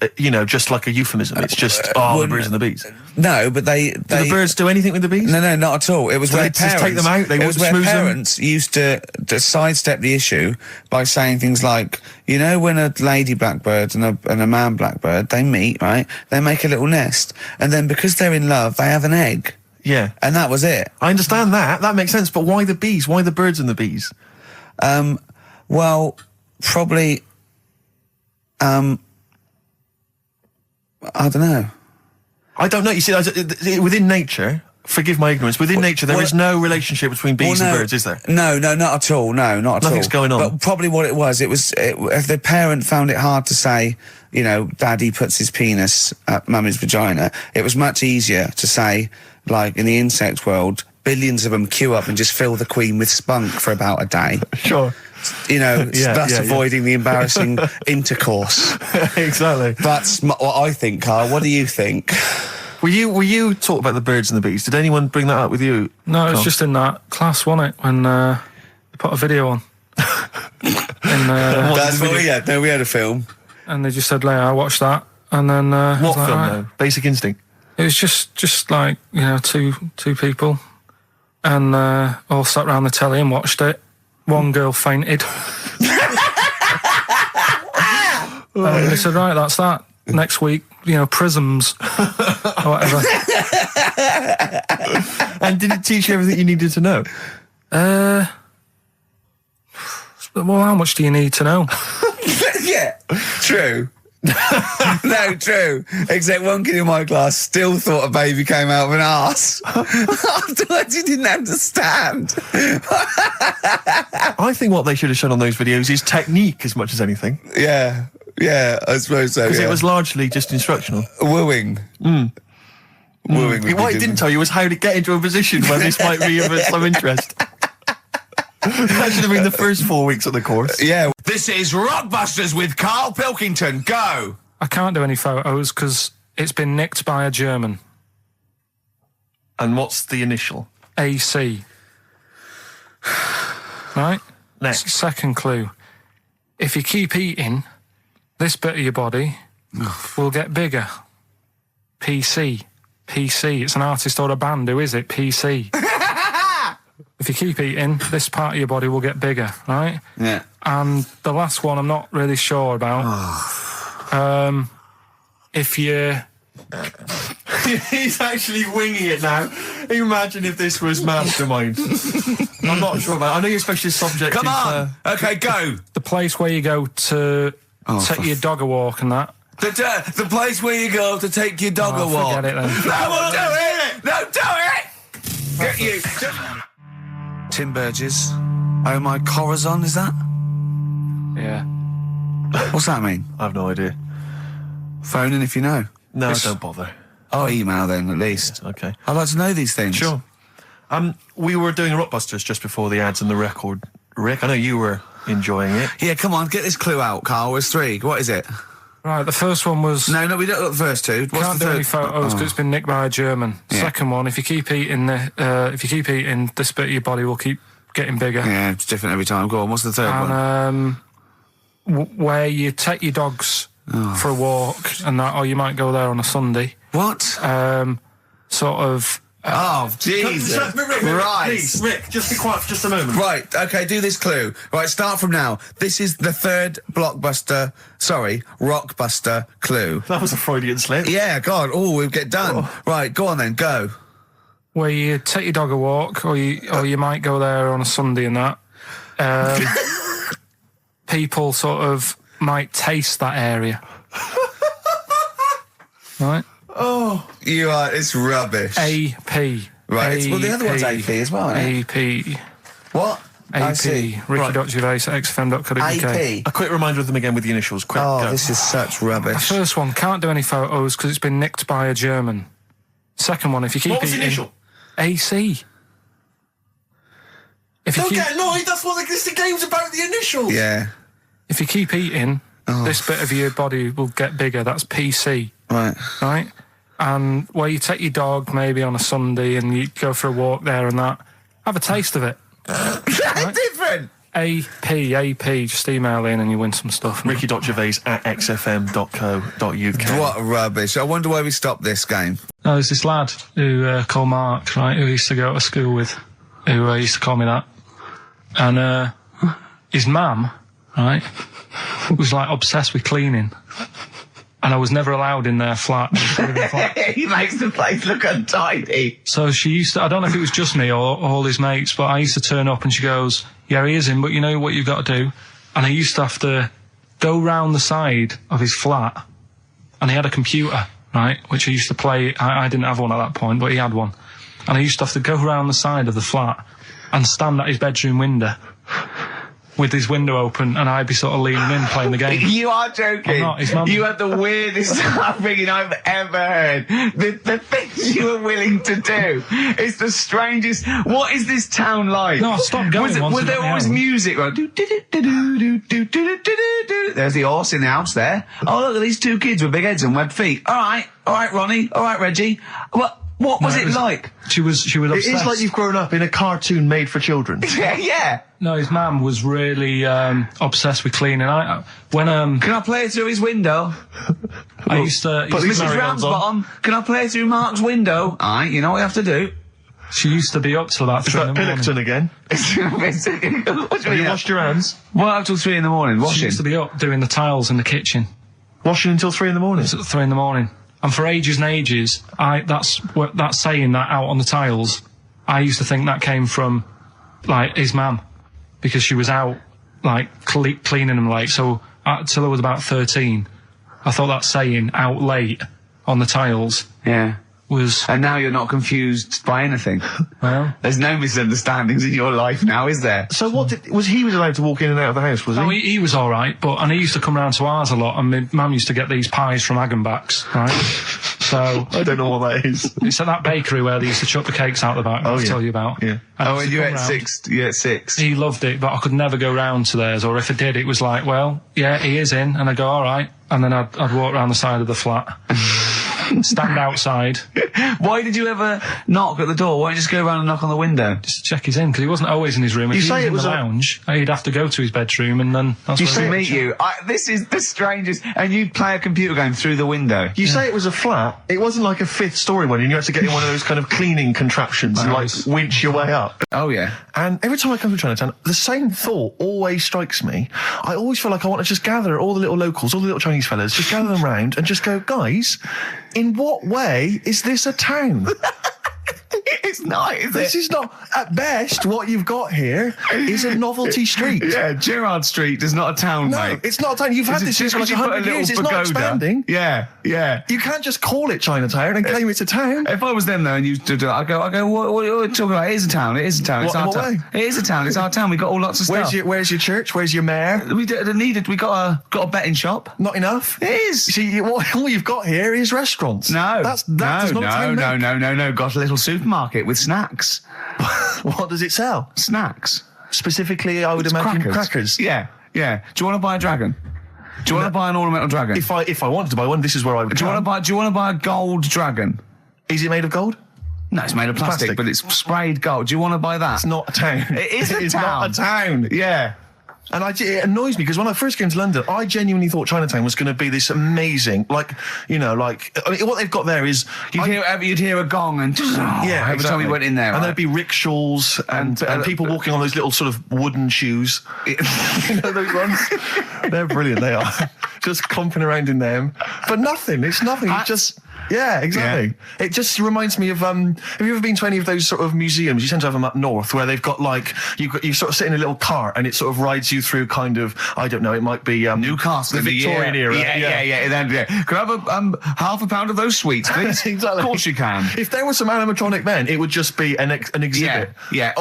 just like a euphemism? It's just, the birds and the bees. No, but do the birds do anything with the bees? No, not at all. It was where just take them out. It was where parents used to sidestep the issue by saying things like, when a lady blackbird and a man blackbird, they meet, right? They make a little nest, and then because they're in love, they have an egg. Yeah, and that was it. I understand that. That makes sense. But why the bees? Why the birds and the bees? Well, probably, I don't know. I don't know. You see, within nature, forgive my ignorance, within nature there is no relationship between bees and birds, is there? No, not at all. No, not at all. Nothing's going on. But probably what it was, if the parent found it hard to say, daddy puts his penis at mummy's vagina, it was much easier to say, like in the insect world, billions of them queue up and just fill the queen with spunk for about a day. Sure. Thus avoiding the embarrassing intercourse. Exactly. That's what I think, Carl. What do you think? Were you taught about the birds and the bees? Did anyone bring that up with you? No, it was just in that class, wasn't it? When they put a video on. That's what we had. No, we had a film. And they just said, I watched that. And then... what film, though? Basic Instinct? It was just like, two people. And all sat around the telly and watched it. One girl fainted. And they said, right, that's that. Next week, prisms or whatever. And did it teach you everything you needed to know? Well, how much do you need to know? Yeah. True. No, true. Except one kid in my class still thought a baby came out of an arse. Afterwards, he didn't understand. I think what they should have shown on those videos is technique as much as anything. Yeah, I suppose so. Because it was largely just instructional. Wooing. Wooing. What it didn't tell you was how to get into a position where this might be of some interest. That should have been the first 4 weeks of the course. Yeah. This is Rockbusters with Karl Pilkington. Go! I can't do any photos because it's been nicked by a German. And what's the initial? AC. Right? Next. Second clue. If you keep eating, this bit of your body will get bigger. PC. PC. It's an artist or a band. Who is it? PC. If you keep eating, this part of your body will get bigger, right? Yeah. And the last one I'm not really sure about. If you... He's actually winging it now. Imagine if this was Mastermind. I'm not sure about it. I know you're especially subject. Come on! Okay, go! The place where you go to take your dog a walk and that. The place where you go to take your dog a walk. Forget it then. No, do it! No, do it! Get you! Tim Burgess. Oh my Corazon, is that? Yeah. What's that mean? I have no idea. Phone in if you know. No, don't bother. Oh, email then, at least. Okay. I'd like to know these things. Sure. We were doing Rockbusters just before the ads and the record. Rick, I know you were enjoying it. Yeah, come on, get this clue out, Carl. There's 3. What is it? Right, the first one was... No, we don't look at the first 2. What's Can't the do third? any photos because it's been nicked by a German. Yeah. Second one, if you keep eating, this bit of your body will keep getting bigger. Yeah, it's different every time. Go on, what's the third one? Where you take your dogs for a walk and that, or you might go there on a Sunday. What? Sort of... oh, Jesus. Rick, please, Rick, just be quiet for just a moment. Right, okay, do this clue. Right, start from now. This is the third Rockbuster clue. That was a Freudian slip. Yeah, God, we'll get done. Right, go on then, go. Where you take your dog a walk, or you might go there on a Sunday and that. People sort of might taste that area. Right? Oh. It's rubbish. AP. Right, well, the other one's AP as well, isn't it? AP. What? AP. Ricky.Gervais at XFM.co.uk. AP. A quick reminder of them again with the initials. Quick, go. This is such rubbish. The first one, can't do any photos because it's been nicked by a German. Second one, if you keep What was the eating... initial? AC. Don't get annoyed, that's what the game's about, the initials. Yeah. If you keep eating, this bit of your body will get bigger. That's PC. Right. Right? And where you take your dog maybe on a Sunday and you go for a walk there and that, have a taste of it. Right? Different. AP, just email in and you win some stuff. Ricky.Gervais at xfm.co.uk. What rubbish. I wonder why we stopped this game. No, there's this lad who called Mark, right, who I used to go to school with, who used to call me that. And his mum, right, was like obsessed with cleaning. And I was never allowed in their flat. He makes the place look untidy. So she used to, I don't know if it was just me or all his mates, but I used to turn up and she goes, yeah, he is in, but you know what you've got to do? And I used to have to go round the side of his flat, and he had a computer, right, which I used to play. I didn't have one at that point, but he had one. And I used to have to go round the side of the flat and stand at his bedroom window with his window open, and I'd be sort of leaning in playing the game. You are joking. I'm not. His mum... You had the weirdest upbringing I've ever heard. The things you were willing to do. It's the strangest. What is this town like? No, stop going. Was there always music? Right? There's the horse in the house there. Oh, look at these 2 kids with big heads and webbed feet. All right, Ronnie. All right, Reggie. What was it like? She was obsessed. It is like you've grown up in a cartoon made for children. Yeah. No, his mum was really obsessed with cleaning. Can I play through his window? I used to... Mrs. Ramsbottom, can I play through Mark's window? Aye, you know what you have to do. She used to be up till about 3 in the morning. Pilkington again? Have you washed your hands? What, up till 3 in the morning? Washing? She used to be up doing the tiles in the kitchen. Washing until 3 in the morning? It's at 3 in the morning. And for ages and ages, that's saying that out on the tiles, I used to think that came from, like, his mum. Because she was out, like, cleaning them, like, so till I was about 13. I thought that saying "out late" on the tiles was... And now you're not confused by anything. Well, there's no misunderstandings in your life now, is there? So he was allowed to walk in and out of the house, was he? Oh, he was all right, and he used to come round to ours a lot, and my mum used to get these pies from Hagenbach's, right? So I don't know what that is. It's at that bakery where they used to chuck the cakes out the back. I'll tell you about. Yeah. And you at 6? You at 6? He loved it, but I could never go round to theirs, or if I did, it was like, well, yeah, he is in, and I'd go, all right, and then I'd walk round the side of the flat. Stand outside. Why did you ever knock at the door? Why don't you just go around and knock on the window? Just to check he's in, because he wasn't always in his room. If he was in the lounge, he'd have to go to his bedroom, and then that's Just to meet you. This is the strangest. And you play a computer game through the window. You say it was a flat. It wasn't like a 5th story one, and you had to get in one of those kind of cleaning contraptions and like winch your way up. Oh yeah. And every time I come to Chinatown, the same thought always strikes me. I always feel like I want to just gather all the little locals, all the little Chinese fellas, just gather them round and just go, guys, in what way is this a town? It's not, is it? This is not, at best, what you've got here is a novelty street. Yeah, Gerrard Street is not a town, No, mate. it's not a town. You've had this for like 100 years. It's not expanding. Yeah. You can't just call it Chinatown and claim it's a town. If I was them though and you did it, I go, what are you talking about? It is a town. It is a town. It's our town. It is a town. It's our town. We got all lots of stuff. Where's your church? Where's your mayor? We got a betting shop. Not enough. It is. See, all you've got here is restaurants. No. No. Got a little supermarket with snacks. What does it sell? Snacks. Specifically, I would imagine crackers. Yeah. Do you want to buy a dragon? Do you want to buy an ornamental dragon? If I wanted to buy one, this is where I would. Do you want to buy a gold dragon? Is it made of gold? No, it's made of plastic, but it's sprayed gold. Do you want to buy that? It's not a town. It is a town. It's not a town. Yeah. And it annoys me because when I first came to London, I genuinely thought Chinatown was going to be this amazing, what they've got there is you'd hear a gong and every time we went in there, and there'd be rickshaws and people walking on those little sort of wooden shoes. You know those ones? They're brilliant. They are just clomping around in them, but nothing. It's nothing. It's just. Yeah, exactly. Yeah. It just reminds me of, have you ever been to any of those sort of museums? You tend to have them up north where they've got like, you sort of sit in a little cart and it sort of rides you through kind of, I don't know, it might be Newcastle, the Victorian era. Yeah. Can I have half a pound of those sweets, please? Exactly. Of course you can. If there was some animatronic then, it would just be an exhibit. Yeah.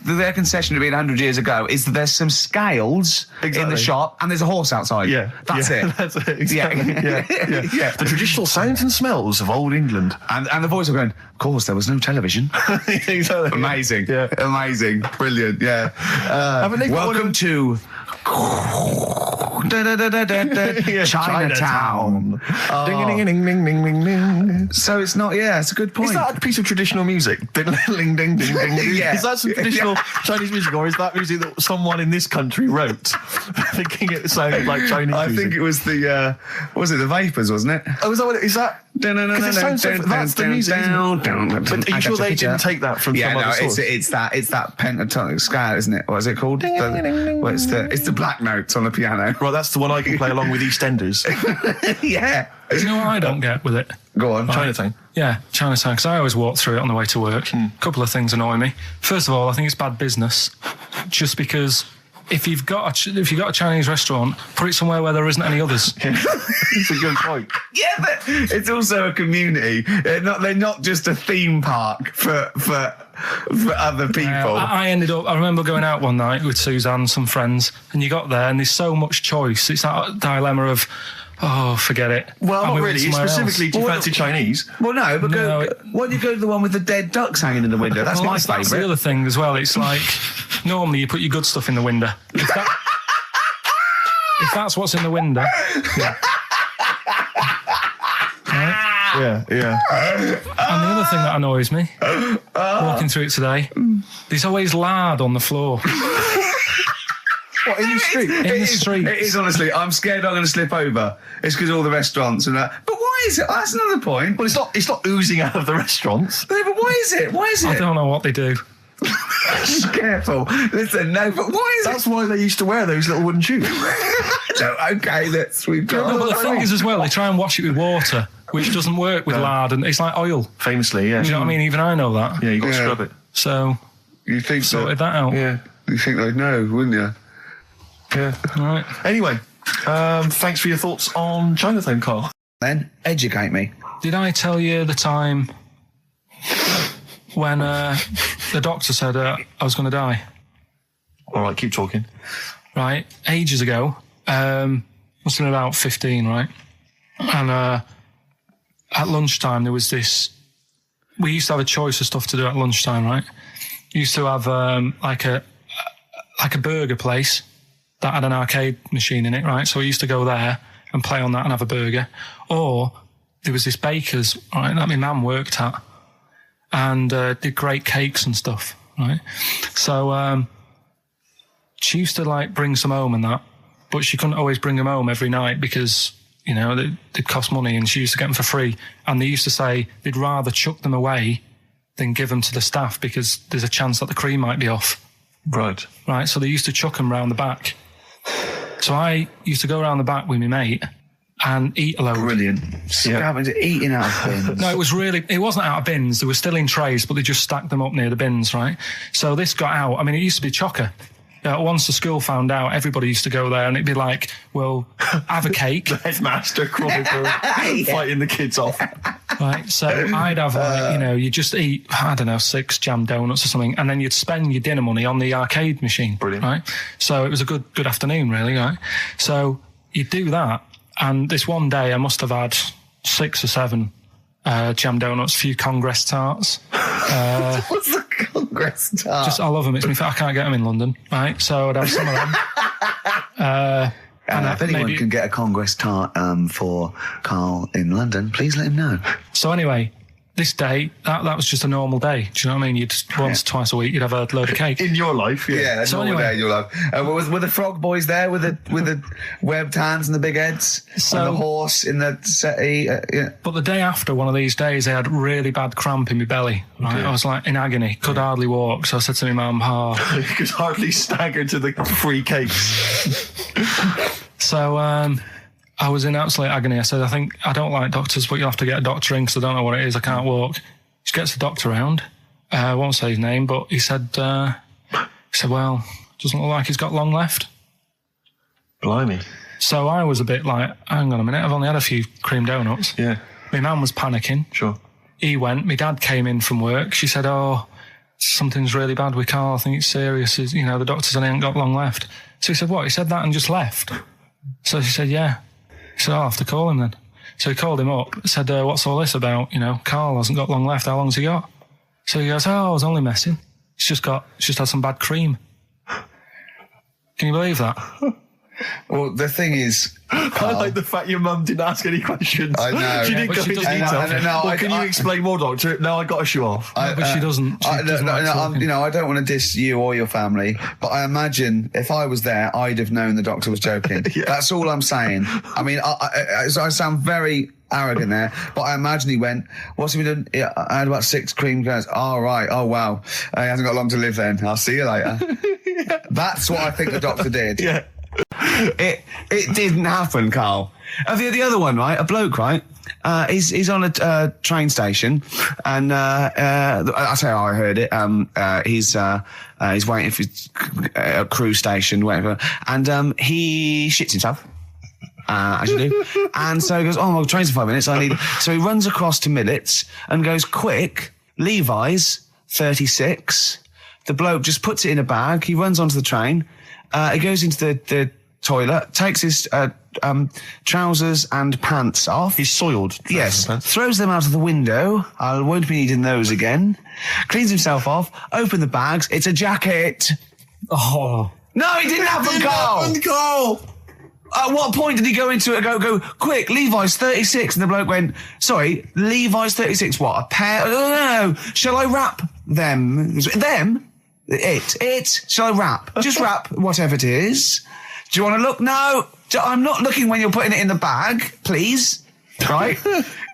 Their concession to being 100 years ago is that there's some scales in the shop and there's a horse outside. Yeah. That's it. That's it. Exactly. Yeah. The traditional sounds and smells of old England. And the voice of going, of course, there was no television. Exactly. Amazing. Yeah. Amazing. Brilliant. Yeah. Welcome to Chinatown. Ding, ding, ding, ding, ding, ding, ding. So it's not, it's a good point. Is that a piece of traditional music? Ding, ding, ding, ding, ding. Is that some traditional Chinese music, or is that music that someone in this country wrote, thinking it sounded like Chinese music? I think it was the Vapors, wasn't it? Oh, is that what it is? That? Because it sounds so, that's the music, isn't it? But are you sure they didn't take that from some other source? It's that pentatonic scale, isn't it? What is it called? It's the black notes on the piano. Right, that's the one I can play along with EastEnders. Yeah. Do you know what I don't get with it? Go on. Chinatown. Yeah, Chinatown, because I always walk through it on the way to work. A couple of things annoy me. First of all, I think it's bad business, just because if you've got a Chinese restaurant, put it somewhere where there isn't any others. It's a good point. Yeah, but it's also a community. They're not just a theme park for other people. I remember going out one night with Suzanne and some friends, and you got there and there's so much choice. It's that dilemma of, forget it. Well, not really. Specifically, do you fancy Chinese? Well, no, but why don't you go to the one with the dead ducks hanging in the window? That's my favourite. That's the other thing as well. It's like, normally you put your good stuff in the window. If that's what's in the window. Yeah. Right? Yeah. And the other thing that annoys me, walking through it today, there's always lard on the floor. What, in the street? In the street. It is, honestly. I'm scared I'm going to slip over. It's because all the restaurants and that. But why is it? That's another point. Well, it's not oozing out of the restaurants. No, but why is it? I don't know what they do. Careful. Listen, no, but why is it? That's why they used to wear those little wooden shoes. Okay, we've got... No, but the thing is as well, they try and wash it with water, which doesn't work with lard, and it's like oil. Famously, yeah. Do you know what I mean? Even I know that. Yeah, you've got to scrub it. So, you think sorted that out. Yeah. You think they'd know, wouldn't you? Yeah. Right. Anyway, thanks for your thoughts on Chinatown, Carl. Then educate me. Did I tell you the time when the doctor said I was going to die? All right, keep talking. Right, ages ago, must have been about 15, right? And at lunchtime there was this. We used to have a choice of stuff to do at lunchtime, right? We used to have like a burger place that had an arcade machine in it, right? So we used to go there and play on that and have a burger. Or there was this baker's, right, that my mum worked at, and did great cakes and stuff, right? So she used to like bring some home and that, but she couldn't always bring them home every night because, you know, they'd cost money, and she used to get them for free. And they used to say they'd rather chuck them away than give them to the staff because there's a chance that the cream might be off. Right. Right, so they used to chuck them round the back. So I used to go around the back with my mate and eat a load. Brilliant. Eating out of bins. No, it wasn't out of bins. They were still in trays, but they just stacked them up near the bins, right? So this got out. I mean, it used to be chocker. Once the school found out, everybody used to go there, and it'd be like, well, have a cake. The headmaster fighting the kids off. Right, so I'd have, like, you know, you just eat, I don't know, 6 jam donuts or something, and then you'd spend your dinner money on the arcade machine. Brilliant. Right? So it was a good afternoon, really, right? So you'd do that, and this one day I must have had 6 or 7 jam donuts, a few Congress tarts. What's the Congress tart? I love them. I can't get them in London, right? So I'd have some of them. If anyone can get a Congress tart for Carl in London, please let him know. So anyway, this day, that was just a normal day. Do you know what I mean? You'd once, twice a week, you'd have a load of cake. In your life, yeah. Yeah, that's so normal anyway, day in your life. Were the frog boys there with the webbed hands and the big heads? And the horse in the settee? Yeah. But the day after one of these days, I had really bad cramp in my belly. Right? I was like in agony, could hardly walk. So I said to my mum, you could hardly stagger to the free cakes. So I was in absolute agony. I said, I don't like doctors, but you'll have to get a doctor in because I don't know what it is. I can't walk. She gets the doctor round. I won't say his name, but he said, well, doesn't look like he's got long left. Blimey. So I was a bit like, hang on a minute, I've only had a few cream donuts. Yeah. My mum was panicking. Sure. He went. My dad came in from work. She said, something's really bad with Carl. I think it's serious. You know, the doctor said he ain't got long left. So he said, what? He said that and just left. So she said, yeah. He said, I'll have to call him then. So he called him up, said, what's all this about? You know, Carl hasn't got long left. How long's he got? So he goes, I was only messing. It's just had some bad cream. Can you believe that? Well, the thing is, I like the fact your mum didn't ask any questions. I know. She didn't go into detail. Can you explain more, doctor? No, I got a shoe off. But she doesn't. I don't want to diss you or your family, but I imagine if I was there, I'd have known the doctor was joking. Yeah. That's all I'm saying. I mean, I sound very arrogant there, but I imagine he went, what's he been doing? I had about 6 cream cones. Oh, right. Oh, wow. He hasn't got long to live then. I'll see you later. Yeah. That's what I think the doctor did. Yeah. It didn't happen, Carl. The other one, right? A bloke, right? He's on a train station, and that's how I heard it. He's waiting for a crew station, whatever, and he shits himself. As you do. And so he goes, my train's in 5 minutes. So he runs across to Millets and goes, quick, Levi's 36. The bloke just puts it in a bag. He runs onto the train. He goes into the toilet, takes his trousers and pants off. He's soiled. Yes. Throws them out of the window. I won't be needing those again. Cleans himself off. Open the bags. It's a jacket. Oh. No, it didn't happen, Carl. At what point did he go into it and go, quick, Levi's 36? And the bloke went, sorry, Levi's 36, what, a pair? No. Shall I wrap them? Them? It. Shall I wrap? Just wrap whatever it is. Do you want to look? No. I'm not looking when you're putting it in the bag, please. Right?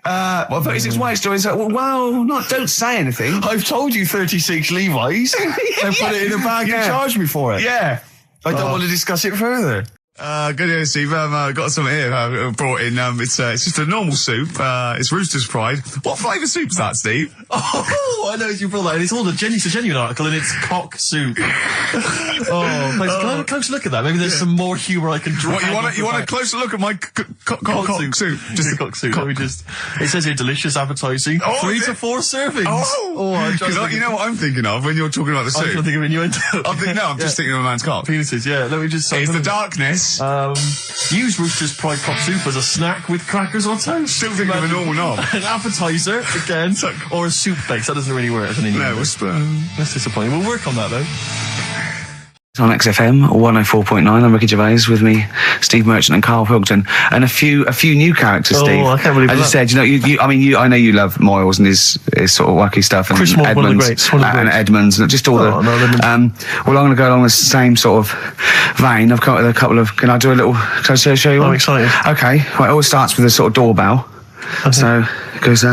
36 white stories. Well, don't say anything. I've told you 36 Levi's. And put it in a bag and charged me for it. Yeah. I don't want to discuss it further. Good evening, Steve. Got some here. Brought in. It's just a normal soup. It's Rooster's Pride. What flavour soup's that, Steve? Oh, I know you brought that. And it's all it's a genuine article, and it's cock soup. Oh, thanks. Can I have a closer look at that? Maybe there's some more humour I can draw. What, you want a closer look at my cock soup? Just a cock soup. Let me just. It says here delicious, appetising. 3 to 4 servings. You know what I'm thinking of when you're talking about the soup? I'm thinking of innuendo. I'm just thinking of a man's cock. Penises. Yeah. Let me just. It's the darkness. Use Rooster's Pride cock soup as a snack with crackers or toast. Still thinking of a normal knob. An appetiser, again, or a soup base. That doesn't really work as an innuendo. No, that's disappointing. We'll work on that, though. On XFM 104.9, I'm Ricky Gervais, with me, Steve Merchant and Karl Pilkington, and a few new characters, Steve. I can't believe that. As I said, I know you love Moyles and his sort of wacky stuff, and Chris Moyle, Edmonds, one of the greats, and Edmonds, and just all well, I'm going to go along the same sort of vein. I've got a couple of. Can I show you one? I'm excited. Okay, well, it always starts with a sort of doorbell. Okay. So it goes,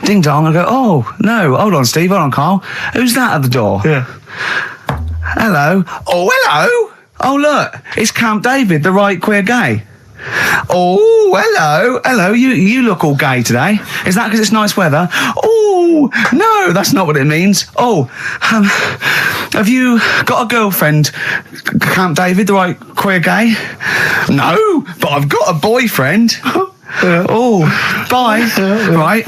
ding dong. I go, oh no, hold on, Steve, hold on, Karl. Who's that at the door? Yeah. Hello. Oh, hello. Oh, look, it's Camp David, the right queer gay. Oh, hello. Hello, you look all gay today. Is that because it's nice weather? Oh, no, that's not what it means. Oh, have you got a girlfriend, Camp David, the right queer gay? No, but I've got a boyfriend. Oh, bye. Right.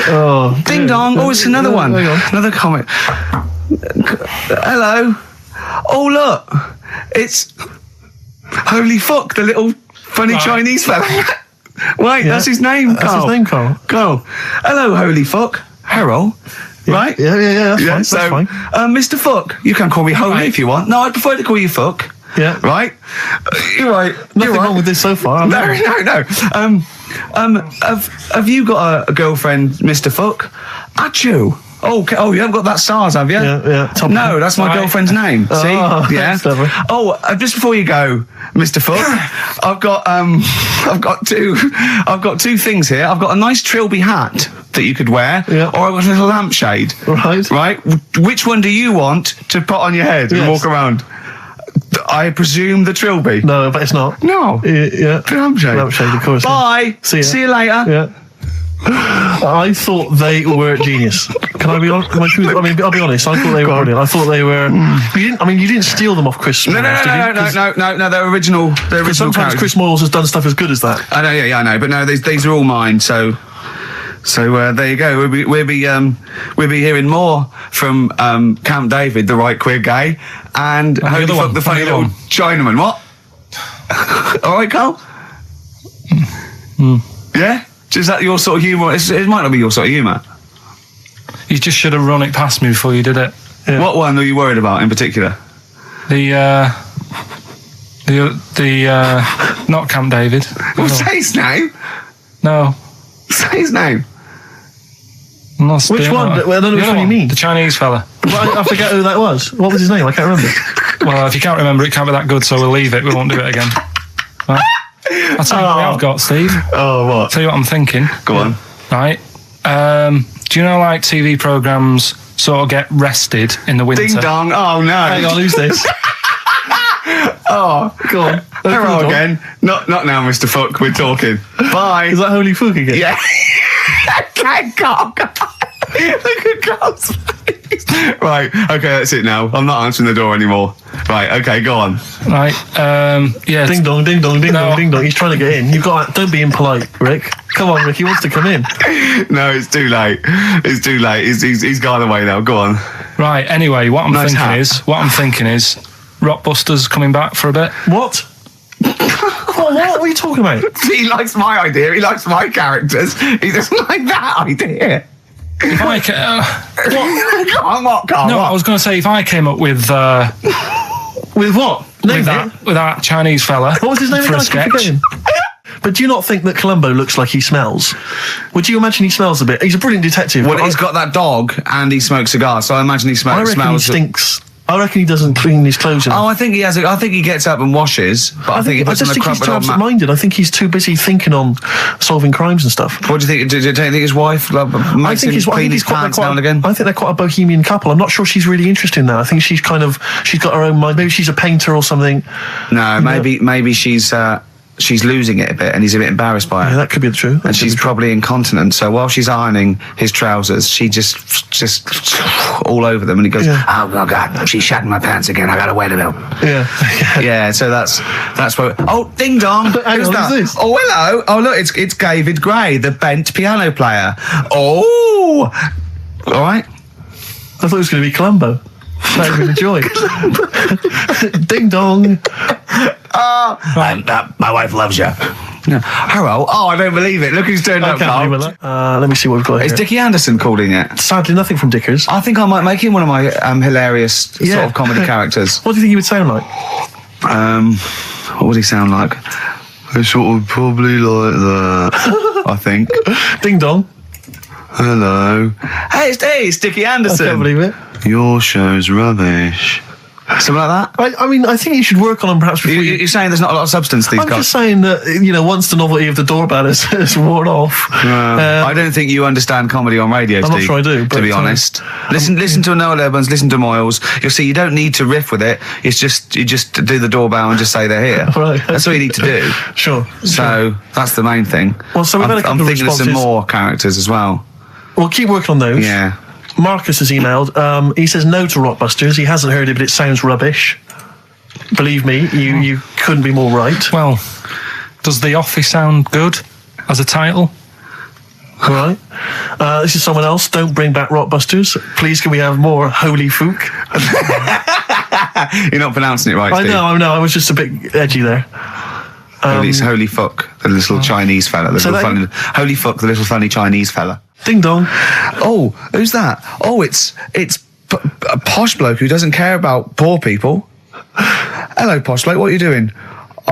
Oh, ding dong. Oh, it's another one. Another comment. Hello. Oh, look. It's Holy Fuck, the little funny Chinese fella. Wait, that's his name, Karl. That's his name, Karl. Hello, Holy Fuck. Harold. Yeah. Right? Yeah, that's fine. Mr. Fuck, you can call me Holy if you want. No, I'd prefer to call you Fuck. Yeah. Right? You're right. Nothing wrong with this so far. No. Have you got a girlfriend, Mr. Fuck? Achoo. Oh, you haven't got that SARS, have you? Yeah. No, that's my girlfriend's name. See? Yeah. Just before you go, Mr. Fuck, I've got two things here. I've got a nice Trilby hat that you could wear, or I've got a little lampshade. Right. Which one do you want to put on your head and walk around? I presume the Trilby. No, but it's not. No. Yeah. The lampshade. Lampshade, of course. Bye. See you later. Yeah. I thought they were genius. Can I be honest? I'll be honest. I thought they were brilliant. I thought they were. You didn't steal them off Chris. No. They're original. Sometimes characters. Chris Moyles has done stuff as good as that. I know. Yeah, I know. But no, these are all mine. So there you go. We'll be hearing more from Camp David, the right queer gay, and Holy Fuck, the funny little Chinaman. What? All right, Karl. Yeah. Is that your sort of humour? It might not be your sort of humour. You just should have run it past me before you did it. Yeah. What one are you worried about in particular? The not Camp David. Well, say his name. No. Say his name. Which one? I don't know which one you mean. The Chinese fella. Well, I forget who that was. What was his name? I can't remember. Well, if you can't remember, it can't be that good, so we'll leave it. We won't do it again. Right? I'll tell you what I've got, Steve. Oh, what? I'll tell you what I'm thinking. Go on. Right. Do you know, like, TV programmes sort of get rested in the winter? Ding dong. Oh, no. Hang on, who's this? Oh, go on. Hello again. Not now, Mr. Fuck. We're talking. Bye. Is that Holy Fuck again? Yeah. Okay, Karl. Look at Karl's face. Right. Okay, that's it now. I'm not answering the door anymore. Right. Okay, go on. Right. Yeah. Ding dong, ding dong, ding dong, ding dong. He's trying to get in. Don't be impolite, Rick. Come on, Rick. He wants to come in. No, it's too late. It's too late. He's gone away now. Go on. Right. Anyway, what I'm thinking is, Rockbusters coming back for a bit. What? What are you talking about? He likes my idea. He likes my characters. He doesn't like that idea. If I what, Karl? No, I was going to say, if I came up with with what? With that Chinese fella. What was his name? For a sketch. But do you not think that Columbo looks like he smells? Would you imagine he smells a bit? He's a brilliant detective. Well, he's got that dog and he smokes cigars, so I imagine he smells. He stinks. I reckon he doesn't clean his clothes enough. Oh, I think he has. I think he gets up and washes, but I think he puts on a he's too crumpled old absent-minded. I think he's too busy thinking on solving crimes and stuff. What do you think? Do you think his wife makes him clean his pants now and again? I think they're quite a bohemian couple. I'm not sure she's really interested in that. I think she's got her own mind. Maybe she's a painter or something. No, maybe she's losing it a bit, and he's a bit embarrassed by it. Yeah, that could be the truth. And she's probably incontinent, so while she's ironing his trousers, she just all over them, and he goes, "Oh God, she's shatting my pants again. I gotta wear them out." Yeah, yeah. So that's where. Oh, ding dong! Who's that? This? Oh, hello. Oh, look, it's David Gray, the bent piano player. Oh, all right. I thought it was going to be Columbo. That would be joy. Ding dong. My wife loves you. No. Harold, I don't believe it. Look who's turned up, Carl. Let me see what we've got here. Is Dickie Anderson calling it? Sadly, nothing from Dickers. I think I might make him one of my hilarious sort of comedy characters. What do you think he would sound like? What would he sound like? I sort of probably like that, I think. Ding dong. Hello. Hey, it's Dickie Anderson. I can't believe it. Your show's rubbish. Something like that? I mean, I think you should work on them perhaps before You're saying there's not a lot of substance to these guys? I'm just saying that, once the novelty of the doorbell has worn off... I don't think you understand comedy on radio, Steve. I'm not sure I do, to be honest. Listen to Noel Urbans, listen to Moyles. You'll see you don't need to riff with it. It's just, you just do the doorbell and just say they're here. Right. That's all you need to do. Sure. So, that's the main thing. Well, so we've had a couple I'm of thinking of some more characters as well. Well, keep working on those. Yeah. Marcus has emailed. He says no to Rockbusters. He hasn't heard it, but it sounds rubbish. Believe me, you couldn't be more right. Well, does The Office sound good as a title? All right. This is someone else. Don't bring back Rockbusters. Please, can we have more Holy Fook? You're not pronouncing it right, Steve. I know. I was just a bit edgy there. It's Holy Fuck, the little Chinese fella. Holy Fuck, the little funny Chinese fella. Ding dong. Oh, who's that? Oh, it's a posh bloke who doesn't care about poor people. Hello, posh bloke, what are you doing?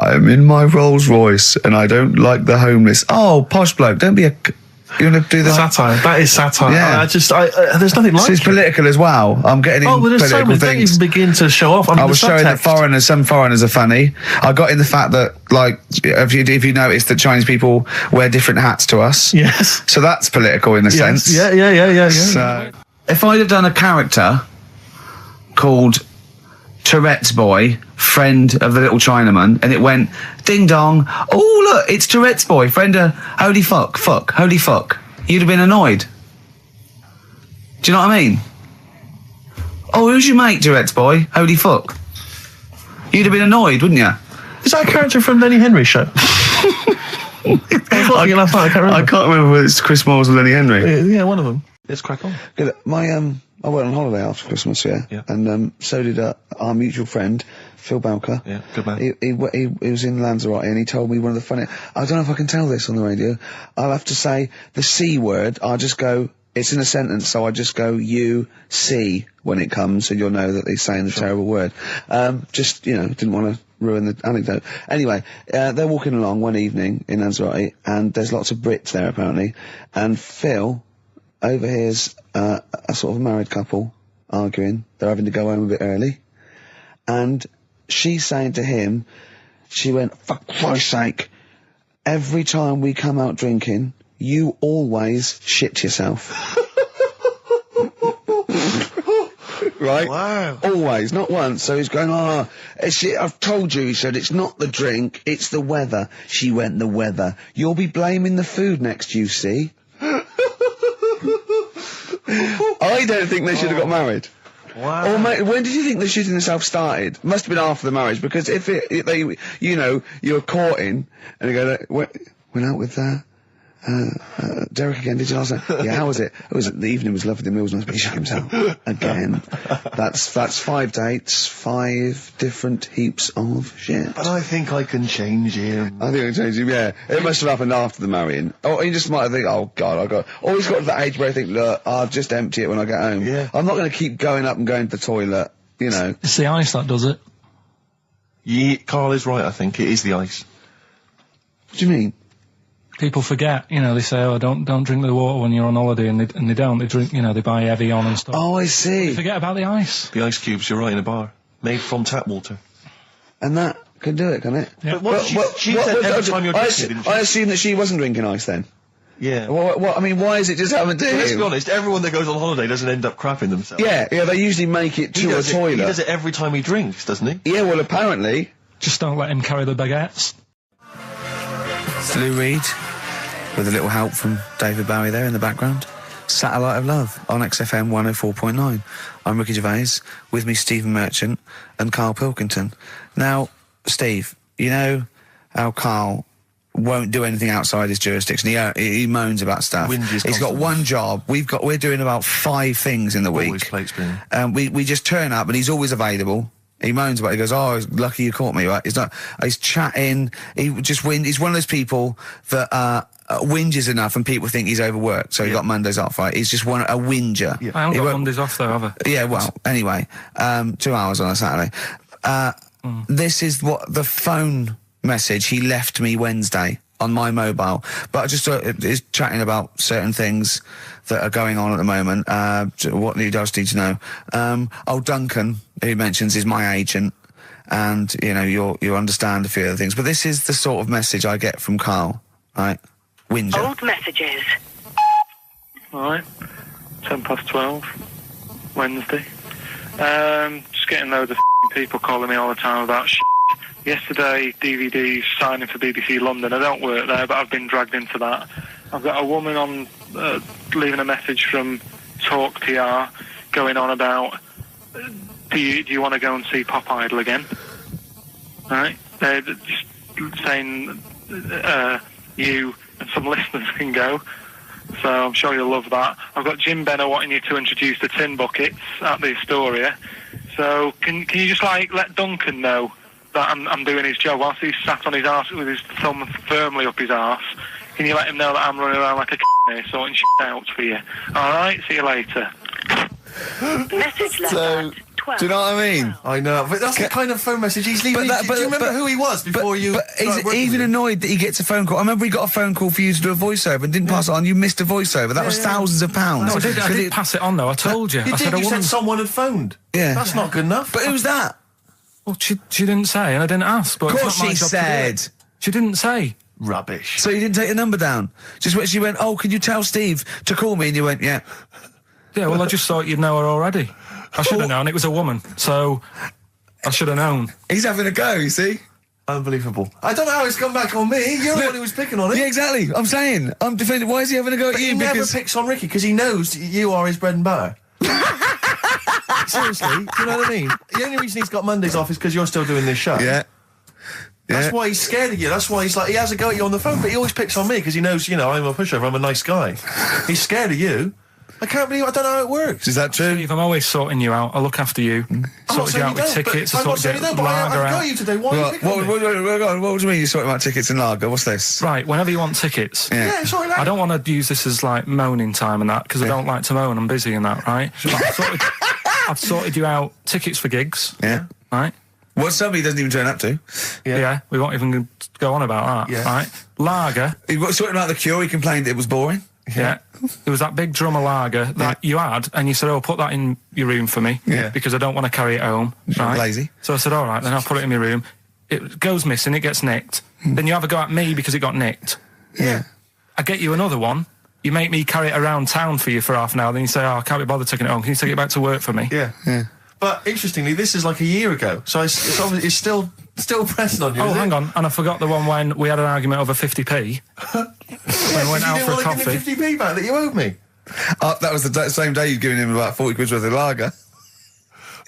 I'm in my Rolls Royce and I don't like the homeless. Oh, posh bloke, don't be a... You want to do that? Satire. That is satire. Yeah. There's nothing like it. It's political as well. I'm getting in there's political so many. Don't even begin to show off. I was showing that some foreigners are funny. I got in the fact that, like, if you notice that Chinese people wear different hats to us. Yes. So that's political in a sense. Yeah. So, if I'd have done a character called Tourette's Boy, friend of the little Chinaman, and it went ding dong, oh look, it's Tourette's Boy, friend of holy fuck, holy fuck, you'd have been annoyed. Do you know what I mean? Oh, who's your mate, Tourette's Boy, holy fuck? You'd have been annoyed, wouldn't you? Is that a character from Lenny Henry's show? I can't remember whether it's Chris Moores or Lenny Henry. Yeah, one of them. Let's crack on. I went on holiday after Christmas, and so did our mutual friend, Phil Bowker. Yeah, good man. He was in Lanzarote, and he told me one of the funny... I don't know if I can tell this on the radio. I'll have to say the C word. I'll just go... It's in a sentence, so I just go, you, see, when it comes, so you'll know that he's saying the terrible word. Didn't want to ruin the anecdote. Anyway, they're walking along one evening in Lanzarote, and there's lots of Brits there, apparently, and Phil overhears a sort of married couple arguing. They're having to go home a bit early. And she's saying to him, she went, for Christ's sake, every time we come out drinking, you always shit yourself. Right? Wow. Always, not once. So he's going, I've told you, he said, it's not the drink, it's the weather. She went, the weather. You'll be blaming the food next, you see. I don't think they should have got married. Wow. Or when did you think the shooting themselves started? Must have been after the marriage, because if you're courting and you go, went out with Derek again, did you last night? Yeah, how was it? The evening was lovely, the meal was nice, but he shook himself again. That's 5 dates, 5 different heaps of shit. But I think I can change him. I think I can change him, yeah. It must have happened after the marrying. Or he just might have think, oh God, or he's got to that age where I think, look, I'll just empty it when I get home. Yeah. I'm not going to keep going up and going to the toilet, you know. It's the ice that does it. Yeah, Carl is right, I think. It is the ice. What do you mean? people forget, they say, oh, don't drink the water when you're on holiday, and they don't. They drink, they buy Evian and stuff. Oh, I see. They forget about the ice. The ice cubes, you're right, in a bar. Made from tap water. And that can do it, can it? Yeah. But what she said every time you're drinking, didn't she? I assume that she wasn't drinking ice then. Yeah. I mean, why is it just having to do? Let's be honest, everyone that goes on holiday doesn't end up crapping themselves. Yeah, they usually make it to a toilet. He does it every time he drinks, doesn't he? Yeah, well, apparently. Just don't let him carry the baguettes. Lou Reed, with a little help from David Bowie there in the background. Satellite of Love on XFM 104.9. I'm Ricky Gervais, with me Stephen Merchant and Karl Pilkington. Now, Steve, you know how Karl won't do anything outside his jurisdiction. He moans about stuff. He's got one job. We're doing about 5 things in the week. Always plates spinning. We just turn up and he's always available. He moans about it. He goes, oh, lucky you caught me, right? He's chatting. He just he's one of those people that whinges enough and people think he's overworked, so he got Mondays off, right? He's just a whinger. Yeah. I haven't got Mondays off, though, have I? Yeah, well, anyway, 2 hours on a Saturday. This is what the phone message he left me Wednesday on my mobile, but I just is chatting about certain things that are going on at the moment. What he does need to know. Duncan, who mentions, is my agent, and you understand a few other things. But this is the sort of message I get from Karl, right? Whinger. Old messages. Alright, 12:10, Wednesday. Just getting loads of people calling me all the time about shit. Yesterday, DVD's signing for BBC London. I don't work there, but I've been dragged into that. I've got a woman on leaving a message from Talk TR going on about, do you want to go and see Pop Idol again? Right? They're just saying you and some listeners can go. So I'm sure you'll love that. I've got Jim Benner wanting you to introduce the tin buckets at the Astoria. So can you just let Duncan know that I'm doing his job whilst he's sat on his arse with his thumb firmly up his arse? Can you let him know that I'm running around like a here sorting shit out for you? Alright, see you later. Message letter. So, 12. do you know what I mean? I know, but that's the kind of phone message he's leaving. Do you remember who he was before you... But he's even annoyed that he gets a phone call. I remember he got a phone call for you to do a voiceover and didn't pass it on. You missed a voiceover. That was thousands of pounds. No, I did pass it on, though. I told you. You said someone had phoned. Yeah. That's not good enough. But who's that? Well, she didn't say, and I didn't ask. But Of course it's not my she job to do said. it. She didn't say. Rubbish. So you didn't take the number down? Just when she went, oh, can you tell Steve to call me? And you went, yeah. Yeah, well, I just thought you'd know her already. I should have known. It was a woman, so I should have known. He's having a go, you see? Unbelievable. I don't know how it's come back on me. You're the one who was picking on it. Yeah, exactly. I'm saying. I'm defending. Why is he having a go at But you? he never picks on Ricky because he knows you are his bread and butter. Seriously, do you know what I mean? The only reason he's got Mondays off is because you're still doing this show. Yeah. That's why he's scared of you. That's why he has a go at you on the phone, but he always picks on me because he knows, I'm a pushover, I'm a nice guy. He's scared of you. I don't know how it works. Is that true? Steve, I'm always sorting you out. I look after you. Sorted you out with tickets. I sorted you out with lager I've got out. you today. Why are you picking on me? What do you mean you're sorting about tickets and lager? What's this? Right, whenever you want tickets. Yeah, sorry, I don't want to use this as moaning time and that, because I don't like to moan. I'm busy and that, right? I've sorted you out tickets for gigs. Yeah. Right? What somebody doesn't even turn up to. Yeah, we won't even go on about that. Yeah. Right? Lager. He was sorting about the Cure. He complained it was boring. Yeah. There was that big drum of lager that you had, and you said, oh, put that in your room for me. Yeah. Because I don't want to carry it home. Right? Lazy. So I said, all right, then I'll put it in my room. It goes missing, it gets nicked. Then you have a go at me because it got nicked. Yeah. I get you another one. You make me carry it around town for you for half an hour. Then you say, oh, I can't be bothered taking it home. Can you take it back to work for me? Yeah. But interestingly, this is like a year ago, so it's obviously it's still pressing on you. Oh, hang on, and I forgot the one when we had an argument over 50p. When we went out for a coffee. You didn't want to give me 50p back that you owed me. That was the same day you'd given him about 40 quid's worth of lager.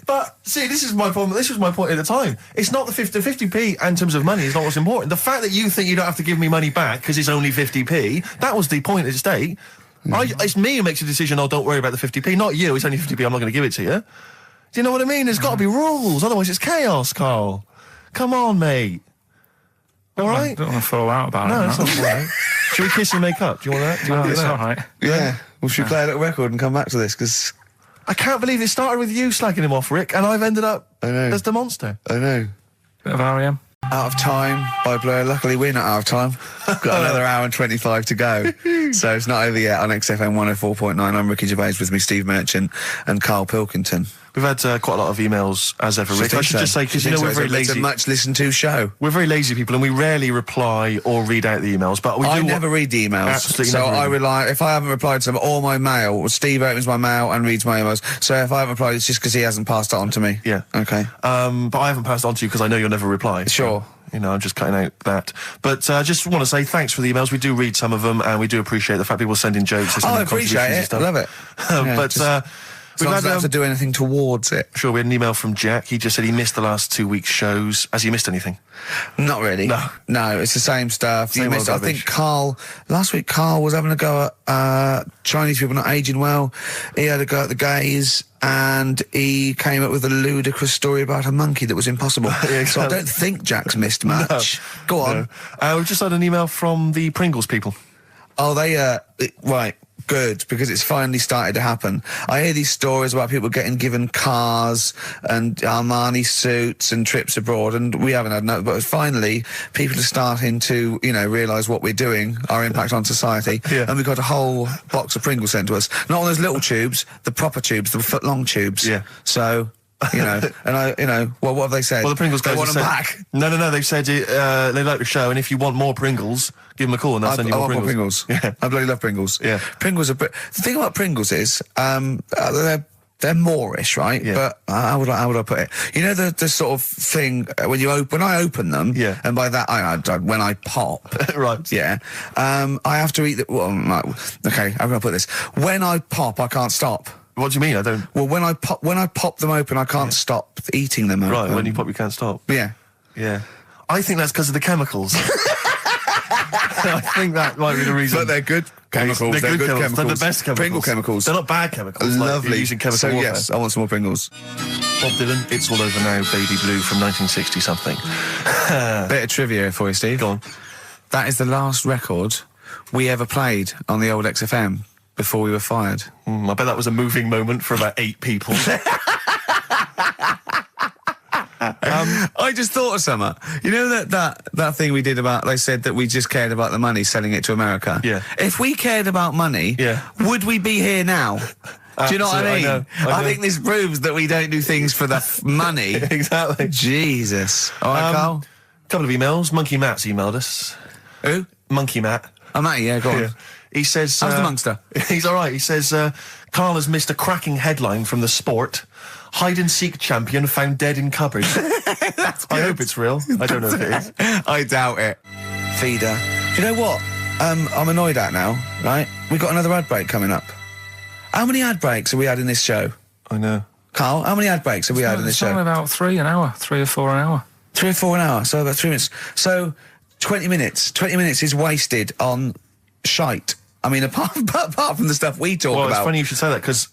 But see, this is my problem. This was my point at the time. It's not the 50p in terms of money is not what's important. The fact that you think you don't have to give me money back because it's only 50p, that was the point at stake. It's me who makes a decision. Oh, don't worry about the 50p, not you. It's only 50p. I'm not going to give it to you. Do you know what I mean? There's got to be rules, otherwise it's chaos, Karl. Come on, mate. All right? I don't want to fall out about it. No, that's not all right. Should we kiss and make up? Do you want that? Do you want to do It's that? all right. Yeah. Well, should we play a little record and come back to this? Because I can't believe it started with you slagging him off, Rick, and I've ended up I know. as the monster. I know. Bit of R.E.M. Out of Time by Blur. Luckily, we're not out of time. Got another hour and 25 to go. So it's not over yet on XFM 104.9. I'm Ricky Gervais, with me Steve Merchant and Karl Pilkington. We've had quite a lot of emails, as ever, Rick. I should just say, because we're very lazy. It's a much listened to show. We're very lazy people, and we rarely reply or read out the emails. But I never read the emails. Absolutely. So I rely, if I haven't replied to them, or my mail, Steve opens my mail and reads my emails. So if I haven't replied, it's just because he hasn't passed it on to me. Yeah. Okay. But I haven't passed it on to you because I know you'll never reply. Sure. So, I'm just cutting out that. But I just want to say thanks for the emails. We do read some of them, and we do appreciate the fact people send in jokes. I appreciate it. I love it. We've don't have to do anything towards it. Sure, we had an email from Jack. He just said he missed the last 2 weeks' shows. Has he missed anything? Not really. No, it's the same stuff. Same I think last week Karl was having a go at Chinese people not aging well. He had a go at the gays, and he came up with a ludicrous story about a monkey that was impossible. Yeah, exactly. So I don't think Jack's missed much. No. Go on. No. We've just had an email from the Pringles people. Oh, right. Good, because it's finally started to happen. I hear these stories about people given cars and Armani suits and trips abroad, and we haven't had no. But finally, people are starting to, realise what we're doing, our impact on society. Yeah. And we got a whole box of Pringles sent to us. Not on those little tubes, the proper tubes, the foot-long tubes. Yeah. So. And what have they said? Well, the Pringles guys want them said, back. No, they've said they like the show, and if you want more Pringles, give them a call and they'll send you more Pringles. Yeah. I bloody love Pringles. Yeah. Pringles are... The thing about Pringles is, they're Moorish, right? Yeah. But how would I put it? You know the sort of thing when I open them, yeah. And by that when I pop, right? Yeah, I have to eat the. Well, okay, how can I put this? When I pop, I can't stop. What do you mean? I don't. Well, when I pop them open, I can't stop eating them. Right, open. when you pop, you can't stop. Yeah, yeah. I think that's because of the chemicals. I think that might be the reason. But they're good chemicals. They're good chemicals. They're the best chemicals. Pringle chemicals. They're not bad chemicals. Lovely. Like using chemical warfare. Yes, I want some more Pringles. Bob Dylan, It's All Over Now, Baby Blue from 1960-something. Bit of trivia for you, Steve. Go on. That is the last record we ever played on the old XFM before we were fired. I bet that was a moving moment for about 8 people. I just thought of something. You know that thing we did about, they said that we just cared about the money, selling it to America? Yeah. If we cared about money, would we be here now? Do you know what I mean? I know. I think this proves that we don't do things for the money. Exactly. Jesus. All right, Karl? Couple of emails. Monkey Matt's emailed us. Who? Monkey Matt. Oh, Matty, yeah, go on. Yeah. He says... How's the Monkster? He's all right. He says, Karl has missed a cracking headline from The Sport. Hide-and-seek champion found dead in cupboard. I hope it's real. I don't know if it is. I doubt it. Feeder. Do you know what? I'm annoyed at now, right? We've got another ad break coming up. How many ad breaks have we had in this show? I know. Karl, how many ad breaks have we had in this show? It's only about 3 an hour, 3 or 4 an hour. 3 or 4 an hour, so about 3 minutes. So 20 minutes. 20 minutes is wasted on shite. I mean, apart from the stuff we talk about. Well, it's funny you should say that, because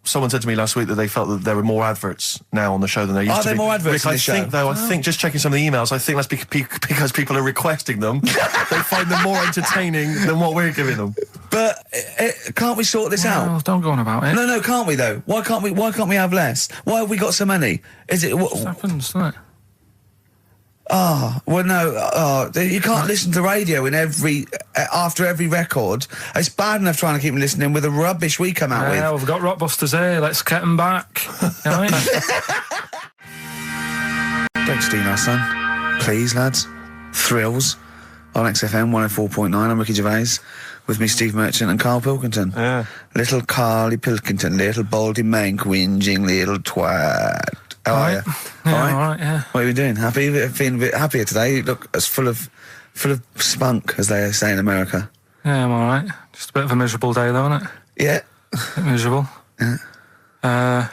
someone said to me last week that they felt that there were more adverts now on the show than there used to be. Are there more adverts in the show? I think, just checking some of the emails, I think that's because people are requesting them. They find them more entertaining than what we're giving them. But can't we sort this out? Don't go on about it. No, can't we, though? Why can't we have less? Why have we got so many? Is it... It happens, doesn't it? Well, no, you can't listen to radio after every record. It's bad enough trying to keep them listening with the rubbish we come out with. Yeah, we've got Rockbusters here. Let's get them back. Don't steal our son. Please, lads. Thrills on XFM 104.9. I'm Ricky Gervais. With me, Steve Merchant and Karl Pilkington. Yeah. Little Karl Pilkington, little baldy mank, whinging little twat. How are you? Yeah, all right, yeah. What are you doing? Happy? Feeling a bit happier today? You look as full of spunk, as they say in America. Yeah, I'm all right. Just a bit of a miserable day, though, isn't it? Yeah. A bit miserable. Yeah.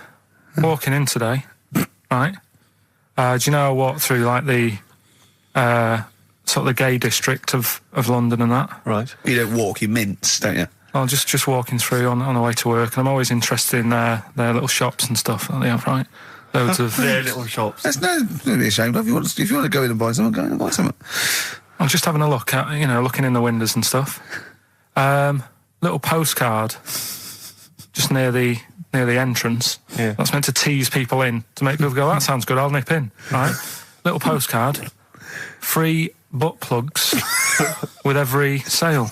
Walking in today, right? Do you know I walked through, like, the sort of the gay district of London and that? Right. You don't walk, you mince, don't you? Well, just walking through on the way to work, and I'm always interested in their little shops and stuff that they have, right? Loads of their little shops. That's don't be ashamed of. If you want to go in and buy something, go in and buy something. I'm just having a look at, looking in the windows and stuff. Little postcard just near the entrance. Yeah. That's meant to tease people in, to make people go, that sounds good, I'll nip in, right? Little postcard. free butt plugs with every sale.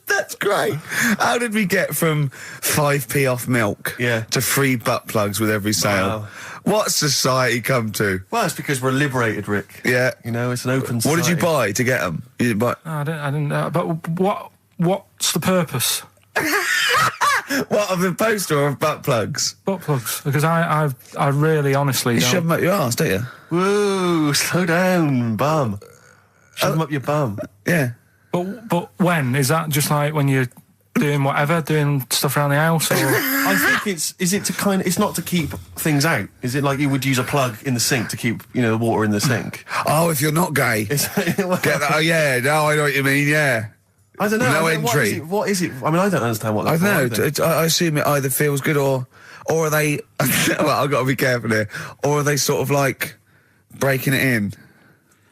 That's great. How did we get from 5p off milk to free butt plugs with every sale? Wow. What's society come to? Well, it's because we're liberated, Rick. Yeah. You know, it's an open society. What did you buy to get them? You didn't buy... I didn't. But what's the purpose? What, of the poster or of butt plugs? Butt plugs, because I really, honestly, You don't. shove them up your arse, don't you? Whoa, slow down, bum. Shove them up your bum. Yeah. But when? Is that just like when you're doing whatever, doing stuff around the house? Or? I think it's not to keep things out. Is it like you would use a plug in the sink to keep, the water in the sink? Oh, if you're not gay. Get that? Oh, yeah, no, I know what you mean, yeah. I don't know. No entry. What is it? I mean, I don't understand what that's I don't know. I assume it either feels good or are they... well, I've got to be careful here. Or are they sort of like breaking it in?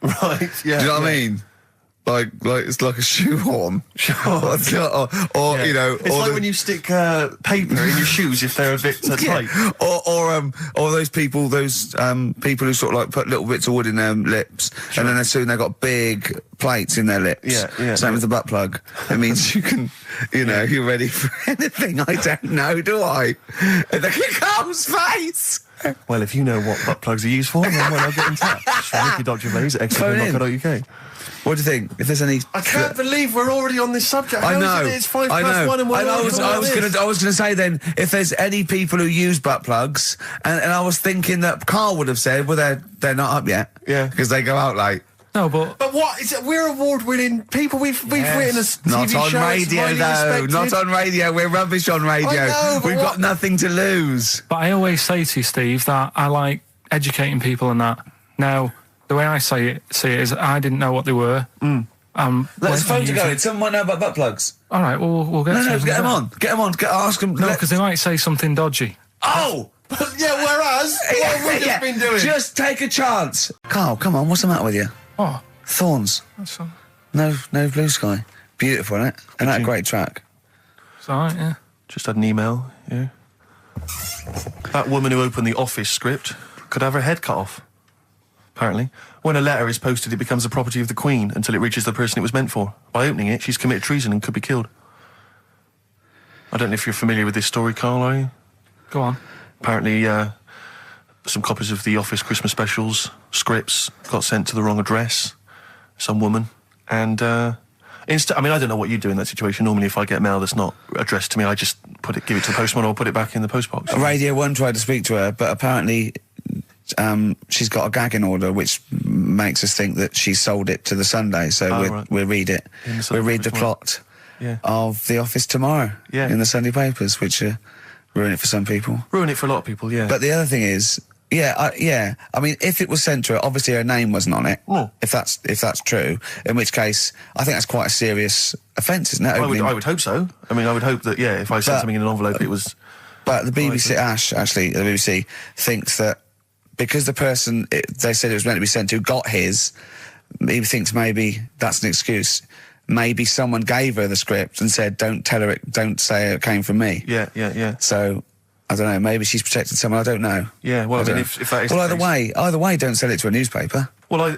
Right, yeah. Do you know what I mean? Like it's like a shoehorn. Sure. or It's like when you stick paper in your shoes if they're a bit tight. Or those people who sort of like put little bits of wood in their lips, and then as soon they've got big plates in their lips. Yeah. Same with the butt plug. It means you can, you're ready for anything. I don't know, do I? And look at Carl's face. Well, if you know what butt plugs are used for, then I'll get in touch. Gervais at XFM.co.uk. What do you think? If there's any... I can't believe we're already on this subject. I know. It's 1:05 and we're I was going to say then, if there's any people who use butt plugs, and I was thinking that Carl would have said, well, they're not up yet. Yeah. Because they go out late. No, but what is it? We're award-winning people. We've written a TV Not on show. radio, though. Not on radio. We're rubbish on radio. I know, We've got nothing to lose. But I always say to you, Steve, that I like educating people and that. Now, the way I see it is I didn't know what they were. Let's phone to go in. Someone might know about butt plugs. All right, well, we'll get No, get them on. Get them on. Ask them. No, because they might say something dodgy. Oh! Yeah, whereas, what have we just been doing? Just take a chance. Carl, come on. What's the matter with you? Oh, Thorns. that's all. No blue sky. Beautiful, isn't it? And that great track. It's all right, yeah. Just had an email, yeah. That woman who opened the Office script could have her head cut off. Apparently. When a letter is posted, it becomes the property of the Queen until it reaches the person it was meant for. By opening it, she's committed treason and could be killed. I don't know if you're familiar with this story, Carl, are you? Go on. Apparently, some copies of the Office Christmas specials, scripts, got sent to the wrong address. Some woman. And, I don't know what you do in that situation. Normally, if I get mail that's not addressed to me, I just give it to the postman or put it back in the postbox. Radio 1 tried to speak to her, but apparently she's got a gagging order, which makes us think that she sold it to the Sunday. So we'll read it. We'll read the plot of The Office tomorrow in the Sunday papers, which ruin it for some people. Ruin it for a lot of people, yeah. But the other thing is, I mean, if it was sent to her, obviously her name wasn't on it. Oh. If that's true, in which case, I think that's quite a serious offence, isn't it? I would hope so. I mean, I would hope that, if I sent something in an envelope, it was... But the BBC, the BBC, thinks that because the person they said it was meant to be sent to got his, he thinks maybe that's an excuse. Maybe someone gave her the script and said, don't say it came from me. Yeah. So... I don't know, maybe she's protected someone, I don't know. Yeah, well, I mean, if that is... Well, either way, don't sell it to a newspaper. Well,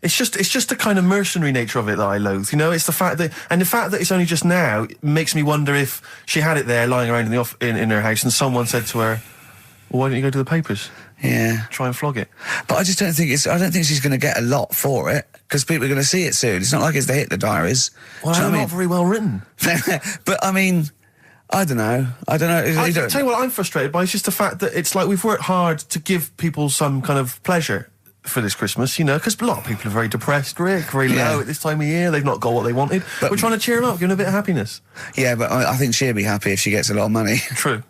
It's just the kind of mercenary nature of it that I loathe, It's the fact that it's only just now makes me wonder if she had it there lying around in her house and someone said to her, well, why don't you go to the papers? Yeah. Try and flog it. But I just don't think she's going to get a lot for it, because people are going to see it soon. It's not like it's the Hitler Diaries. Well, they're not very well written. But, I mean... I don't know. I tell you what I'm frustrated by is just the fact that it's like we've worked hard to give people some kind of pleasure for this Christmas, because a lot of people are very depressed, Rick, very low at this time of year. They've not got what they wanted. But we're trying to cheer them up, give them a bit of happiness. Yeah, but I think she'll be happy if she gets a lot of money. True.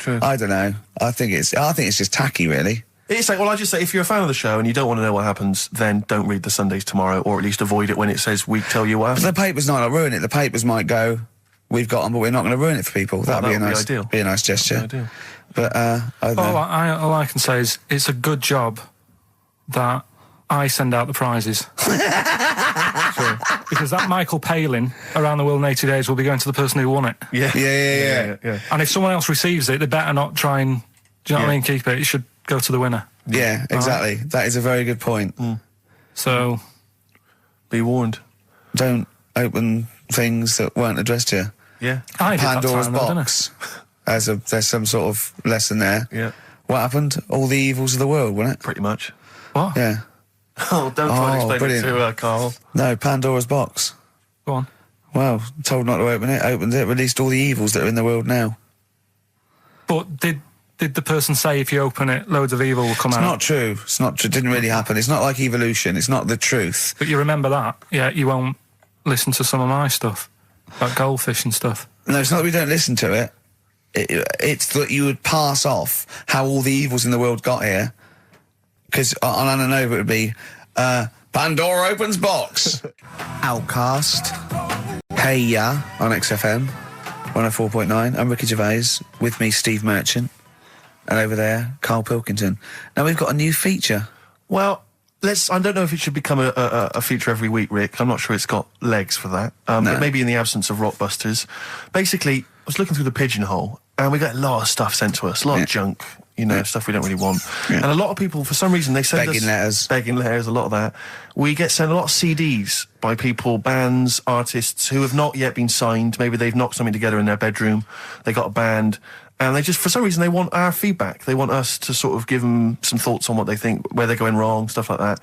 I don't know. I think it's just tacky, really. It's like, well, I just say, if you're a fan of the show and you don't want to know what happens, then don't read the Sundays tomorrow, or at least avoid it when it says we tell you what happens. The papers might not ruin it. The papers might go... We've got them, but we're not going to ruin it for people. That'd be a nice gesture. But I don't know. All I can say is it's a good job that I send out the prizes. Because that Michael Palin around the world in 80 days will be going to the person who won it. Yeah. And if someone else receives it, they better not try and, do you know what I mean, keep it. It should go to the winner. Yeah, exactly. That is a very good point. So, be warned. Don't open things that weren't addressed to you. Yeah. I did Pandora's that time, though, didn't I? box. There's some sort of lesson there. Yeah. What happened? All the evils of the world, wasn't it? Pretty much. What? Yeah. Oh, don't try to explain brilliant. it to Carl. No, Pandora's box. Go on. Well, told not to open it, opened it, released all the evils that are in the world now. But did the person say if you open it, loads of evil will come out? It's not true. It's not true. It didn't really happen. It's not like evolution. It's not the truth. But you remember that? Yeah, you won't listen to some of my stuff, like goldfish and stuff. No, it's not that we don't listen to it. It's that you would pass off how all the evils in the world got here. Because on Anna Nova it would be, Pandora opens box. Outcast. Hey Ya on XFM 104.9. I'm Ricky Gervais. With me, Steve Merchant. And over there, Karl Pilkington. Now we've got a new feature. Well, I don't know if it should become a feature every week, Rick. I'm not sure it's got legs for that. No. But maybe in the absence of Rockbusters. Basically, I was looking through the pigeonhole, and we got a lot of stuff sent to us, a lot of junk, stuff we don't really want. Yeah. And a lot of people, for some reason, they send us... Begging letters, a lot of that. We get sent a lot of CDs by people, bands, artists, who have not yet been signed. Maybe they've knocked something together in their bedroom. They got a band... And they just, for some reason, they want our feedback. They want us to sort of give them some thoughts on what they think, where they're going wrong, stuff like that.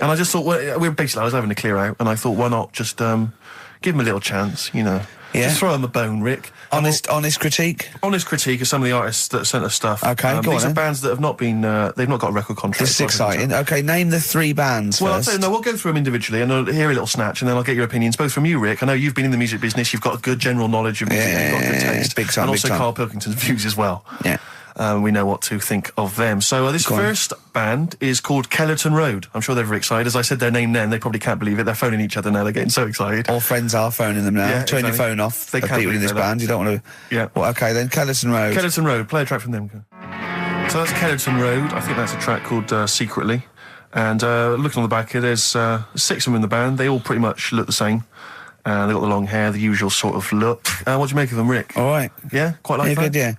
And I just thought, I was having a clear out, and I thought, why not just give them a little chance, Yeah. Just throw them a bone, Rick. Honest critique? Honest critique of some of the artists that sent us stuff. Okay, go on These are then. bands that have not been, they've not got a record contract. This is exciting. Okay, name the 3 bands Well, first. I'll tell you, we'll go through them individually, and I'll hear a little snatch, and then I'll get your opinions, both from you, Rick. I know you've been in the music business, you've got a good general knowledge of music, you've got good taste. Big time, and big also time. Karl Pilkington's views as well. Yeah. We know what to think of them. So this first band is called Kellerton Road. I'm sure they're very excited. As I said their name then, they probably can't believe it. They're phoning each other now. They're getting so excited. All friends are phoning them now. Yeah, Turn your exactly. phone off. They Of can't people in believe this that. band. You don't want to... Yeah. Well, okay, then Kellerton Road. Kellerton Road. Play a track from them. So that's Kellerton Road. I think that's a track called Secretly. And looking on the back here, there's 6 of them in the band. They all pretty much look the same. They got the long hair, the usual sort of look. What do you make of them, Rick? All right. Yeah? Quite like that? Good, yeah.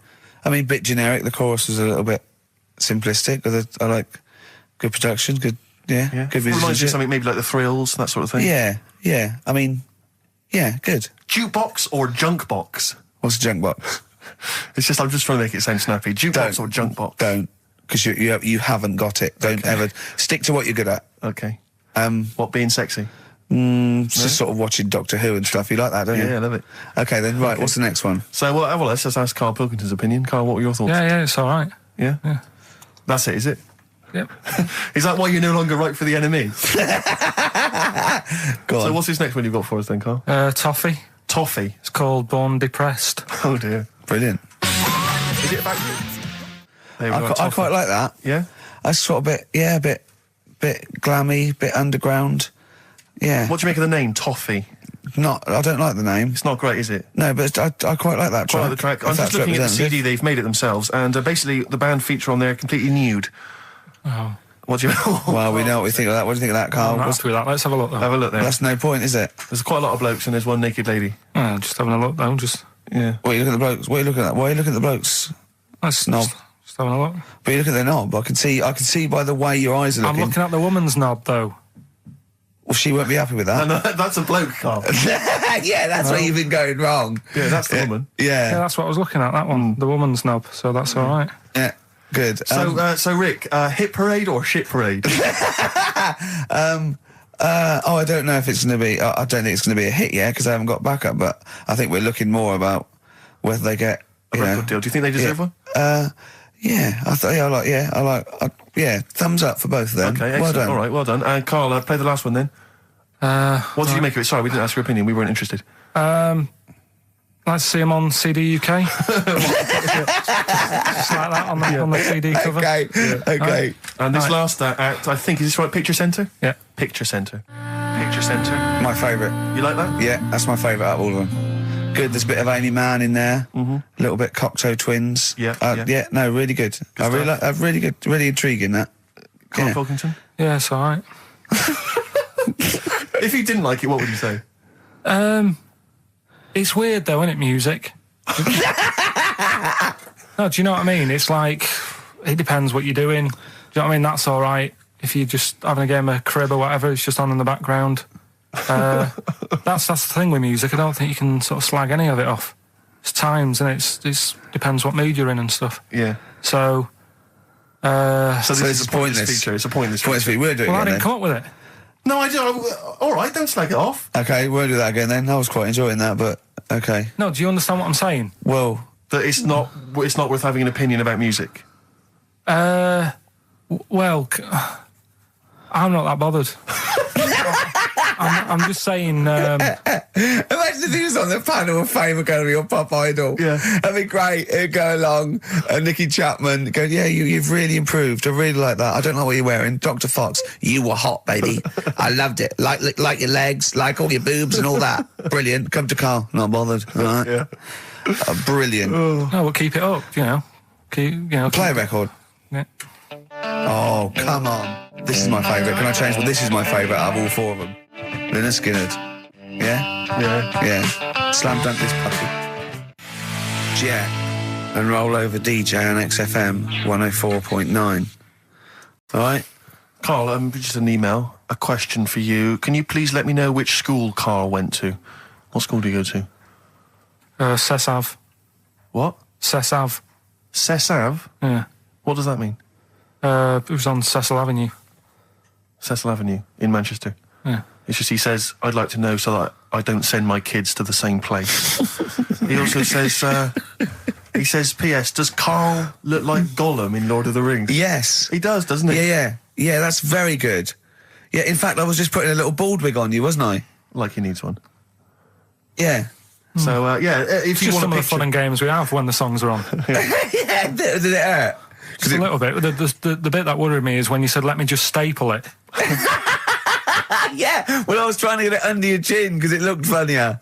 I mean, bit generic. The chorus was a little bit simplistic, but I like good production, good Yeah. good Reminds you of musicianship. something maybe like the Thrills, that sort of thing. Yeah. I mean, yeah, good. Jukebox or junk box? What's a junk box? It's just, I'm just trying to make it sound snappy. Jukebox or junk box? Don't, because you haven't got it. Don't ever stick to what you're good at. Okay. What, being sexy? Just sort of watching Doctor Who and stuff. You like that, don't you? Yeah, I love it. Okay, then right. What's the next one? So, well, let's just ask Karl Pilkington's opinion. Karl, what were your thoughts? Yeah, it's all right. Yeah? Yeah. That's it, is it? Yep. Is that why you're no longer right for the enemy? Go on. So what's this next one you've got for us then, Karl? Toffee. Toffee. It's called Born Depressed. Oh dear. Brilliant. Is it about you? There we go, I Toffee. quite like that. Yeah? That's sort of a bit glammy, bit underground. Yeah. What do you make of the name, Toffee? I don't like the name. It's not great, is it? No, but I quite like that track. Quite like the track. I'm If just that's looking at the representative. CD, they've made it themselves, and basically the band feature on there completely nude. Oh. What do you... Well, we know what we think of that. What do you think of that, Karl? I'm happy with that. Let's have a look, though. Have a look there. That's no point, is it? There's quite a lot of blokes and there's one naked lady. Just having a look, though. Just... Yeah. What are you looking at the blokes? What are you looking at? Why are you looking at the blokes? That's Knob. Just having a look. But you look at their knob. I can see by the way your eyes are looking. I'm looking at the woman's knob, though. Well, she won't be happy with that. No, that's a bloke, Karl. Yeah, that's where you've been going wrong. Yeah, that's the woman. Yeah, Yeah. that's what I was looking at, that one. The woman's knob, so that's all right. Yeah. Good. So Rick, hit parade or shit parade? I don't know if it's going to be. I don't think it's going to be a hit yet because I haven't got backup. But I think we're looking more about whether they get A record deal. Do you think they deserve one? Yeah, I like. Thumbs up for both of them. Okay, excellent. Well done. All right, well done. Karl, play the last one then. What did you make of it? Sorry, we didn't ask your opinion. We weren't interested. Like to see him on CD UK. Just like that on the CD cover. Okay, okay. And this last act, I think, is this right? Picture Centre? Yeah. Picture Centre. Picture Centre. My favourite. You like that? Yeah, that's my favourite out of all of them. Good. There's a bit of Amy Mann in there. A little bit Cocteau Twins. Yeah. No, really good. I really like. Really good. Really intriguing. That. Karl Yeah. Pilkington? Yeah, it's all right. If you didn't like it, what would you say? It's weird, though, isn't it, music? No, do you know what I mean? It's like, it depends what you're doing. Do you know what I mean? That's all right. If you're just having a game of crib or whatever, it's just on in the background. That's the thing with music. I don't think you can sort of slag any of it off. It's times, and it depends what mood you're in and stuff. Yeah. So So this is a pointless feature. It's a pointless feature. We'll do it Well, I again, didn't come up with it. No, I do. All right, don't slag it off. Okay, we'll do that again then. I was quite enjoying that, but okay. No, do you understand what I'm saying? Well, That it's not worth having an opinion about music. Well, I'm not that bothered. I'm just saying. imagine if he was on the panel of Fame Academy or Pop Idol. Yeah. That'd be great. He'd go along, and Nicky Chapman go, yeah, you've really improved. I really like that. I don't know what you're wearing. Dr. Fox, you were hot, baby. I loved it. Like your legs, like all your boobs and all that. Brilliant. Come to Carl. Not bothered. All right. Yeah. Brilliant. No, we'll keep it up. Play a record. Yeah. Oh, come on. This is my favourite. Can I change? Well, this is my favourite out of all four of them. Lynyrd Skynyrd. Yeah? Yeah. Yeah. Slam dunk this puppy. Jet and roll over DJ on XFM 104.9. All right? Carl, just an email, a question for you. Can you please let me know which school Carl went to? What school do you go to? Cessav. What? Cessav. Cessav? Yeah. What does that mean? It was on Cecil Avenue. Cecil Avenue in Manchester. Yeah. It's just he says, I'd like to know so that I don't send my kids to the same place. He also says, he says, P.S., does Carl look like Gollum in Lord of the Rings? Yes. He does, doesn't he? Yeah, that's very good. Yeah, in fact, I was just putting a little bald wig on you, wasn't I? Like he needs one. Yeah. So, if you Just want some a of the fun and games we have when the songs are on. Yeah, did it hurt? Just a little bit. The bit that worried me is when you said, let me just staple it. Yeah, well, I was trying to get it under your chin because it looked funnier,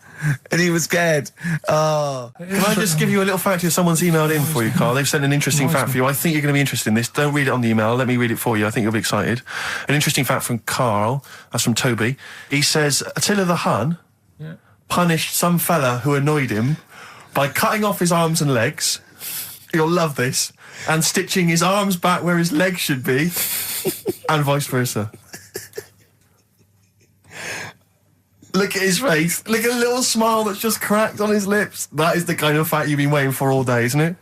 and he was scared. Oh. Can I just give you a little fact here? Someone's emailed in for you, Carl. They've sent an interesting fact for you. I think you're going to be interested in this. Don't read it on the email. Let me read it for you. I think you'll be excited. An interesting fact from Carl. That's from Toby. He says, Attila the Hun punished some fella who annoyed him by cutting off his arms and legs. You'll love this. And stitching his arms back where his legs should be, and vice versa. Look at his face. Look at the little smile that's just cracked on his lips. That is the kind of fact you've been waiting for all day, isn't it?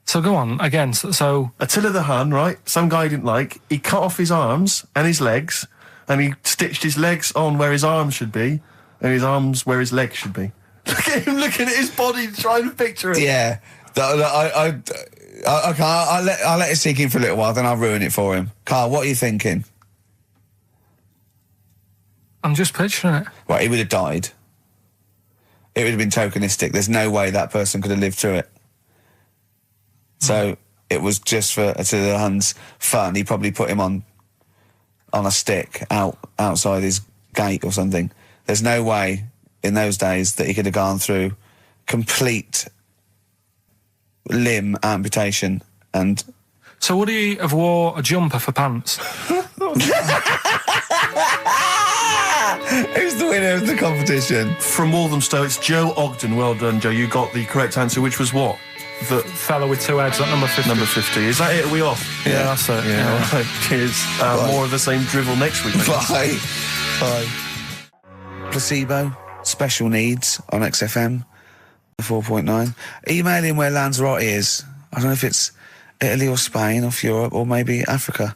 So go on, again, so... Attila the Hun, right? Some guy didn't like. He cut off his arms and his legs, and he stitched his legs on where his arms should be, and his arms where his legs should be. Look at him looking at his body, trying to picture it. Yeah. I'll let it sink in for a little while, then I'll ruin it for him. Carl, what are you thinking? I'm just picturing it. Right, he would have died. It would have been tokenistic. There's no way that person could have lived through it. So it was just for Attila the Hun's fun. He probably put him on a stick outside his gate or something. There's no way in those days that he could have gone through complete limb amputation and... So would he have wore a jumper for pants? Who's the winner of the competition? From Walthamstow, it's Joe Ogden. Well done, Joe. You got the correct answer, which was what? The fella with two heads at number 50. Number 50. Is that it? Are we off? Yeah, that's it. Yeah. All right. Cheers. More of the same drivel next week. Bye. Bye. Placebo, special needs on XFM 4.9. Email in where Lanzarote is. I don't know if it's Italy or Spain or Europe or maybe Africa.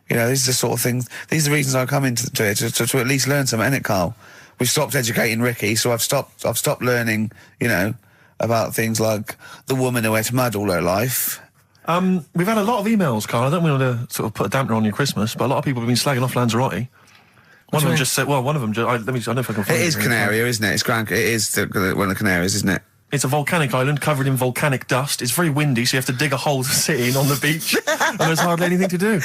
You know, these are the sort of things, these are the reasons I come into it, to at least learn something, innit, Carl? We've stopped educating Ricky, so I've stopped learning, you know, about things like the woman who ate mud all her life. We've had a lot of emails, Carl. I don't want to sort of put a dampener on your Christmas, but a lot of people have been slagging off Lanzarote. One of them just said, well, one of them just, I don't know if I can find it. It is Canaria, isn't it? It's one of the Canaries, isn't it? It's a volcanic island covered in volcanic dust. It's very windy, so you have to dig a hole to sit in on the beach, and there's hardly anything to do.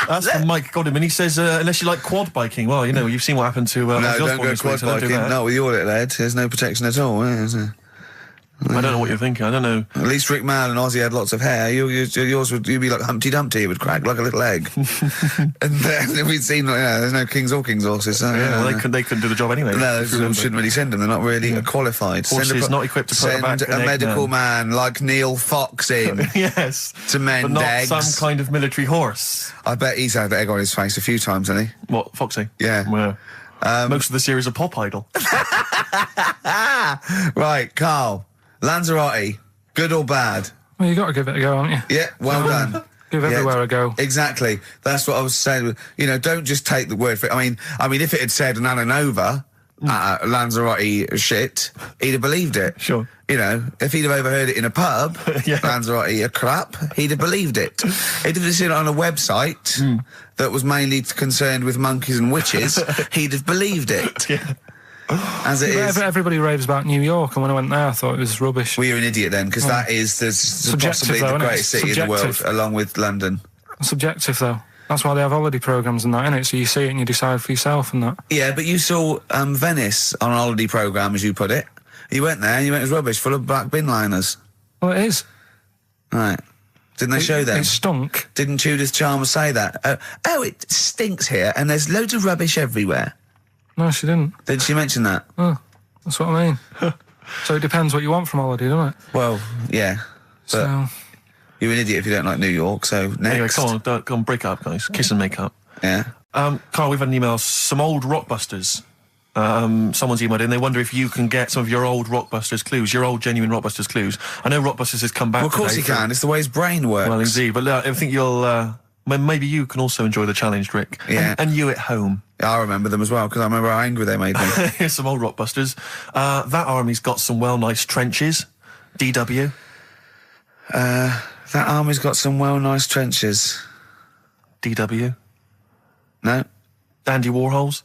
That's from Mike Godham, he says, unless you like quad biking. Well, you know, you've seen what happened to... no, don't go quad biking. Not with your little head. There's no protection at all, is there? I don't know what you're thinking. I don't know. At least Rick Mail and Ozzy had lots of hair. Yours would be like Humpty Dumpty. It would crack like a little egg. And then we'd seen, there's no kings or kings horses. So, well, they couldn't do the job anyway. No, shouldn't really send them. They're not really qualified. Horses not equipped to put a back a medical man like Neil Fox in. Yes. To mend but not eggs. some kind of military horse. I bet he's had egg on his face a few times, hasn't he? What, Foxy? Yeah. Well, most of the series are Pop Idol. Right, Carl. Lanzarote, good or bad? Well, you got to give it a go, haven't you? Yeah, well done. Give everywhere a go. Exactly. That's what I was saying. Don't just take the word for it. I mean, if it had said an Ananova, Lanzarote shit, he'd have believed it. Sure. If he'd have overheard it in a pub, Lanzarote a crap, he'd have believed it. He'd have seen it on a website that was mainly concerned with monkeys and witches, he'd have believed it. Yeah. As it is. Everybody raves about New York, and when I went there, I thought it was rubbish. Well, you're an idiot then, because that is possibly the greatest city in the world, along with London. Subjective, though. That's why they have holiday programmes and that, innit? So you see it and you decide for yourself and that. Yeah, but you saw Venice on a holiday programme, as you put it. You went there and you went, it was rubbish, full of black bin liners. Well, it is. Right. Didn't they show them? It stunk. Didn't Judith Chalmers say that? It stinks here and there's loads of rubbish everywhere. No, she didn't. Did she mention that? Oh, that's what I mean. So it depends what you want from holiday, doesn't it? Well, yeah. But So... you're an idiot if you don't like New York, so next. Anyway, go on, break up, guys. Kiss and make up. Yeah. Carl, we've had an email. Some old Rockbusters. Someone's emailed in. They wonder if you can get some of your old Rockbusters clues, your old genuine Rockbusters clues. I know Rockbusters has come back. Well, of course he can. It's the way his brain works. Well, indeed. But I think you'll... maybe you can also enjoy the challenge, Rick. Yeah. And you at home. I remember them as well, because I remember how angry they made me. Here's some old Rockbusters. That army's got some nice trenches. DW. That army's got some nice trenches. DW. No. Dandy Warhols.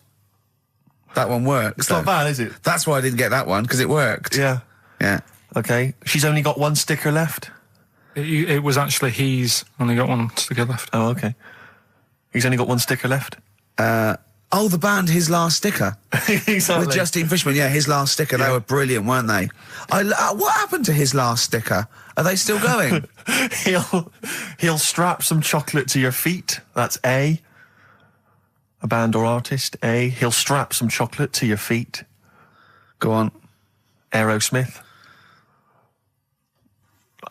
That one works. It's not bad, is it? That's why I didn't get that one, because it worked. Yeah. Yeah. Okay. She's only got one sticker left. It was actually he's only got one sticker left. Oh, okay. He's only got one sticker left. The band His Last Sticker. Exactly. With Justine Fishman, His Last Sticker. Yeah. They were brilliant, weren't they? What happened to His Last Sticker? Are they still going? He'll strap some chocolate to your feet. That's A. A band or artist. A. He'll strap some chocolate to your feet. Go on. Aerosmith.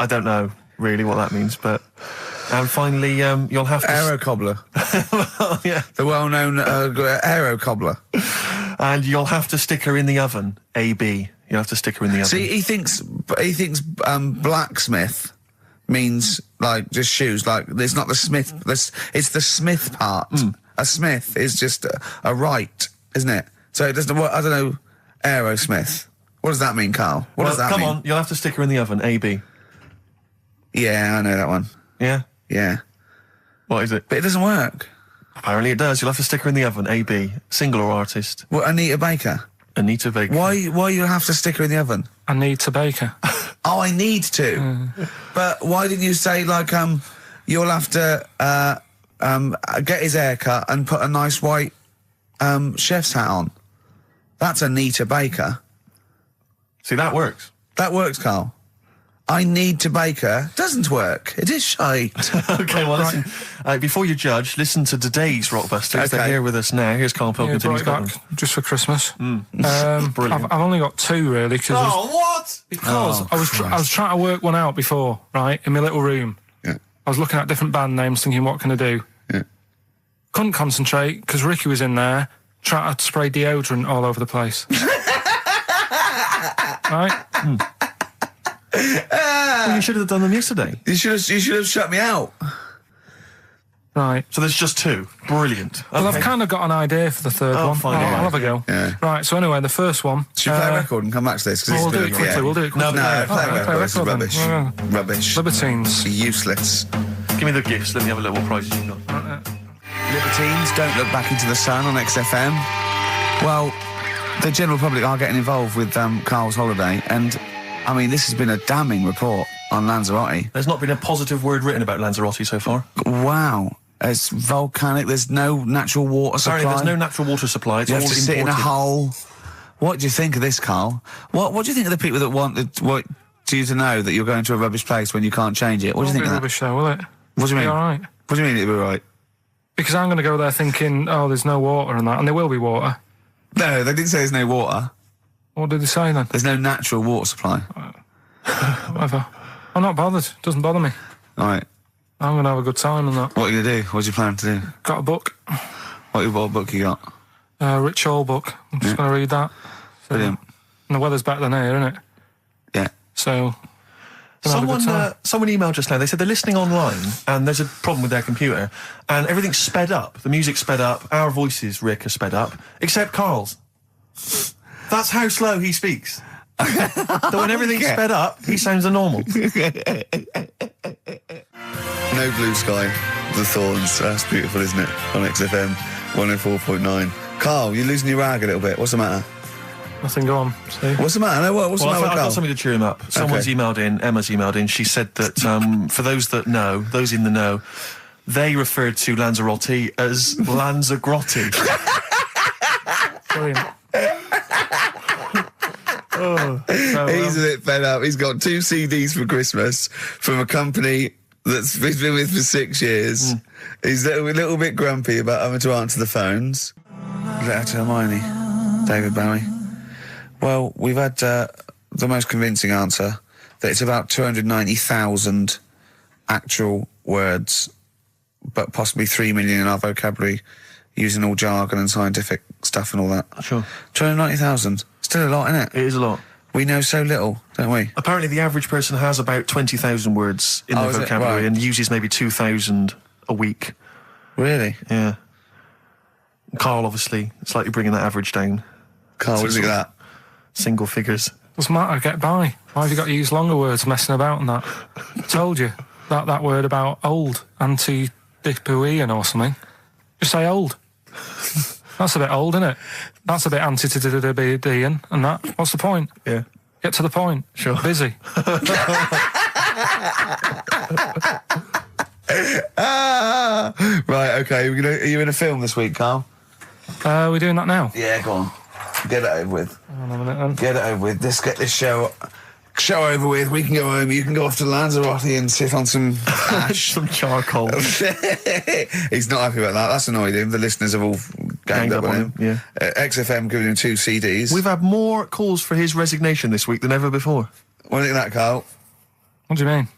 I don't know really what that means, but... And finally, you'll have to... Aero Cobbler. Yeah. The well-known Aero Cobbler. And you'll have to stick her in the oven. AB. You'll have to stick her in the oven. See, he thinks blacksmith means, like, just shoes. Like, it's not the smith. It's the smith part. A smith is just a right, isn't it? So it doesn't... I don't know... Aerosmith. What does that mean, Carl? What does that mean? Come on, you'll have to stick her in the oven. AB. Yeah, I know that one. Yeah? Yeah. What is it? But it doesn't work. Apparently it does. You'll have to stick her in the oven. AB. Single or artist? What, Anita Baker? Anita Baker. Why you have to stick her in the oven? I need to bake her. Oh, I need to. But why didn't you say, like, you'll have to get his hair cut and put a nice white chef's hat on? That's Anita Baker. See, that works. That works, Carl. I need to bake her. Doesn't work. It is shite. Okay, well, listen. Before you judge, listen to today's Rockbusters. Okay. They're here with us now. Here's Karl Pilkington. Brought He's it got back just for Christmas. Brilliant. I've only got two, really. what? Because I was trying to work one out before, right, in my little room. Yeah. I was looking at different band names, thinking, what can I do? Yeah. Couldn't concentrate, because Ricky was in there, trying to spray deodorant all over the place. Right? Well, you should have done them yesterday. You should have shut me out. Right. So there's just two. Brilliant. Well, Okay. I've kind of got an idea for the third one. fine, I'll all right. have a go. Yeah. Right, so anyway, the first one... Should we play a record and come back to this? 'Cause We'll it's do it been- quickly, yeah. we'll do it quickly. No, play a Play a record. It's record then. rubbish. Yeah. Rubbish. Libertines. Useless. Give me the gifts. Let me have a look what prizes you've got. Libertines, Don't Look Back Into the Sun on XFM. Well, the general public are getting involved with Carl's holiday, and, I mean, this has been a damning report on Lanzarote. There's not been a positive word written about Lanzarote so far. Wow. It's volcanic, there's no natural water supply. Sorry, there's no natural water supply. It's You all have to sit in a imported. hole. What do you think of this, Carl? What do you think of the people that want you to know that you're going to a rubbish place when you can't change it? What do you think of that? Rubbish though, will it? What do you mean? All right. What do you mean it'll be right? Because I'm going to go there thinking, oh, there's no water and that, and there will be water. No, they didn't say there's no water. What did they say then? There's no natural water supply. Whatever. I'm not bothered. Doesn't bother me. All right. I'm going to have a good time and that. What are you going to do? What's your plan to do? Got a book. What book you got? Rich Hall book. I'm just going to read that. So, Brilliant. And the weather's better than here, isn't it? Yeah. So... Someone emailed just now. They said they're listening online and there's a problem with their computer and everything's sped up. The music's sped up. Our voices, Rick, are sped up. Except Carl's. That's how slow he speaks. So when everything's sped up, he sounds normal. No Blue Sky, The Thorns. That's beautiful, isn't it? On XFM 104.9. Carl, you're losing your rag a little bit. What's the matter? Nothing, go on. See? What's the matter? No, what's the matter with I've Carl? got something to cheer him up. Someone's emailed in, Emma's emailed in, she said that for those that know, those in the know, they referred to Lanzarote as Lanzagrotte. Brilliant. He's a bit fed up. He's got 2 CDs for Christmas from a company that's he's been with for 6 years. He's a little bit grumpy about having to answer the phones. Letter to Hermione. David Bowie. Well, we've had the most convincing answer that it's about 290,000 actual words, but possibly 3 million in our vocabulary, using all jargon and scientific stuff and all that. Sure. 290,000. Still a lot, isn't it? It is a lot. We know so little, don't we? Apparently the average person has about 20,000 words in their vocabulary and uses maybe 2,000 a week. Really? Yeah. Carl, obviously, slightly bringing that average down. Carl, what do you think of that? Single figures. Doesn't matter, get by. Why have you got to use longer words messing about and that? Told you. That word about old, anti-dipuian or something. Just say old. That's a bit old, isn't it? That's a bit anti-dipuian and that. What's the point? Yeah. Get to the point. Sure. Busy. Right, okay. Are you in a film this week, Carl? We're doing that now? Yeah, go on. Get it over with. Hang on a minute then. Get it over with. Let's get this show over with. We can go home. You can go off to Lanzarote and sit on some ash. Some charcoal. He's not happy about that. That's annoyed him. The listeners have all ganged up on him. Yeah. XFM giving him 2 CDs. We've had more calls for his resignation this week than ever before. What do you think of that, Carl? What do you mean?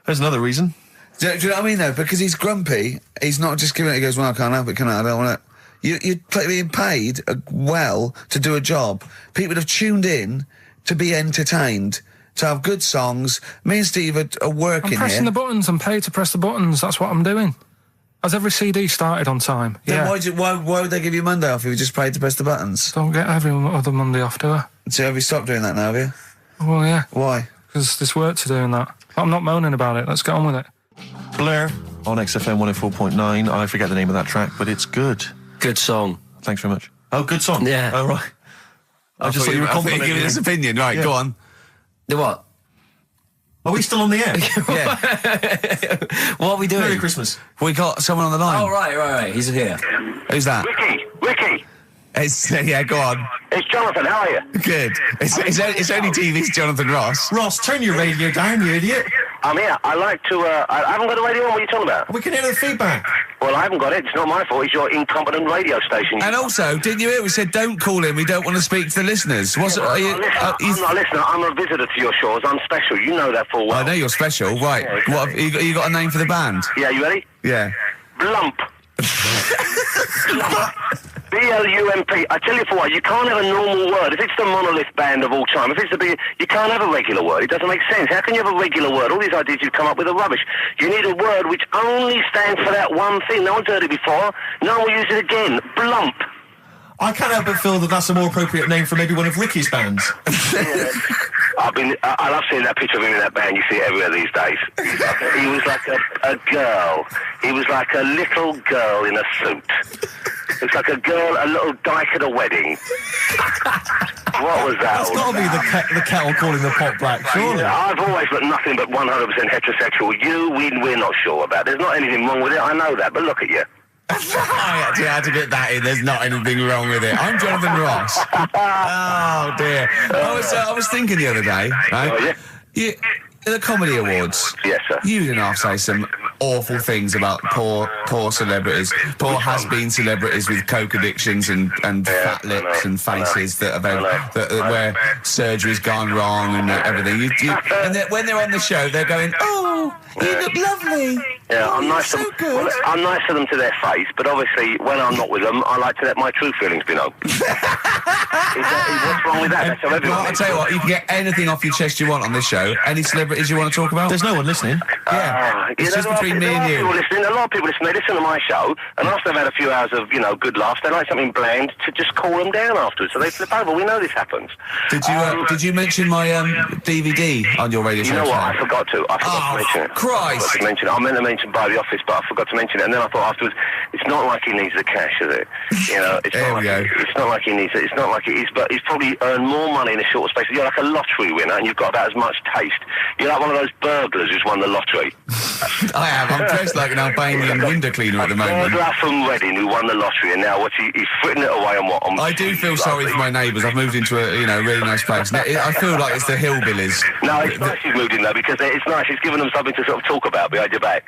There's another reason. Do you know what I mean, though? Because he's grumpy. He's not just giving it. He goes, well, I can't help it, can I? I don't want it. You're being paid well to do a job. People have tuned in to be entertained, to have good songs. Me and Steve are working here. I'm pressing the buttons. I'm paid to press the buttons. That's what I'm doing. Has every CD started on time? Then why would they give you Monday off if you just paid to press the buttons? Don't get every other Monday off, do I? So have you stopped doing that now, have you? Well, yeah. Why? Because there's work to do in that. I'm not moaning about it. Let's get on with it. Blur on XFM 104.9. I forget the name of that track, but it's good. Good song. Thanks very much. Oh, good song. Yeah. Oh, right. I just thought you were complimenting giving his opinion. Right, go on. The what? Are we still on the air? Yeah. What are we doing? Merry Christmas. We got someone on the line. Oh, right. He's here. Who's that? Ricky. Yeah, go on. It's Jonathan, how are you? Good. It's only TV's Jonathan Ross. Ross, turn your radio down, you idiot. I'm here. I like to, I haven't got a radio on. What are you talking about? We can hear the feedback. Well, I haven't got it. It's not my fault. It's your incompetent radio station. And also, didn't you hear we said don't call in, we don't want to speak to the listeners? I'm not a listener. I'm a visitor to your shores. I'm special. You know that full well. I know you're special. Right. Yeah, exactly. What, you got a name for the band? Yeah, you ready? Yeah. Blump. B-L-U-M-P. I tell you for what, you can't have a normal word. If it's the monolith band of all time, if it's the big, you can't have a regular word. It doesn't make sense. How can you have a regular word? All these ideas you've come up with are rubbish. You need a word which only stands for that one thing. No one's heard it before. No one will use it again. Blump. I can't help but feel that that's a more appropriate name for maybe one of Ricky's bands. Yeah. I love seeing that picture of him in that band. You see it everywhere these days. He was like a girl. He was like a little girl in a suit. It's like a girl, a little dyke at a wedding. What was that? That's got to be the kettle calling the pot black, surely. I've always looked nothing but 100% heterosexual. We're not sure about. There's not anything wrong with it. I know that, but look at you. I actually had to get that in. There's not anything wrong with it. I'm Jonathan Ross. Oh, dear. I was thinking the other day, right? Oh, yeah? The Comedy Awards. Yes, sir. You didn't have to say some awful things about poor celebrities, poor has-been celebrities with coke addictions and fat lips and faces that where surgery's gone wrong and everything. And when they're on the show, they're going, "Oh, you look lovely." Yeah, oh, I'm nice so to them. good. Well, I'm nice to them to their face, but obviously when I'm not with them, I like to let my true feelings be known. What's wrong with that? That's how everyone. Well, I'll tell you what, you can get anything off your chest you want on this show. Any celebrities you want to talk about? There's no one listening. It's just between me and you. A lot of people listen. They listen to my show, and after they've had a few hours of good laughs, they like something bland to just cool them down afterwards. So they flip over. We know this happens. Did you mention my DVD on your radio show? You know what? I forgot to. I forgot to mention it. Christ! I meant to mention by the office, but I forgot to mention it. And then I thought afterwards, it's not like he needs the cash, is it? It's not like he needs it. It's not like it is, but he's probably earned more money in a shorter space. You're like a lottery winner, and you've got about as much taste. You're like one of those burglars who's won the lottery. I am. I'm dressed like an Albanian window cleaner at the moment. Burglar from Reading who won the lottery, and now he's fritting it away on what? I do feel sorry for my neighbours. I've moved into a really nice place. I feel like it's the hillbillies. No, it's nice he's moved in though, because it's nice. It's given them something to sort of talk about behind your back.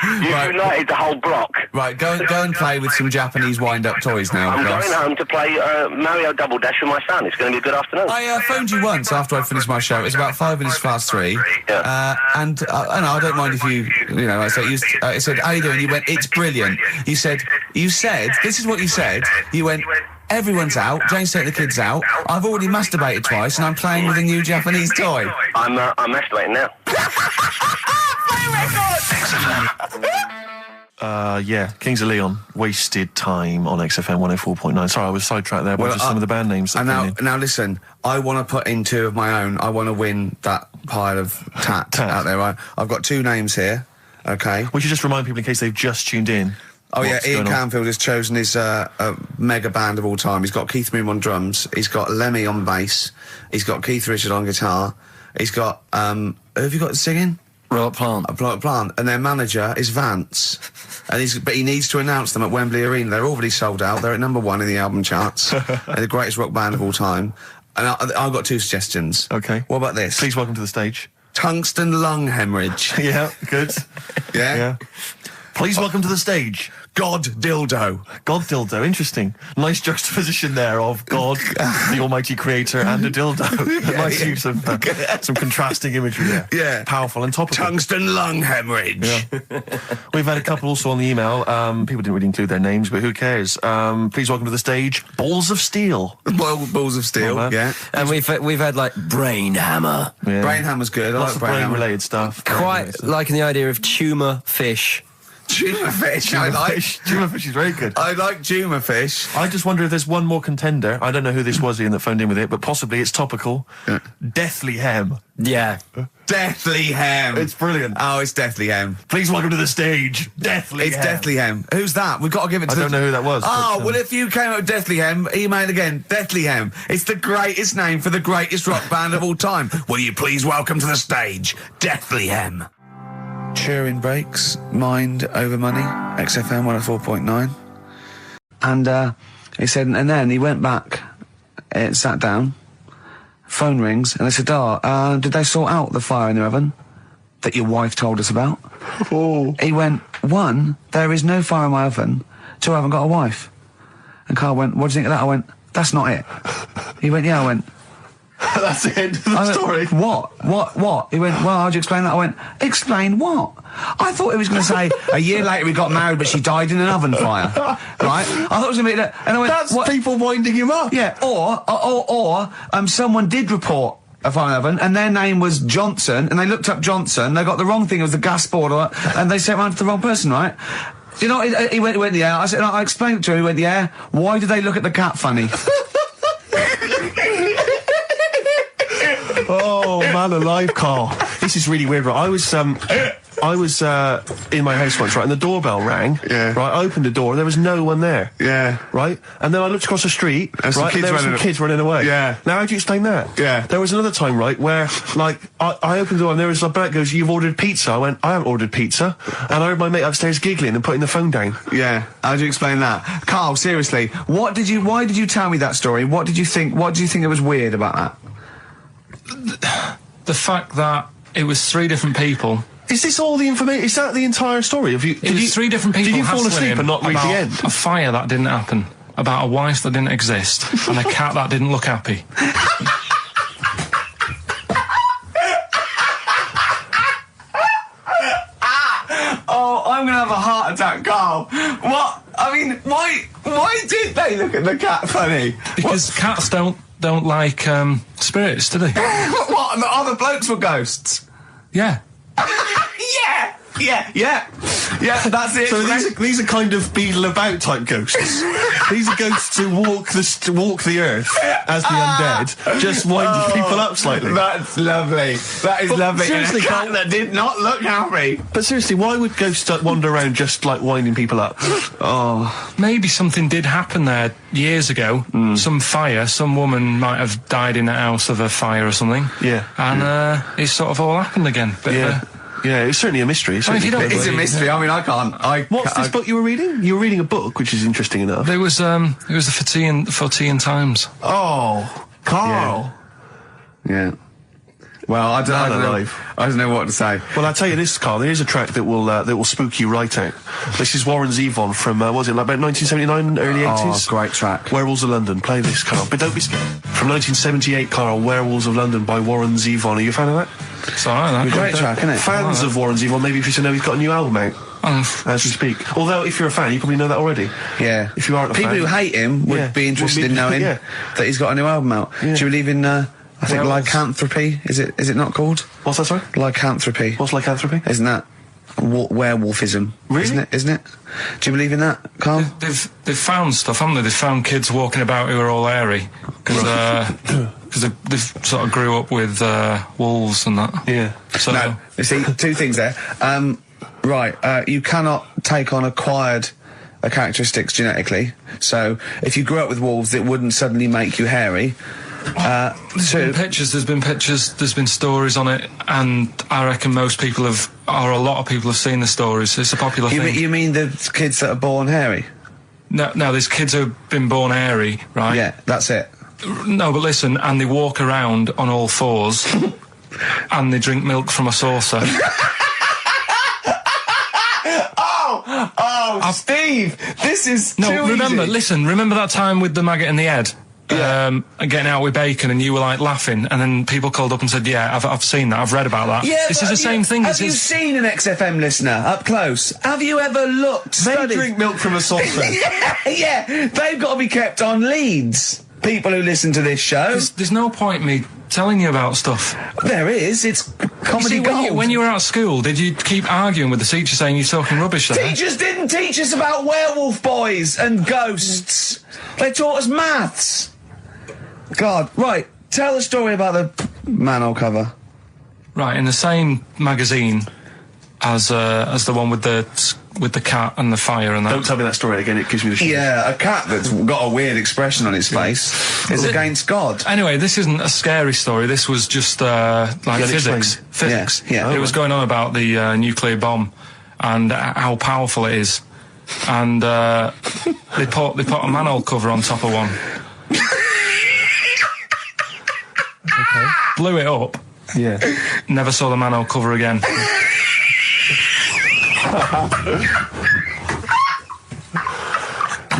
You've united the whole block. Right, go and play with some Japanese wind-up toys now. I'm going home to play Mario Double Dash with my son. It's going to be a good afternoon. I phoned you once after I finished my show. It's about 5 minutes past 3. Yeah. And I don't mind if I said, how you doing? You went, it's brilliant. You said, this is what you said. You went, everyone's out. Jane's taking the kids out. I've already masturbated twice, and I'm playing with a new Japanese toy. I'm masturbating now. Kings of Leon, Wasted Time on XFM 104.9. Sorry, I was sidetracked there by just some of the band names. And now listen, I want to put in 2 of my own. I want to win that pile of tat out there, right? I've got 2 names here, okay? We should just remind people in case they've just tuned in. Oh yeah, Ian Canfield has chosen his mega band of all time. He's got Keith Moon on drums, he's got Lemmy on bass, he's got Keith Richard on guitar, he's got, who have you got singing? Robert Plant. And their manager is Vance. But he needs to announce them at Wembley Arena. They're already sold out. They're at number 1 in the album charts. They're the greatest rock band of all time. And I've got 2 suggestions. Okay. What about this? Please welcome to the stage. Tungsten lung hemorrhage. Yeah, good. Yeah? Please welcome to the stage. God dildo. God dildo, interesting. Nice juxtaposition there of God, the almighty creator, and a dildo. Nice use of some contrasting imagery there. Yeah. Powerful and topical. Tungsten lung hemorrhage. Yeah. We've had a couple also on the email. People didn't really include their names, but who cares? Please welcome to the stage, Balls of Steel. Balls of Steel, yeah. And we've had like Brain Hammer. Yeah. Brain Hammer's good. Lots of brain-related stuff. Quite liking the idea of tumour fish. Tumour fish, Tumour fish is very good. I like tumour fish. I just wonder if there's one more contender. I don't know who this was, Ian, that phoned in with it, but possibly it's topical. Yeah. Deathly Hem. Yeah. Deathly Hem. It's brilliant. Oh, it's Deathly Hem. Please welcome to the stage, Deathly Hem. It's Deathly Hem. Who's that? We've got to give it to I don't know who that was. Oh, well, if you came up with Deathly Hem, email again. Deathly Hem. It's the greatest name for the greatest rock band of all time. Will you please welcome to the stage, Deathly Hem. Cheering breaks, mind over money, XFM 104.9. And he said, and then he went back, sat down, phone rings, and they said, did they sort out the fire in the oven that your wife told us about? Oh. He went, 1, there is no fire in my oven, 2, I haven't got a wife. And Carl went, what do you think of that? I went, that's not it. He went, yeah, I went, that's the end of the story. What? He went, well, how'd you explain that? I went, explain what? I thought he was going to say, a year later we got married, but she died in an oven fire. Right? I thought it was going to be that. And I went, that's what? People winding him up. Yeah, or someone did report a fire oven, and their name was Johnson, and they looked up Johnson, they got the wrong thing, it was the gas board, and they sent it around to the wrong person, right? You know, he went, yeah. I said, I explained it to him, he went, yeah. Why did they look at the cat funny? Oh, man alive, Carl. This is really weird, right? I was, I was in my house once, right, and the doorbell rang. Yeah. Right, I opened the door, there was no one there. Yeah. Right, and then I looked across the street, and right, and there were some kids running away. Yeah. Now, how do you explain that? Yeah. There was another time, right, where, like, I opened the door and there was a bloke goes, "You've ordered pizza." I went, "I haven't ordered pizza." And I heard my mate upstairs giggling and putting the phone down. Yeah. How do you explain that? Carl, seriously, why did you tell me that story? What do you think it was weird about that? The fact that it was 3 different people. Is this all the information? Is that the entire story? It was 3 different people. Did you fall asleep and not read the end? A fire that didn't happen, about a wife that didn't exist, and a cat that didn't look happy. Oh, I'm gonna have a heart attack, Carl. What? I mean, why did they look at the cat funny? Because cats don't like spirits, do they? What? And the other blokes were ghosts? Yeah. Yeah, that's it. So these are kind of beetle about type ghosts. These are ghosts who walk the earth as the undead, just winding people up slightly. That's lovely. That is lovely. Seriously, and a cat that did not look happy. But seriously, why would ghosts wander around just like winding people up? Oh, maybe something did happen there years ago. Some fire. Some woman might have died in a house of a fire or something. Yeah. And it sort of all happened again. But, yeah, it's certainly a mystery. If you don't it's a mystery. I mean, I can't. What's this book you were reading? You were reading a book, which is interesting enough. It was the Fortean Times. Oh, Carl. Yeah. Well, I don't know what to say. Well, I'll tell you this, Carl. There is a track that will spook you right out. This is Warren Zevon from was it like about 1979, early 80s? Oh, great track. Werewolves of London. Play this, Carl. But don't be scared. From 1978, Carl. Werewolves of London by Warren Zevon. Are you a fan of that? It's alright. Great track, isn't it? Fans of Warren Zevon, maybe if you should know he's got a new album out. As we speak. Although, if you're a fan, you probably know that already. Yeah. If you aren't a People fan, who hate him would be interested in knowing that he's got a new album out. Yeah. Do you believe in? I think lycanthropy. Is it not called? What's that, sorry? Lycanthropy. What's lycanthropy? Isn't that werewolfism? Really? Isn't it? Do you believe in that, Carl? They've found stuff, haven't they? They've found kids walking about who are all hairy because they sort of grew up with wolves and that. Yeah. So no, you see, 2 things there. You cannot take on acquired characteristics genetically. So if you grew up with wolves, it wouldn't suddenly make you hairy. There's been pictures, there's been stories on it, and I reckon most people a lot of people have seen the stories. It's a popular thing. You mean the kids that are born hairy? No, there's kids who've been born hairy, right? Yeah, that's it. No, but listen, and they walk around on all 4s, and they drink milk from a saucer. Steve, this is too remember, easy. Remember that time with the maggot in the head? And getting out with bacon, and you were like laughing, and then people called up and said, "Yeah, I've seen that. I've read about that." Yeah, this is the same thing. Have you seen an XFM listener up close? Have you ever looked? They drink milk from a saucer. yeah, they've got to be kept on leads. People who listen to this show. There's no point me telling you about stuff. There is. It's comedy gold. When you were at school, did you keep arguing with the teacher saying you're talking rubbish there? Teachers didn't teach us about werewolf boys and ghosts. They taught us maths. God, right, tell the story about the manhole cover. Right, in the same magazine as the one with the cat and the fire and that. Don't tell me that story again, it gives me the shivers. Yeah, a cat that's got a weird expression on its face is against God. Anyway, this isn't a scary story, this was just like physics. Yeah. It was going on about the nuclear bomb and how powerful it is. And they put a manhole cover on top of one. Okay. Blew it up. Yeah. Never saw the manhole cover again.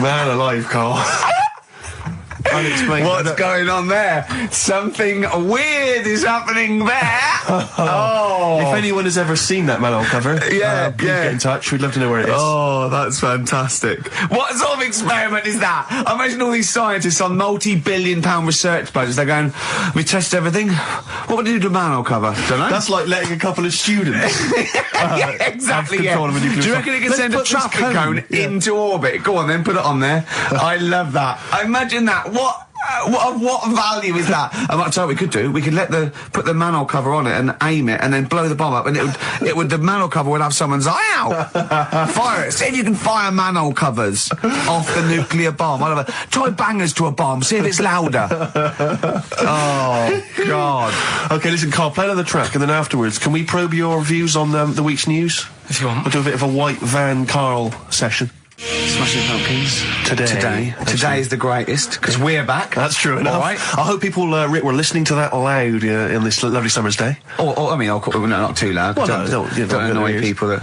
Man alive, Carl. What's going on there? Something weird is happening there. If anyone has ever seen that manhole cover, please get in touch. We'd love to know where it is. Oh, that's fantastic. What sort of experiment is that? I imagine all these scientists on multi-billion-pound research budgets, they're going, we test everything. What would you do to a manhole cover? Don't know. That's like letting a couple of students exactly, have control of a nuclear Do you reckon it can send a traffic cone into orbit? Go on then, put it on there. I love that. Imagine that. What What value is that? I tell you what we could do. We could put the manhole cover on it and aim it, and then blow the bomb up, and the manhole cover would have someone's eye out. Fire it. See if you can fire manhole covers off the nuclear bomb. Try bangers to a bomb. See if it's louder. Oh God. Okay, listen, Carl, play another track, and then afterwards, can we probe your views on the week's news? If you want. We'll do a bit of a White Van Carl session. Smashing Pumpkins. Today is the greatest, because we're back. That's true enough. All right. I hope people, Rick, were listening to that loud in this lovely summer's day. I mean, not too loud. Well, don't annoy people.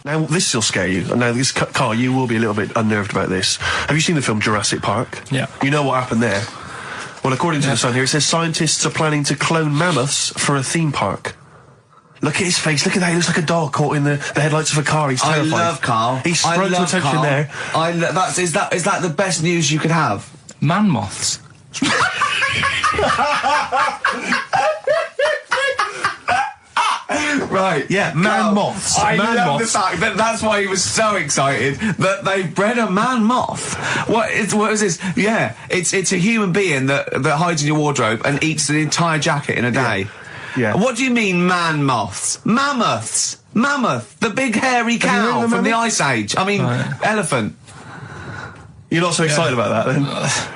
Now, this will scare you. Now, Carl, you will be a little bit unnerved about this. Have you seen the film Jurassic Park? Yeah. You know what happened there? Well, according to the Sun here, it says scientists are planning to clone mammoths for a theme park. Look at his face. Look at that. He looks like a dog caught in the headlights of a car. He's terrified. I love Carl. He's sprung to attention Carl. there. Is that the best news you could have? Man moths. Right, yeah, man moths. I love the fact that that's why he was so excited that they bred a man moth. What is this? Yeah, it's a human being that hides in your wardrobe and eats an entire jacket in a day. Yeah. What do you mean, man moths? Mammoths. Mammoth, the big hairy cow from the Ice Age. I mean, elephant. You're not so excited about that, then?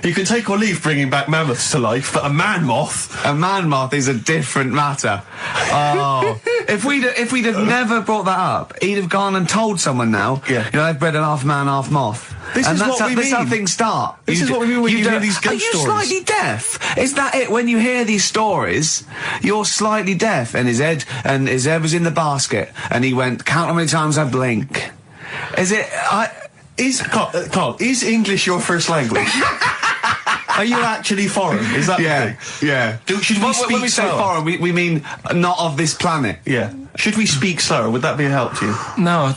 You can take or leave bringing back mammoths to life, but a man moth... A man moth is a different matter. Oh. If we'd have never brought that up, he'd have gone and told someone now, they've bred an half man, half moth. This is how things start. This is what we mean when you hear these ghost stories. Are you slightly deaf? Is that it? When you hear these stories, you're slightly deaf. And his head was in the basket, and he went, count how many times I blink. Is it... Carl, is English your first language? Are you actually foreign? Is that the thing? Yeah. Should we speak when we say foreign, we mean not of this planet. Yeah. Should we speak slower? Would that be a help to you? No,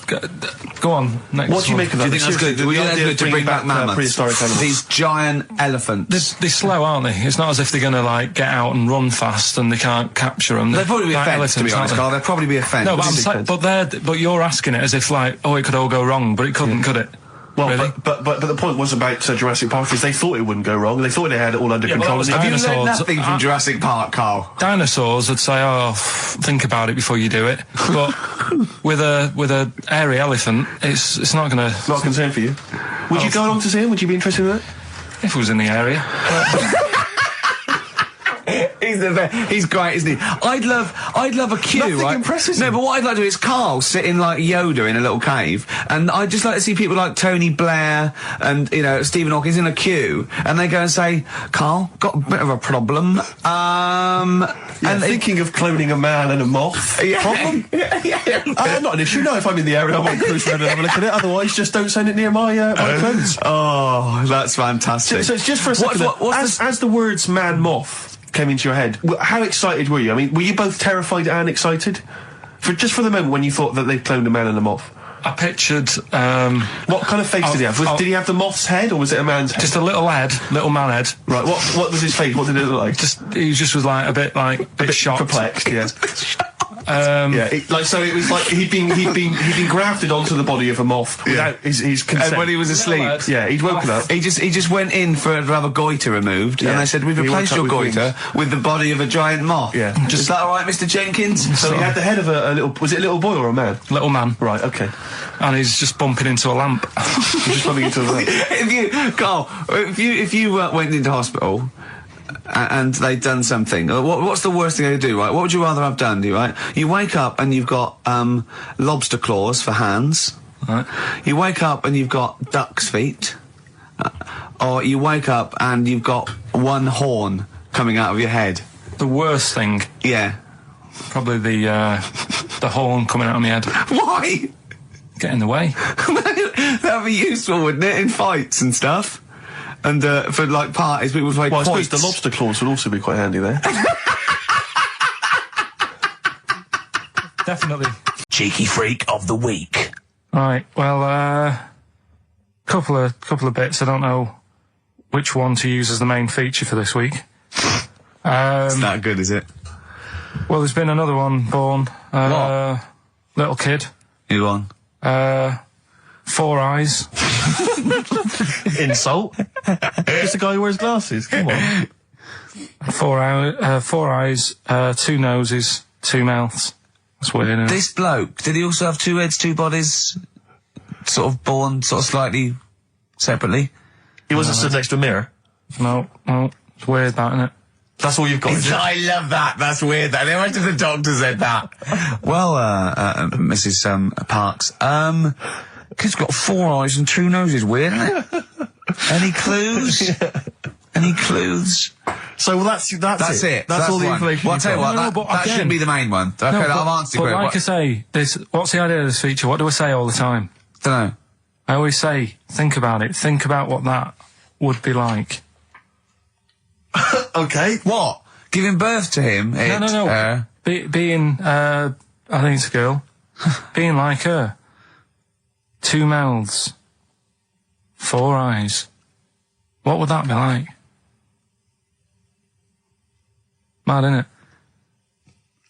go on. Next what do you make of that? Do you think that's good? Do we think that's good to bring back mammoths? Prehistoric animals? These giant elephants. They're slow, aren't they? It's not as if they're going to, like, get out and run fast and they can't capture them. They'd probably be a fence, to be honest, Carl. They'd probably be a fence. No, but you're asking it as if, like, it could all go wrong, but it couldn't, could it? Well, really? but the point was about Jurassic Park is they thought it wouldn't go wrong. They thought they had it all under control. Have you learned nothing from Jurassic Park, Carl? Dinosaurs would say, think about it before you do it. But with a hairy elephant, it's not going to... Not a concern for you? Would you go along to see him? Would you be interested in that? If it was in the area. He's great, isn't he? I'd love a queue, Nothing right? impresses no, him. but what I'd like to do is Carl sitting like Yoda in a little cave, and I'd just like to see people like Tony Blair and Stephen Hawking in a queue, and they go and say, "Carl, got a bit of a problem." And thinking of cloning a man and a moth. Problem? Not an issue. No, if I'm in the area, I won't cruise around and have a look at it. Otherwise, just don't send it near my clothes. Oh, that's fantastic. So it's just for a second. As the words "man moth" came into your head, how excited were you? I mean, were you both terrified and excited? Just for the moment when you thought that they'd cloned a man and a moth? I pictured... what kind of face did he have? Did he have the moth's head, or was it a man's head? Just a little man head. Right, what was his face? What did it look like? He just was like a bit shocked. Perplexed, yeah. So it was like he'd been grafted onto the body of a moth without his consent. And when he was asleep, he'd woken up. He just went in to have a goiter removed, and they said, "We've replaced your goiter with the body of a giant moth." Yeah, is that all right, Mr. Jenkins? So he had the head of a little. Was it a little boy or a man? Little man. Right. Okay. And he's just bumping into a lamp. He's just bumping into a lamp. If you went into hospital and they'd done something, what's the worst thing they could do, right? What would you rather have done, right? You wake up and you've got lobster claws for hands. Right. You wake up and you've got duck's feet. Or you wake up and you've got one horn coming out of your head. The worst thing? Yeah. Probably the horn coming out of my head. Why? Get in the way. That'd be useful, wouldn't it, in fights and stuff? And for like parties, people would play I quoits. suppose the lobster claws would also be quite handy there. Definitely. Cheeky freak of the week. Right. Well, couple of bits. I don't know which one to use as the main feature for this week. It's not good, is it? Well, there's been another one born. What? Little kid. Who won? 4 eyes. Insult. Just a guy who wears glasses. Come on. 4 eyes, 2 noses, 2 mouths. That's weird, isn't it? This bloke, did he also have 2 heads, 2 bodies? Sort of born sort of slightly separately? He wasn't stood next to a mirror? No. It's weird, that, isn't it? That's all you've got. I love that. That's weird. That. Imagine the doctor said that. Well, Mrs. Parks, kid's got 4 eyes and 2 noses. Weird, isn't it? Any clues? Yeah. Any clues? So that's it. That's all the information. Well, I'll tell you what, No, but that again- shouldn't be the main one. Okay, I've answered But it. like I say, what's the idea of this feature? What do I say all the time? Dunno. I always say, think about it. Think about what that would be like. Okay. What? Giving birth to him? No. Being, I think it's a girl. Being like her. 2 mouths. 4 eyes. What would that be like? Mad, innit?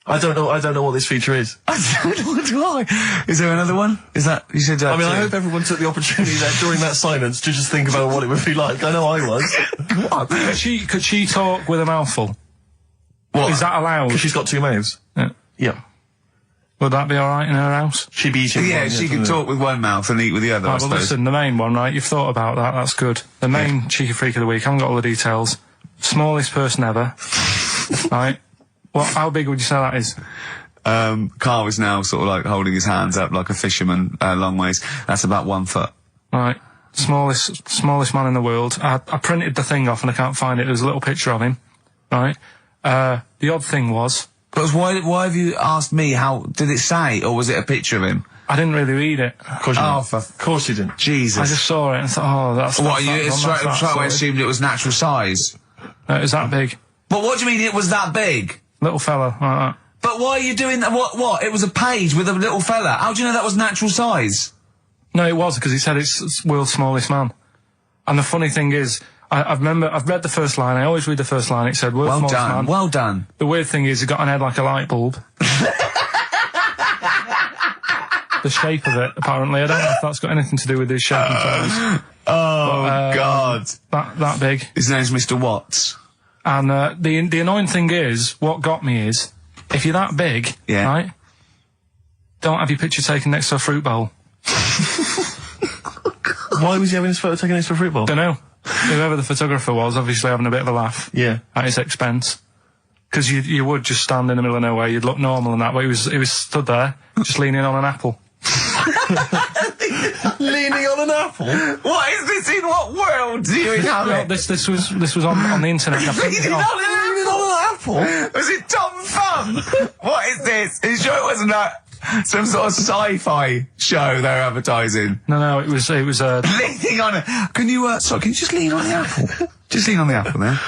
I don't know what this feature is. I don't know why. Is there another one? Is that, you said that? I mean, I hope everyone took the opportunity there during that silence to just think about what it would be like. I know I was. What? Could she talk with a mouthful? What? Is that allowed? Because she's got 2 mouths. Yeah. Yeah. Would that be alright in her house? She'd be eating Yeah, one, she can talk with one mouth and eat with the other, I Right, well, suppose. listen, the main one, right? You've thought about that. That's good. The main cheeky freak of the week. I haven't got all the details. Smallest person ever. Right? How big would you say that is? Carl is now sort of like holding his hands up like a fisherman, long ways. That's about 1 foot. Right. Smallest man in the world. I printed the thing off and I can't find it. There's a little picture of him. Right? The odd thing was... Because why have you asked me how... Did it say, or was it a picture of him? I didn't really read it. Of course you didn't. Of course you didn't. Jesus. I just saw it and thought, that's... What, you that's straight away assumed it was natural size? No, it was that big. But what do you mean it was that big? Little fella, like that. But why are you doing that? What? It was a page with a little fella. How do you know that was natural size? No, it was, because he said it's world's smallest man. And the funny thing is, I've read the first line, I always read the first line, it said world's smallest man. Well done. The weird thing is, he got an head like a light bulb. The shape of it, apparently. I don't know if that's got anything to do with his shape and size. God. That big. His name's Mr. Watts. And the annoying thing is, what got me is, if you're that big, right, don't have your picture taken next to a fruit bowl. Why was he having his photo taken next to a fruit bowl? Don't know. Whoever the photographer was, obviously having a bit of a laugh. Yeah. At his expense. Because you would just stand in the middle of nowhere, you'd look normal and that, but he was stood there, just leaning on an apple. Leaning on an apple? What is this? In what world do you inhabit? This was on the internet. Leaning on an apple? Was it Tom Thumb? What is this? Are you sure it wasn't some sort of sci-fi show they're advertising? No, it was leaning on it. Can you just lean on the apple? Just lean on the apple there.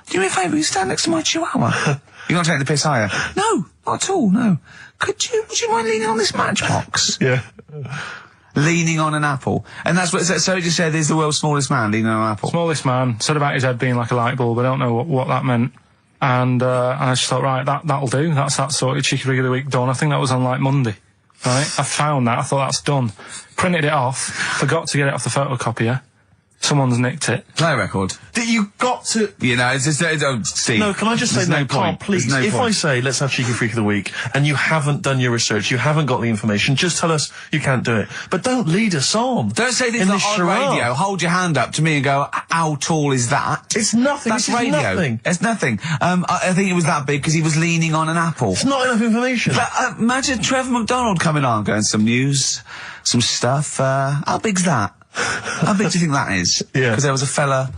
Do me a favour, you stand next to my chihuahua. You're not taking the piss, are you? No, not at all, no. Would you mind leaning on this matchbox? Yeah. Leaning on an apple. And that's what, so it just said, is the world's smallest man leaning on an apple? Smallest man, said about his head being like a light bulb, I don't know what that meant. And I just thought, right, that'll do. That's that sorted cheeky rig of the week done. I think that was on like Monday. Right? I found that, I thought that's done. Printed it off, forgot to get it off the photocopier. Someone's nicked it. Play a record. You got to... You know, it's just... Steve. No, can I just say no Carl, point. please, if I say, let's have Cheeky Freak of the Week, and you haven't done your research, you haven't got the information, just tell us you can't do it. But don't lead us on. Don't say things like on radio. Hold your hand up to me and go, how tall is that? It's nothing. That's radio. Nothing. It's nothing. I think it was that big because he was leaning on an apple. It's not enough information. But, imagine Trevor McDonald coming on, going, some news, some stuff. How big's that? How big do you think that is? Yeah. Because there was a fella,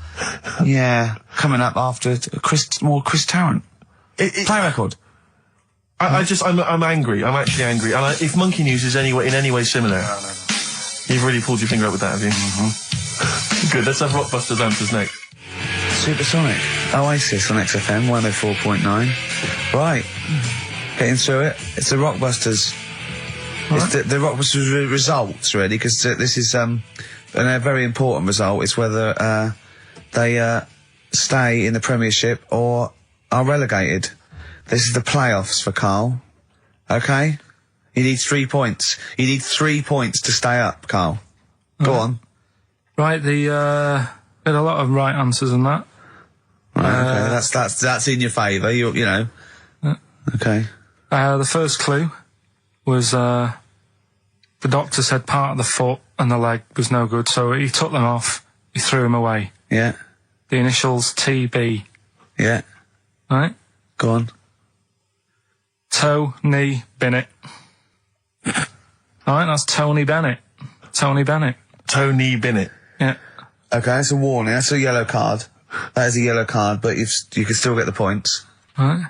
coming up after Chris Tarrant. Play a record. I'm angry. I'm actually angry. And if Monkey News is in any way similar, you've really pulled your finger up with that, have you? Mm-hmm. Good. Let's have Rockbusters answers next. Supersonic. Oasis on XFM 104.9. Right. Getting through it. It's the Rockbusters. Right. It's the Rockbusters results, really, because this is a very important result. It's whether they stay in the Premiership or are relegated. This is the playoffs for Carl. Okay? You need 3 points. You need 3 points to stay up, Carl. Go on. Right, had a lot of right answers in that. Right, okay, that's in your favour, you know. Okay. The first clue was, the doctor said part of the foot and the leg was no good, so he took them off, he threw them away. Yeah. The initials TB. Yeah. Right? Go on. Tony Bennett. Alright, that's Tony Bennett. Tony Bennett. Tony Bennett. Yeah. Okay, that's a warning, that's a yellow card. That is a yellow card, but you can still get the points. Right.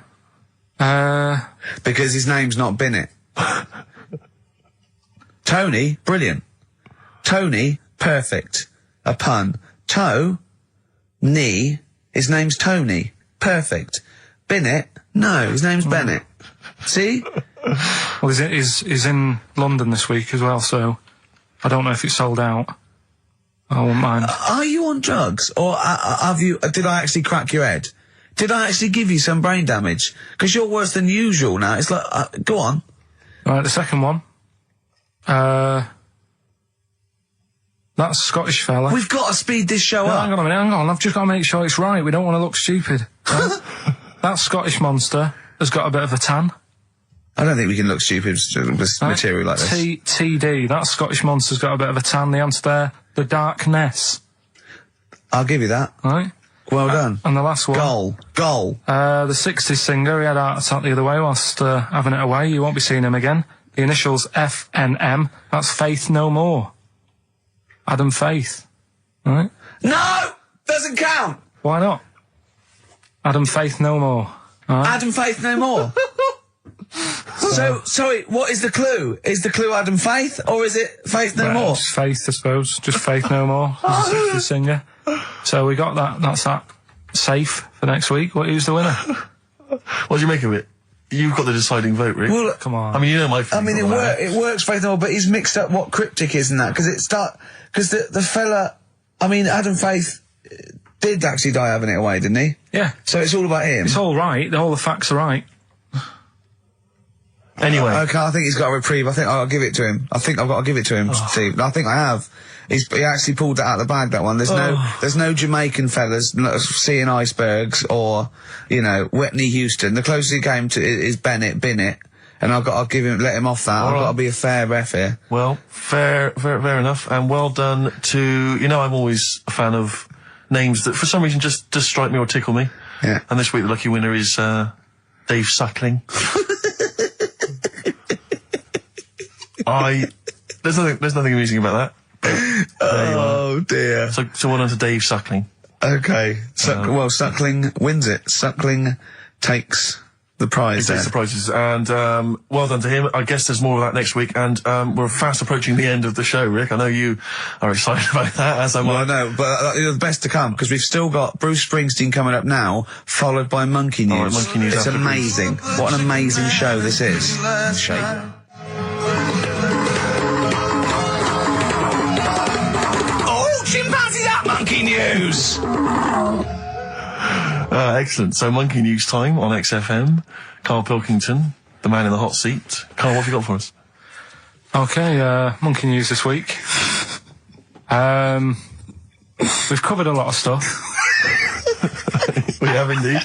Because his name's not Bennett. Tony, brilliant. Tony, perfect. A pun. Knee, his name's Tony. Perfect. Bennett, no, his name's Bennett. See? Well, he's in London this week as well, so I don't know if it's sold out. I won't mind. Are you on drugs? Or did I actually crack your head? Did I actually give you some brain damage? Because you're worse than usual now. It's like, go on. Right, the second one. That's a Scottish fella. We've got to speed this show up. Hang on a minute, hang on. I've just got to make sure it's right. We don't want to look stupid. Right? That Scottish monster has got a bit of a tan. I don't think we can look stupid with material like this. TD, that Scottish monster's got a bit of a tan. The answer there, the darkness. I'll give you that. Right. Well done. And the last one. Goal. The 60s singer, he had a heart attack the other way whilst having it away. You won't be seeing him again. The initials FNM. That's Faith No More. Adam Faith. Right? No! Doesn't count! Why not? Adam Faith No More. Right? Adam Faith No More. So, sorry, what is the clue? Is the clue Adam Faith, or is it Faith No More? It's Faith, I suppose. Just Faith No More. He's a 60s singer. So we got that. That's that. Safe for next week. Who's the winner? What do you make of it? You've got the deciding vote, Rick. Well, come on. I mean, you know my feeling. I mean, it works Faith No More, but he's mixed up what cryptic is and that, because the fella, I mean, Adam Faith did actually die having it away, didn't he? Yeah. So it's all about him. It's all right. All the facts are right. Anyway. Okay, I think he's got a reprieve. I think I'll give it to him. I think I've got to give it to him, Steve. I think I have. He actually pulled that out of the bag, that one. There's no Jamaican fellas seeing icebergs or, you know, Whitney Houston. The closest he came to is Bennett, and I'll let him off that. I've got to be a fair ref here. Well, fair enough, and well done to, I'm always a fan of names that for some reason just strike me or tickle me. Yeah. And this week the lucky winner is, Dave Suckling. There's nothing amusing about that. Oh dear. So well done to Dave Suckling. Okay. Suckling wins it. Suckling takes the prize. He takes the prizes, and well done to him. I guess there's more of that next week, and we're fast approaching the end of the show, Rick. I know you are excited about that, as am I. Well, I know, but the best to come, because we've still got Bruce Springsteen coming up now, followed by Monkey News. All right, Monkey News. It's amazing. What an amazing show this is. Chimpanzees at Monkey News! Excellent. So, Monkey News time on XFM. Karl Pilkington, the man in the hot seat. Karl, what have you got for us? Okay, Monkey News this week. We've covered a lot of stuff. We have indeed.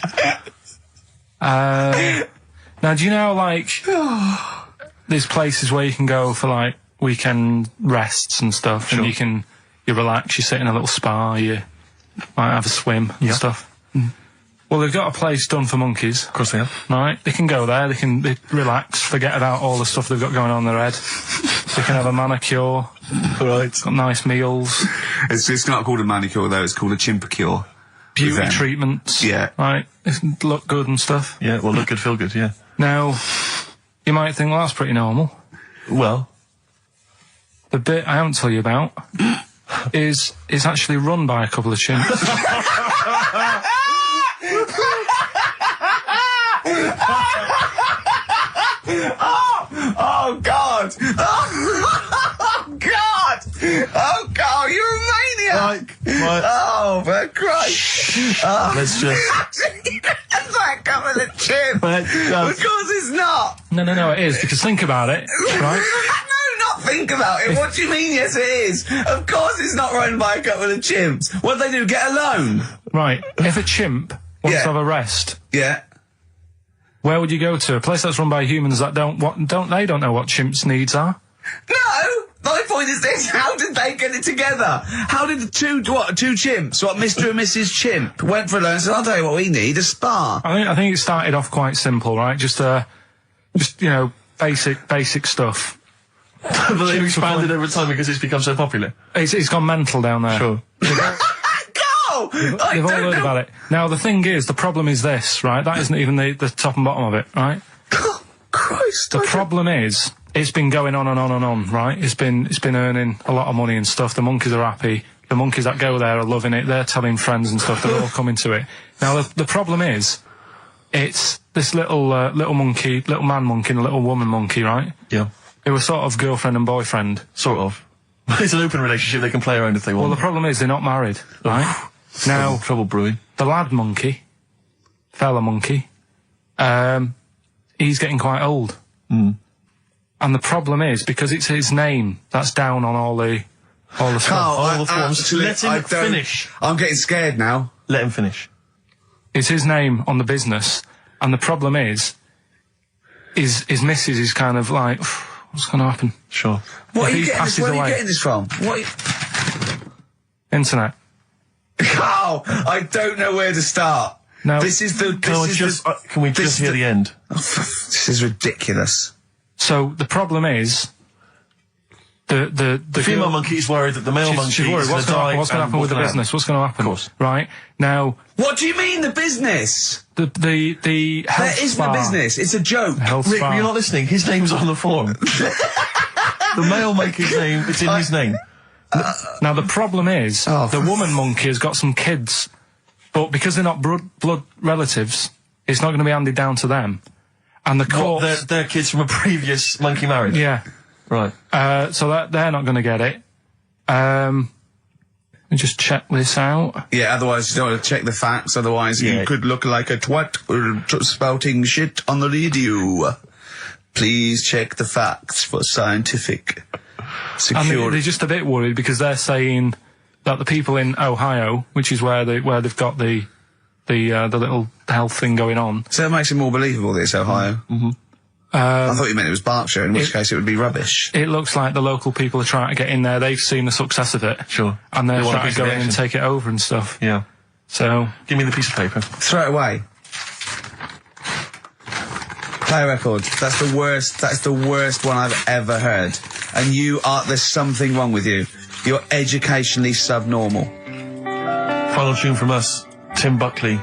Now, do you know, there's places where you can go for, weekend rests and stuff, Sure. and you relax, you sit in a little spa, you might have a swim and stuff. Mm. Well, they've got a place done for monkeys. Of course they have. Right? They can go there, they relax, forget about all the stuff they've got going on in their head. They can have a manicure. Right. Got nice meals. It's not called a manicure, though, it's called a chimpacure. Beauty treatments. Yeah. Right? They look good and stuff. Yeah, well, look good, feel good, yeah. Now, you might think, well, that's pretty normal. Well. The bit I haven't told you about is actually run by a couple of chimps. Oh God! Oh God! Oh God! You're a maniac! Right. Oh, for Christ! Oh. Let's just. It's like a couple of chimps. Of course, it's not. No, it is, because think about it, right? No, not think about it. What do you mean, yes, it is? Of course it's not run by a couple of chimps. What do they do, get a loan? Right, if a chimp wants to have a rest... Yeah. Where would you go to? A place that's run by humans that don't know what chimps' needs are? No! My point is this, how did they get it together? How did two chimps, Mr. and Mrs. Chimp, went for a loan and said, I'll tell you what we need, a spa. I think it started off quite simple, right? Just you know, basic stuff. But they've expanded over time because it's become so popular. It's gone mental down there. Sure. Go! They've all heard about it. Now, the thing is, the problem is this, right? That isn't even the top and bottom of it, right? Christ. The problem is, it's been going on and on and on, right? It's been earning a lot of money and stuff. The monkeys are happy. The monkeys that go there are loving it. They're telling friends and stuff. They're all coming to it. Now, the problem is, it's this little man monkey and a little woman monkey, right? Yeah. It was sort of girlfriend and boyfriend. Sort of. It's an open relationship. They can play around if they want. Well, the problem is they're not married, right? Now, trouble brewing. The lad monkey, fella monkey, he's getting quite old. Mm. And the problem is, because it's his name that's down on all the stuff. All the forms. Let him finish. I'm getting scared now. Let him finish. It's his name on the business, and the problem is his missus is kind of like, what's going to happen? Sure. Where are you getting this from? Internet. Carl, I don't know where to start. No. Can we just hear the end? This is ridiculous. So the problem is, the female monkey is worried that the male monkey is worried. What's going to happen with the business? What's going to happen? Of course. Right now. What do you mean the business? The health There is spa. no business. It's a joke. Rick, you're not listening. His name's on the form. The male monkey's name. It's in his name. Now the problem is, the woman monkey has got some kids, but because they're not blood relatives, it's not going to be handed down to them. And the court, they're kids from a previous monkey marriage. Yeah. Right. So that they're not going to get it. Let me just check this out. Yeah, otherwise you don't want to check the facts, otherwise you could look like a twat spouting shit on the radio. Please check the facts for scientific security. And they're just a bit worried because they're saying that the people in Ohio, which is where they've got the little health thing going on. So that makes it more believable that it's Ohio. Mm-hmm. I thought you meant it was Berkshire, in which case it would be rubbish. It looks like the local people are trying to get in there. They've seen the success of it. Sure. And they're trying to go in and take it over and stuff. Yeah. So... Give me the piece of paper. Throw it away. Play a record. That's the worst one I've ever heard. And there's something wrong with you. You're educationally subnormal. Final tune from us, Tim Buckley.